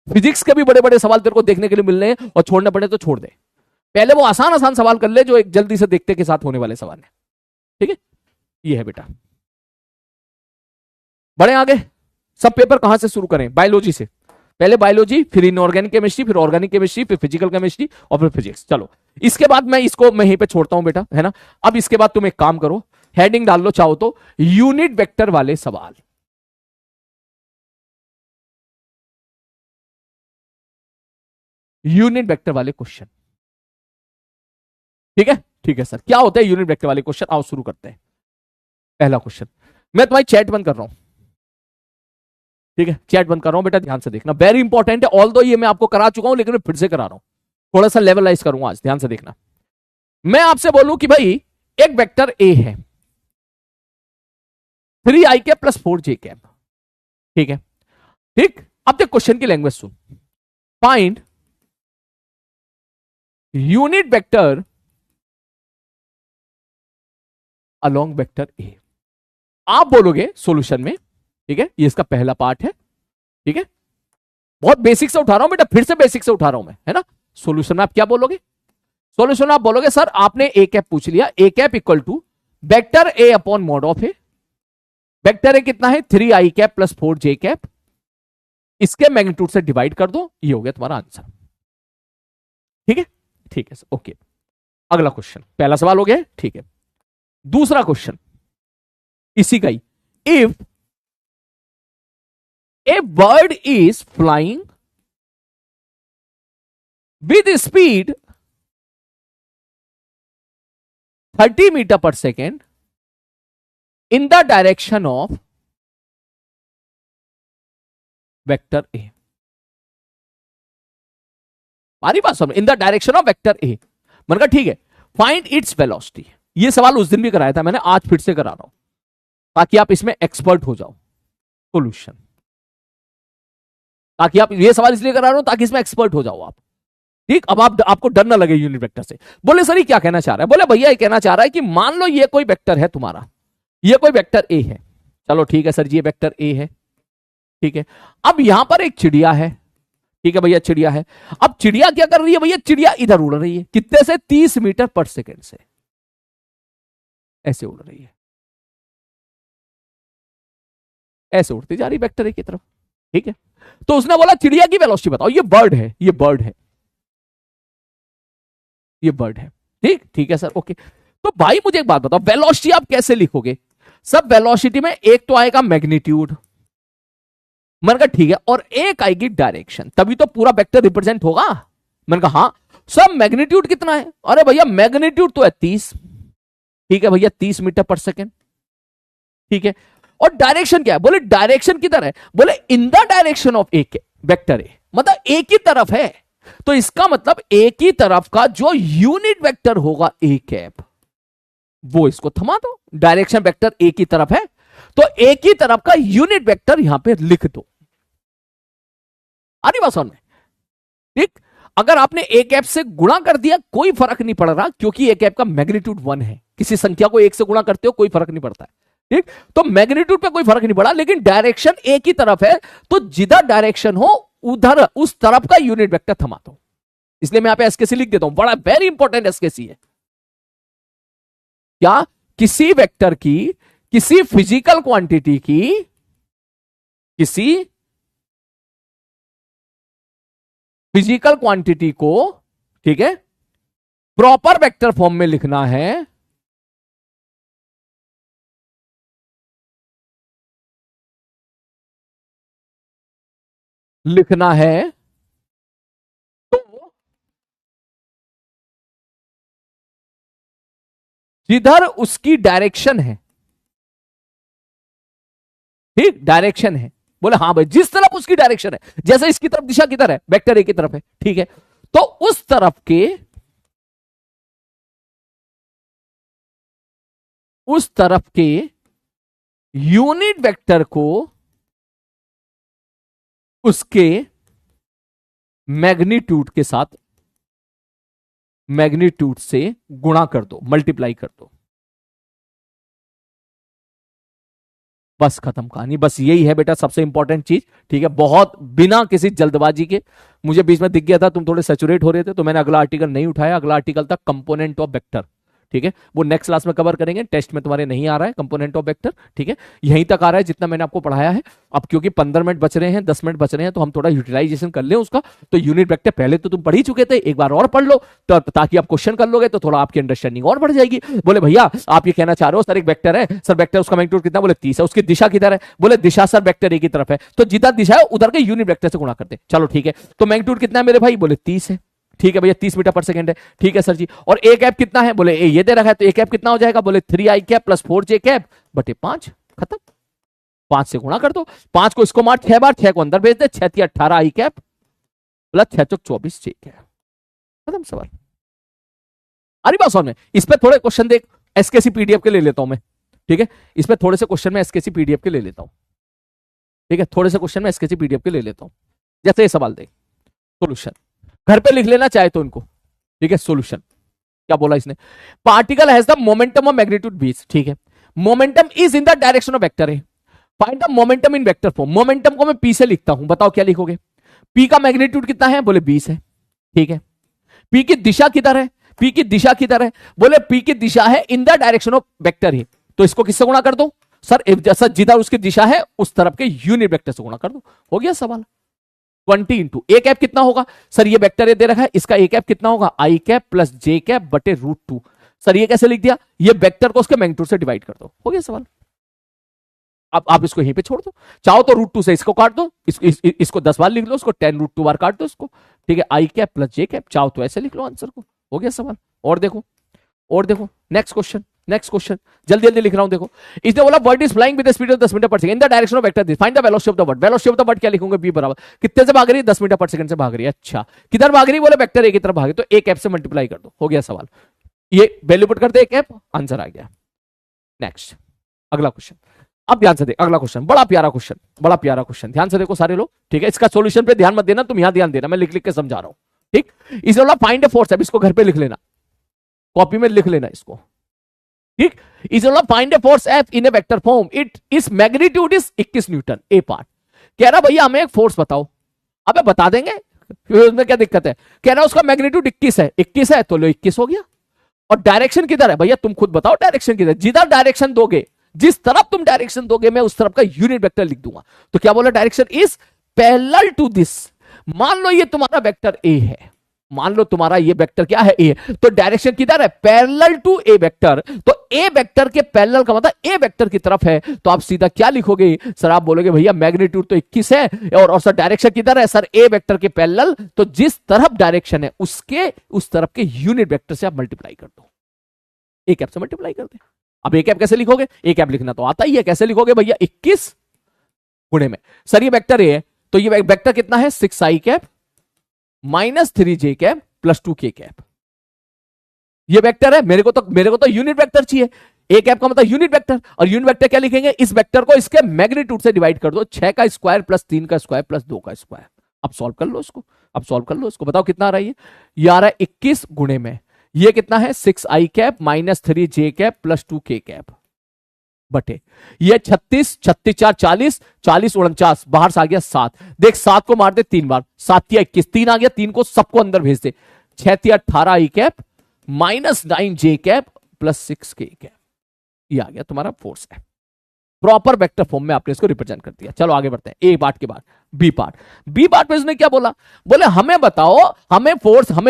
फिजिक्स के भी बड़े बड़े सवाल तेरे को देखने के लिए मिलने हैं, और छोड़ने पड़े तो छोड़ दे। पहले वो आसान आसान सवाल कर ले जो एक जल्दी से देखते के साथ होने वाले सवाल है। ठीक है, ये है बेटा। बढ़े आगे। सब पेपर कहां से शुरू करें? बायोलॉजी से। पहले बायोलॉजी, फिर इनऑर्गेनिक केमिस्ट्री, फिर ऑर्गेनिक केमिस्ट्री, फिर फिजिकल केमिस्ट्री, और फिर फिजिक्स। चलो, इसके बाद मैं इसको मैं यहीं पे छोड़ता हूं बेटा, है ना। अब इसके बाद तुम एक काम करो, हेडिंग डाल लो चाहो तो, यूनिट वेक्टर वाले सवाल। यूनिट वेक्टर वाले क्वेश्चन। ठीक है, ठीक है सर, क्या होता है यूनिट वेक्टर वाले क्वेश्चन? आओ शुरू करते हैं। पहला क्वेश्चन, मैं तुम्हारी चैट बंद कर रहा हूं। ठीक है, चैट बंद कर रहा हूं बेटा, ध्यान से देखना, वेरी इंपॉर्टेंट है। ऑल दो ये मैं आपको करा चुका हूं, लेकिन मैं फिर से करा रहा हूं, थोड़ा सा लेवलाइज करूंगा आज, ध्यान से देखना। मैं आपसे बोलूं कि भाई एक वेक्टर ए है, 3i cap plus 4j cap. ठीक है, ठीक। अब देख क्वेश्चन की लैंग्वेज सुन। Find unit vector along vector ए। आप बोलोगे सॉल्यूशन में, ठीक है, ये इसका पहला पार्ट है। ठीक है, बहुत बेसिक से उठा रहा हूं बेटा, फिर से बेसिक से उठा रहा हूं मैं, है ना। सॉल्यूशन में आप क्या बोलोगे? सॉल्यूशन आप बोलोगे सर आपने ए कैप पूछ लिया, A cap equal to vector A upon mod of A. Vector A कितना है? 3i cap plus 4j cap. इसके मैग्नीट्यूड से डिवाइड कर दो, ये हो गया तुम्हारा आंसर। ठीक है, ठीक है सर, ओके। अगला क्वेश्चन, पहला सवाल हो गया, ठीक है। दूसरा क्वेश्चन इसी का ही। If a bird is flying with speed 30 metre per second in the direction of vector A. हमारी बात समझ, in the direction of vector A. मैंने कहा ठीक है, फाइंड इट्स वेलोसिटी। ये सवाल उस दिन भी कराया था मैंने, आज फिर से करा रहा हूं ताकि आप इसमें एक्सपर्ट हो जाओ। सॉल्यूशन, ताकि आप, ये सवाल इसलिए करा रहा हूं ताकि इसमें एक्सपर्ट हो जाओ आप। ठीक, अब आपको डर ना लगे यूनिट वेक्टर से। बोले सर ये क्या कहना चाह रहा है? बोले भैया ये कहना चाह रहा है कि मान लो ये कोई वेक्टर है तुम्हारा, ये कोई वेक्टर ए है। चलो ठीक है सर, ये वेक्टर ए है। ठीक है, अब यहां पर एक चिड़िया है। ठीक है भैया, चिड़िया है। अब चिड़िया क्या कर रही है भैया? चिड़िया इधर उड़ रही है, कितने से? 30 मीटर पर सेकेंड से, ऐसे उड़ रही है, ऐसे उड़ती जा रही वेक्टर ए की तरफ। ठीक है, तो उसने बोला चिड़िया की वेलोसिटी बताओ। ये बर्ड है, ये बर्ड है, ये बर्ड है। ठीक, ठीक है सर, ओके। तो भाई मुझे एक बात बताओ, वेलोसिटी आप कैसे लिखोगे? सब वेलोसिटी में एक तो आएगा मैग्नीट्यूड, मैंने कहा ठीक है, और एक आएगी डायरेक्शन, तभी तो पूरा वेक्टर रिप्रेजेंट होगा। मैंने कहा हाँ। सब मैग्नीट्यूड कितना है? अरे भैया मैग्नीट्यूड तो है 30। ठीक है भैया, 30 मीटर पर सेकेंड। ठीक है, और डायरेक्शन क्या है? बोले डायरेक्शन किधर है? बोले इन the direction of A vector ए, मतलब एक ही तरफ है। तो इसका मतलब एक ही तरफ का जो यूनिट वेक्टर होगा ए कैप, वो इसको थमा दो। डायरेक्शन वेक्टर एक ही तरफ है, तो एक ही तरफ का यूनिट वेक्टर यहां पे लिख दो। आनी बात समझ में? ठीक, अगर आपने ए कैप से गुणा कर दिया कोई फर्क नहीं पड़ रहा, क्योंकि ए कैप का मैग्नीट्यूड 1 है। किसी संख्या को 1 से गुणा करते हो कोई फर्क नहीं पड़ता है। ठीक, तो मैग्नीट्यूड पे कोई फर्क नहीं पड़ा, लेकिन डायरेक्शन एक ही तरफ है, तो जिधर डायरेक्शन हो उधर उस तरफ का यूनिट वेक्टर थमा दो। इसलिए मैं यहां पे एसकेसी लिख देता हूं, बड़ा वेरी इंपॉर्टेंट एसकेसी है। क्या? किसी वेक्टर की, किसी फिजिकल क्वांटिटी की, किसी फिजिकल क्वांटिटी को, ठीक है, प्रॉपर वेक्टर फॉर्म में लिखना है, लिखना है, तो जिधर उसकी डायरेक्शन है, ठीक, डायरेक्शन है। बोले हाँ भाई, जिस तरफ उसकी डायरेक्शन है, जैसे इसकी तरफ दिशा किधर है? वेक्टर ए की तरफ है। ठीक है, तो उस तरफ के, उस तरफ के यूनिट वेक्टर को उसके मैग्नीट्यूड के साथ, मैग्नीट्यूड से गुणा कर दो, मल्टीप्लाई कर दो। बस खत्म कहानी। बस यही है बेटा सबसे इंपॉर्टेंट चीज, ठीक है। बहुत बिना किसी जल्दबाजी के, मुझे बीच में दिख गया था तुम थोड़े सैचुरेट हो रहे थे, तो मैंने अगला आर्टिकल नहीं उठाया। अगला आर्टिकल था कंपोनेंट ऑफ वेक्टर, ठीक है। वो नेक्स्ट क्लास में कवर करेंगे, टेस्ट में तुम्हारे नहीं आ रहा है कंपोनेंट ऑफ वेक्टर, ठीक है। यहीं तक आ रहा है जितना मैंने आपको पढ़ाया है। अब क्योंकि 15 मिनट बच रहे हैं, 10 मिनट बच रहे हैं, तो हम थोड़ा यूटिलाइजेशन कर लें उसका। तो यूनिट वेक्टर पहले तो तुम पढ़ ही चुके थे, एक बार और पढ़ लो, तो ताकि आप क्वेश्चन कर लोगे तो थोड़ा आपकी अंडरस्टैंडिंग और बढ़ जाएगी। बोले भैया आप ये कहना चाह रहे हो सर एक वेक्टर है, सर वेक्टर उसका मैग्नीट्यूड कितना, बोले 30 है, उसकी दिशा किधर है, बोले दिशा सर वेक्टर एक ही तरफ है, तो जिधर दिशा है उधर के यूनिट वेक्टर से गुणा करते। चलो ठीक है, तो मैग्नीट्यूड कितना है मेरे भाई, बोले 30 है, ठीक है भैया 30 मीटर पर सेकंड है, ठीक है सर जी। और ए कैप कितना है, बोले ये दे रखा है, तो ए कैप कितना हो जाएगा, बोले 3i cap plus 4j cap बटे 5, खत्म। 5 से गुणा कर दो, 5 को इसको मार 6 बार, 6 को अंदर भेज दे, 6 18 i cap plus 6 Chowk 24 j cap, खत्म सवाल। अरे बात समझ में, इस पे थोड़े क्वेश्चन देख एसकेसी पीडीएफ के ले लेता हूं मैं, ठीक है। इस पे थोड़े से क्वेश्चन में एसकेसी पीडीएफ के ले लेता हूं, ठीक है। थोड़े से क्वेश्चन में एसकेसी पीडीएफ के ले लेता हूं। जैसे ये सवाल देख, सोल्यूशन घर पे लिख लेना चाहे तो इनको, ठीक है। सॉल्यूशन क्या बोला इसने, particle has the momentum of magnitude 20, ठीक है। Momentum is in the direction of vector है, find the momentum in vector form. Momentum को मैं पी से लिखता हूं, बताओ क्या लिखोगे। पी का मैग्नीट्यूड कितना है, बोले 20 है, ठीक है। पी की दिशा किधर है, पी की दिशा किधर है, बोले पी की दिशा है इन द डायरेक्शन ऑफ वेक्टर है, तो इसको किससे गुणा कर दो सर, जैसा जिधर उसकी दिशा है उस तरफ के यूनिट वेक्टर से गुणा कर दो, हो गया सवाल। 20 इंटू ए कैप कितना होगा सर, ये वेक्टर दे रखा है, इसका ए कैप कितना होगा, आई कैप प्लस जे कैप बटे √2। सर ये कैसे लिख दिया, ये वेक्टर को उसके मैग्नीट्यूड से डिवाइड कर दो, हो गया सवाल। अब आप इसको यहीं पे छोड़ दो, चाहो तो √2 से इसको काट दो, इसको 10 बार लिख लो, उसको 10 √2 बार काट दो इसको, ठीक है। I cap plus J cap, चाहो तो ऐसे लिख लो आंसर को, हो गया सवाल। और देखो, और देखो नेक्स्ट क्वेश्चन, नेक्स्ट क्वेश्चन जल्दी जल्दी लिख रहा हूं, देखो। इसने बोला bird is flying with the speed of 10 metre per second in the direction of vector this, find the velocity of the bird. Velocity of the bird क्या लिखूंगा, बी बराबर कितने से भाग रही है, 10 मीटर पर सेकंड से भाग रही है। अच्छा किधर भाग रही है, बोले वेक्टर ए की तरफ भाग रही है, तो ए कैप से मल्टीप्लाई कर दो, हो गया सवाल। ये वैल्यू पुट करते, ए कैप आंसर आ गया। नेक्स्ट अगला क्वेश्चन, अब ध्यान से देख, अगला क्वेश्चन बड़ा प्यारा क्वेश्चन, बड़ा प्यारा क्वेश्चन, ध्यान से देखो सारे लोग, ठीक है। इसका सॉल्यूशन पे ध्यान मत देना, तुम यहां ध्यान देना, मैं लिख लिख के समझा रहा हूं, ठीक। इसने बोला फाइंड ए फोर्स, अब इसको घर पे लिख लेना, कॉपी में लिख लेना इसको, ठीक। Is find a force F in a vector form, it is magnitude is 21 Newton. A part कह रहा भैया हमें एक फोर्स बताओ, अबे बता देंगे, उसमें क्या दिक्कत है। कह रहा उसका मैग्नीट्यूड 21 है, 21 है तो लो 21 हो गया। और डायरेक्शन किधर है, भैया तुम खुद बताओ डायरेक्शन किधर, जिधर डायरेक्शन दोगे, जिस तरफ तुम डायरेक्शन दोगे मैं उस तरफ का यूनिट वेक्टर लिख दूंगा। तो क्या बोला, direction is parallel to this. मान लो ये तुम्हारा वेक्टर ए है, मान लो तुम्हारा ये वेक्टर क्या है, ए, तो डायरेक्शन किधर है, पैरेलल टू ए वेक्टर। तो ए वेक्टर के पैरेलल का मतलब ए वेक्टर की तरफ है, तो आप सीधा क्या लिखोगे सर, आप बोलोगे भैया मैग्नीट्यूड तो 21 है, और सर डायरेक्शन किधर है, सर ए वेक्टर के पैरेलल, तो जिस तरफ डायरेक्शन है उसके उस तरफ के यूनिट वेक्टर से आप मल्टीप्लाई कर दो, ए कैप से मल्टीप्लाई कर दे। अब ए कैप कैसे लिखोगे, ए कैप लिखना तो आता ही है, कैसे लिखोगे भैया, 21 गुणे में, सर ये वेक्टर ए है, तो ये वेक्टर कितना है, 6i cap minus 3j cap plus 2k cap. ये वेक्टर है, मेरे को तो यूनिट वेक्टर चाहिए, ए कैप का मतलब यूनिट वेक्टर, और यूनिट वेक्टर क्या लिखेंगे, इस वेक्टर को इसके मैग्नीट्यूड से डिवाइड कर दो, 6 का स्क्वायर प्लस 3 का स्क्वायर प्लस 2 का स्क्वायर। अब सॉल्व कर लो इसको, अब सॉल्व कर लो इसको, बताओ कितना आ रहा है, ये आ रहा है 21 गुणे में, ये कितना है 6i cap minus 3j cap plus 2k cap बटे ये 36, 36 4 40, 40 49, बाहर से आ गया 7। देख 7 को मार दे 3 बार, 7 या 21, 3 आ गया, 3 को सबको अंदर भेज दे, 6 या 18i cap minus 9j cap plus 6k cap, ये आ गया तुम्हारा फोर्स है। प्रॉपर वेक्टर फॉर्म में आपने इसको रिप्रेजेंट कर दिया। चलो आगे बढ़ते हैं, ए पार्ट के बाद बी पार्ट। बी पार्ट में उसने क्या बोला, बोले हमें बताओ, हमें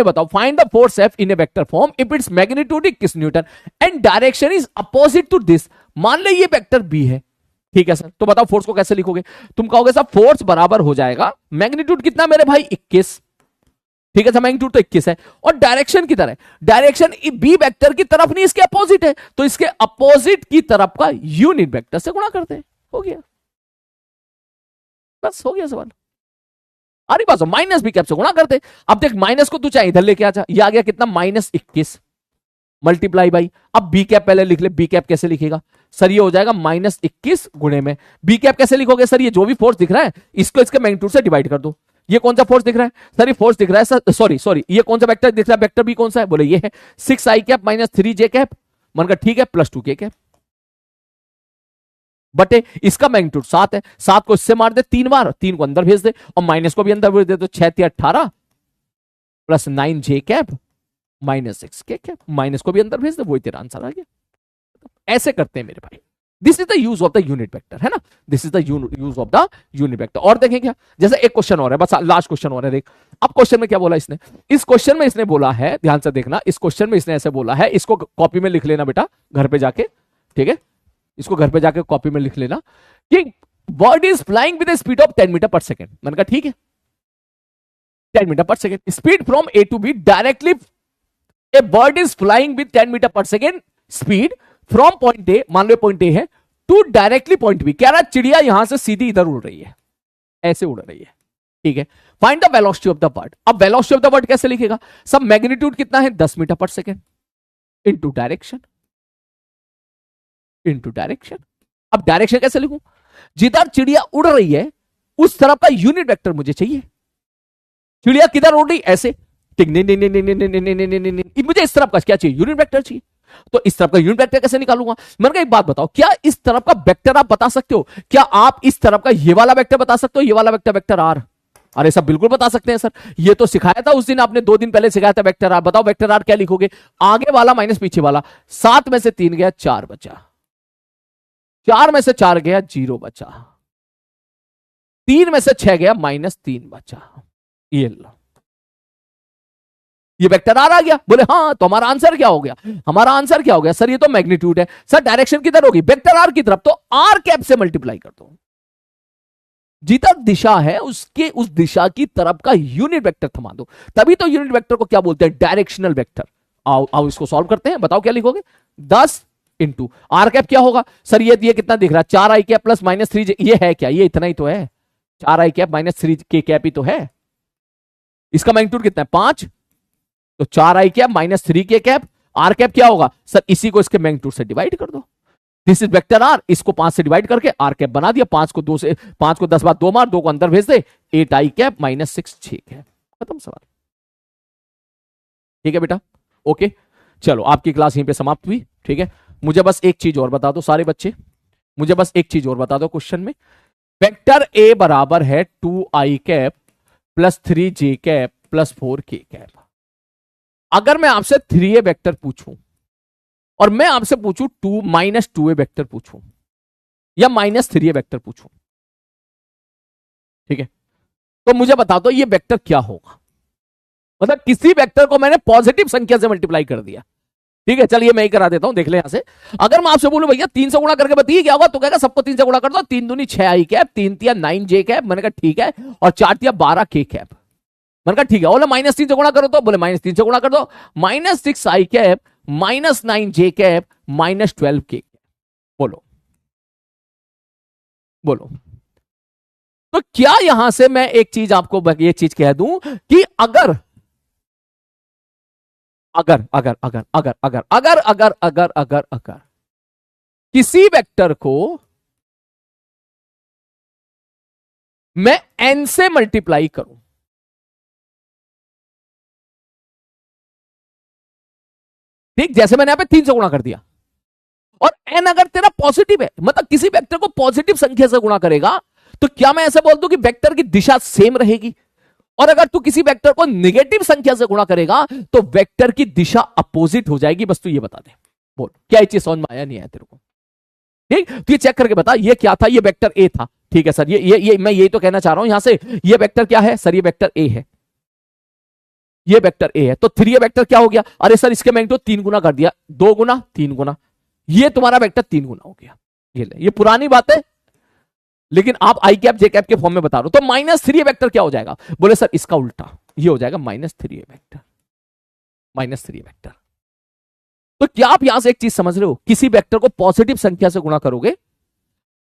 बताओ, find the force F in a vector form if its magnitude 21 newton and direction is opposite to this. मान ले ये वेक्टर बी है, ठीक है सर, तो बताओ फोर्स को कैसे लिखोगे। तुम कहोगे सर फोर्स बराबर हो जाएगा, मैग्नीट्यूड कितना मेरे भाई 21, ठीक है सर, मैग्नीट्यूड तो 21 है, और डायरेक्शन किधर है, डायरेक्शन बी वेक्टर की तरफ नहीं, इसके अपोजिट है, तो इसके अपोजिट की तरफ का यूनिट वेक्टर से गुणा करते हैं, हो गया, बस हो गया सवाल। अरे बस माइनस बी कैप से गुणा करते। अब देख माइनस को तू चाहे इधर लेके आ जा, ये आ गया कितना -21 मल्टीप्लाई बाई, अब बी कैप पहले लिख ले, बी कैप कैसे लिखेगा सर, ये हो जाएगा -21 गुणे में, बी कैप कैसे लिखोगे सर, ये जो भी फोर्स दिख रहा है इसको इसके मैग्नीट्यूड से डिवाइड कर दो। ये कौन सा फोर्स दिख रहा है सर, ये फोर्स दिख रहा है सर, सॉरी ये कौन सा वेक्टर दिख रहा है, वेक्टर बी कौन सा है, बोले ये है 6i cap minus 3j cap, मन का ठीक है प्लस 2k कैप, बटे इसका मैग्नीट्यूड 7 है, 7 को इससे मार दे 3 बार, 3 को अंदर भेज दे और माइनस को भी अंदर भेज दे, तो 6 × 18 plus 9 j cap minus 6 k cap, minus को भी अंदर भेज दे, वही तेरा आंसर आ गया। ऐसे करते हैं मेरे भाई, this is the use of the unit vector, है ना, this is the use of the unit vector. और देखें क्या, जैसे एक क्वेश्चन और है, बस लास्ट क्वेश्चन और है, देख अब क्वेश्चन में क्या बोला इसने, इस क्वेश्चन में इसने बोला है, ध्यान से देखना, इस क्वेश्चन में इसने ऐसे बोला है, इसको कॉपी में लिख लेना बेटा घर पे जाके, ठीक है, इसको घर पे जाके कॉपी में लिख लेना कि bird is flying with speed of 10 metre per second. मैंने कहा ठीक है, 10 metre per second, speed from A to B directly, a bird is flying with 10 metre per second speed from point A, मान लो पॉइंट ए है, to directly point B. कह रहा चिड़िया यहां से सीधी इधर उड़ रही है, ऐसे उड़ रही है, ठीक है। Find the velocity of the bird. अब वेलोसिटी ऑफ द बर्ड कैसे लिखेगा, सब मैग्नीट्यूड कितना है 10 metre per second into direction, into direction. अब डायरेक्शन कैसे लिखूं, जिधर चिड़िया उड़ रही है उस तरफ का यूनिट वेक्टर मुझे चाहिए। चिड़िया किधर उड़ रही, ऐसे, मुझे इस तरफ का क्या चाहिए, यूनिट वेक्टर चाहिए। तो इस तरफ का यूनिट वेक्टर कैसे निकालूंगा। मैंने कहा एक बात बताओ, क्या इस तरफ का वेक्टर आप बता सकते हो, क्या आप इस तरफ का ये वाला वेक्टर बता सकते हो, ये वाला वेक्टर, वेक्टर आर। अरे सब बिल्कुल बता सकते हैं सर, ये तो सिखाया था उस दिन आपने, 2 दिन पहले सिखाया था वेक्टर आर। बताओ वेक्टर आर क्या लिखोगे, आगे वाला माइनस पीछे वाला, 7 में से 3 गया 4 बचा, 4 में से 4 गया 0 बचा, 3 में से 6 गया -3 बचा। ये लो, ये वेक्टर आर आ गया। बोले हाँ, तो हमारा आंसर क्या हो गया, हमारा आंसर क्या हो गया सर, ये तो मैग्नीट्यूड है। सर डायरेक्शन किधर होगी, वेक्टर आर की तरफ, तो आर कैप से मल्टीप्लाई कर दो, जिधर दिशा है उसके उस दिशा की तरफ का यूनिट वेक्टर थमा दो, तभी तो यूनिट वेक्टर को क्या बोलते हैं, डायरेक्शनल वेक्टर। आओ आओ इसको सॉल्व करते हैं, बताओ क्या लिखोगे, 10 इंटू आर कैप क्या होगा सर, ये कितना दिख रहा है, 4 आई कैप प्लस -3, ये है क्या, ये इतना ही तो है, 4 आई कैप -3 के कैप ही तो है। इसका मैग्नीट्यूड कितना है 5, तो 4 आई कैप -3 के कैप, आर कैप क्या होगा सर, इसी को इसके मैग्नीट्यूड से डिवाइड कर दो, दिस इज वेक्टर आर, इसको 5 से डिवाइड करके आर कैप बना दिया, 5 को 10 बार 2 मार, 2 को अंदर भेज दे, 8 आई कैप -6 6 कैप, खत्म सवाल। ठीक है बेटा, ओके, चलो आपकी क्लास यहीं पे समाप्त हुई। ठीक है, मुझे बस एक चीज और बता दो सारे बच्चे, मुझे बस एक चीज और बता दो क्वेश्चन में, वेक्टर ए बराबर है 2 आई कैप प्लस 3 जे कैप प्लस 4 के कैप। अगर मैं आपसे 3a वेक्टर पूछूं और मैं आपसे पूछूं -2a वेक्टर पूछूं या -3a वेक्टर पूछूं, ठीक है, तो मुझे बता दो ये वेक्टर क्या होगा। मतलब किसी वेक्टर को मैंने पॉजिटिव संख्या से मल्टीप्लाई कर दिया, ठीक है, चलिए मैं ही करा देता हूं, देख ले यहां से। अगर मैं आपसे बोलूं भैया 3 से गुणा करके बताइए क्या होगा, तो कहेगा सबको 3 से गुणा कर दो, 3 दूनी 6 आई कैप, 3 तिया 9 जे कैप, मैंने कहा ठीक है, और 4 तिया 12 के कैप, मैंने कहा ठीक है। बोले -3 से गुणा करो, तो बोले -3 से गुणा कर दो, -6 आई कैप -9 जे कैप -12 के कैप। बोलो बोलो, तो क्या यहां से मैं एक चीज आपको ये चीज कह दूं कि अगर अगर अगर अगर अगर अगर अगर अगर अगर अगर अगर किसी वेक्टर को मैं n से मल्टीप्लाई करूं, ठीक, जैसे मैंने यहां पे 3 से गुणा कर दिया, और n अगर तेरा पॉजिटिव है, मतलब किसी वेक्टर को पॉजिटिव संख्या से गुणा करेगा, तो क्या मैं ऐसे बोल दूं कि वेक्टर की दिशा सेम रहेगी, और अगर तू किसी वेक्टर को नेगेटिव संख्या से गुणा करेगा तो वेक्टर की दिशा अपोजिट हो जाएगी। बस तू ये बता दे, बोल क्या ये चीज समझ में आया नहीं आया तेरे को, ठीक, तो ये चेक करके बता ये क्या था, ये वेक्टर ए था, ठीक है सर, ये मैं यही तो कहना चाह रहा हूं यहां से, ये वेक्टर क्या है सर, ये वेक्टर ए है, ये वेक्टर ए है, तो 3a वेक्टर क्या हो गया, अरे सर इसके मैग्नीट्यूड 3 गुना कर दिया, 2 गुना 3 गुना, ये तुम्हारा वेक्टर 3 गुना हो गया। ये पुरानी बात है, लेकिन आप आई कैप जे कैप के फॉर्म में बता रहे हो। तो -3a वेक्टर क्या हो जाएगा, बोले सर इसका उल्टा, ये हो जाएगा -3a वेक्टर, -3a वेक्टर। तो क्या आप यहां से एक चीज समझ रहे हो, किसी वेक्टर को पॉजिटिव संख्या से गुणा करोगे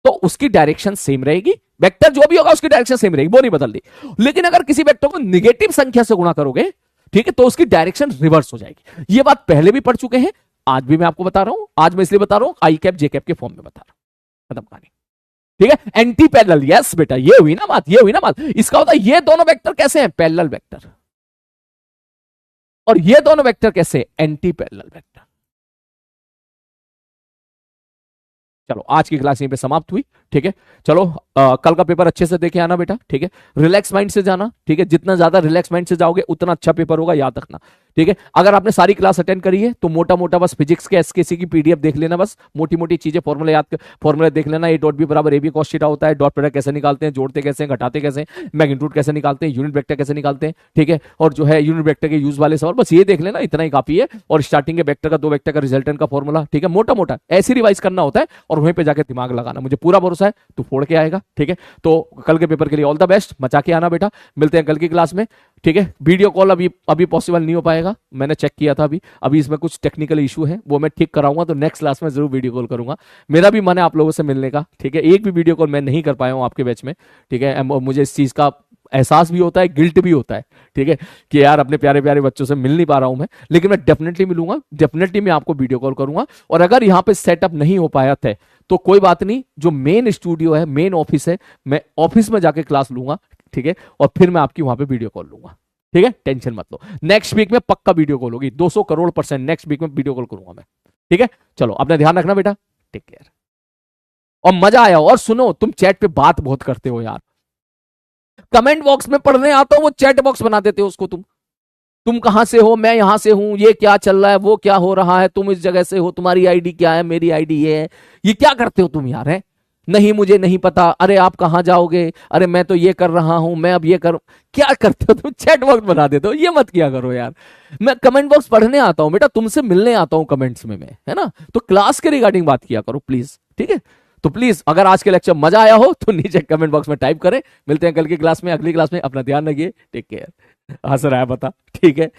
तो उसकी डायरेक्शन सेम रहेगी, वेक्टर जो भी होगा उसकी डायरेक्शन सेम रहेगी, वो नहीं बदलती। लेकिन अगर किसी वेक्टर को नेगेटिव संख्या से गुणा करोगे, ठीक है, तो उसकी डायरेक्शन रिवर्स हो जाएगी। ये बात पहले भी पढ़ चुके हैं, आज भी मैं आपको बता रहा हूं, आज मैं इसलिए बता रहा हूं आई कैप जे कैप के फॉर्म में बता रहा हूं, खत्म कहानी, ठीक है। एंटी पैरेलल, यस बेटा, ये हुई ना बात, ये हुई ना बात। इसका होता है ये दोनों वेक्टर कैसे हैं, पैरेलल वेक्टर, और ये दोनों वेक्टर कैसे, एंटी पैरेलल वेक्टर। चलो आज की क्लास यहीं पे समाप्त हुई। ठीक है, चलो कल का पेपर अच्छे से देखे आना बेटा। ठीक है, रिलैक्स माइंड से जाना। ठीक है, जितना ज्यादा रिलैक्स माइंड से जाओगे उतना अच्छा पेपर होगा, याद रखना। ठीक है, अगर आपने सारी क्लास अटेंड करी है तो मोटा मोटा बस फिजिक्स के एसकेसी की पीडीएफ देख लेना, बस मोटी मोटी चीजें फॉर्मूला याद, फॉर्मूला देख लेना। ए डॉट बी बराबर ए बी कॉस थीटा होता है, डॉट प्रोडक्ट कैसे निकालते हैं, जोड़ते कैसे हैं, घटाते कैसे हैं, मैग्नीट्यूड कैसे निकालते हैं, यूनिट वेक्टर कैसे निकालते हैं। ठीक है, और जो है यूनिट वेक्टर के यूज वाले सवाल, बस ये देख लेना, इतना ही काफी है। और स्टार्टिंग के वेक्टर का, दो वेक्टर का रिजल्टेंट का फॉर्मूला, ठीक है, मोटा मोटा ऐसे रिवाइज करना होता है और वहीं पे जाके दिमाग लगाना। मुझे पूरा भरोसा है तू फोड़ के आएगा। ठीक है, तो कल के पेपर के लिए ऑल द बेस्ट, मचा के आना बेटा। मिलते हैं कल की क्लास में। ठीक है, वीडियो कॉल अभी पॉसिबल नहीं हो पाएगा, मैंने चेक किया था अभी इसमें कुछ टेक्निकल इशू है, वो मैं ठीक कराऊंगा, तो नेक्स्ट क्लास में जरूर वीडियो कॉल करूंगा। मेरा भी मन है आप लोगों से मिलने का। ठीक है, एक भी वीडियो कॉल मैं नहीं कर पाया हूं आपके बैच में। ठीक है, मुझे इस चीज का एहसास भी होता है, गिल्ट भी होता है। ठीक है, कि यार अपने प्यारे प्यारे बच्चों से मिल नहीं पा रहा हूं मैं, लेकिन मैं डेफिनेटली मिलूंगा, डेफिनेटली मैं आपको वीडियो कॉल करूंगा। और अगर यहां पे सेटअप नहीं हो पाया था तो कोई बात नहीं, जो मेन स्टूडियो है, मेन ऑफिस है, मैं ऑफिस में जाके क्लास लूंगा। ठीक है, और फिर मैं आपकी वहां पे वीडियो कॉल लूंगा। ठीक है, टेंशन मत लो, नेक्स्ट वीक में पक्का वीडियो कॉल होगी, 200 करोड़ % नेक्स्ट वीक में वीडियो कॉल करूंगा मैं। ठीक है, चलो अपना ध्यान रखना बेटा, टेक केयर। और मजा आया। और सुनो, तुम चैट पे बात बहुत करते हो यार, कमेंट बॉक्स में पढ़ने आता हूं, वो चैट बॉक्स बना देते हो उसको। तुम कहां से हो, मैं यहां से हूं, ये क्या चल रहा है, वो क्या हो रहा है, तुम इस जगह से हो, तुम्हारी आईडी क्या है, मेरी आईडी ये है। ये क्या करते हो तुम यार? है नहीं, मुझे नहीं पता, अरे आप कहां जाओगे, अरे मैं तो ये कर रहा हूं, मैं अब ये कर, क्या करते हो तुम? चैट बॉक्स बना देते हो, ये मत किया करो यार। मैं कमेंट बॉक्स पढ़ने आता हूं बेटा, तुमसे मिलने आता हूं कमेंट्स में मैं, है ना? तो क्लास के रिगार्डिंग बात किया करो प्लीज। ठीक है, तो प्लीज अगर आज के लेक्चर मजा आया हो तो नीचे कमेंट बॉक्स में टाइप करें। मिलते हैं कल की क्लास में, अगली क्लास में। अपना ध्यान रखिए, टेक केयर। हंस रहा है बता, ठीक है।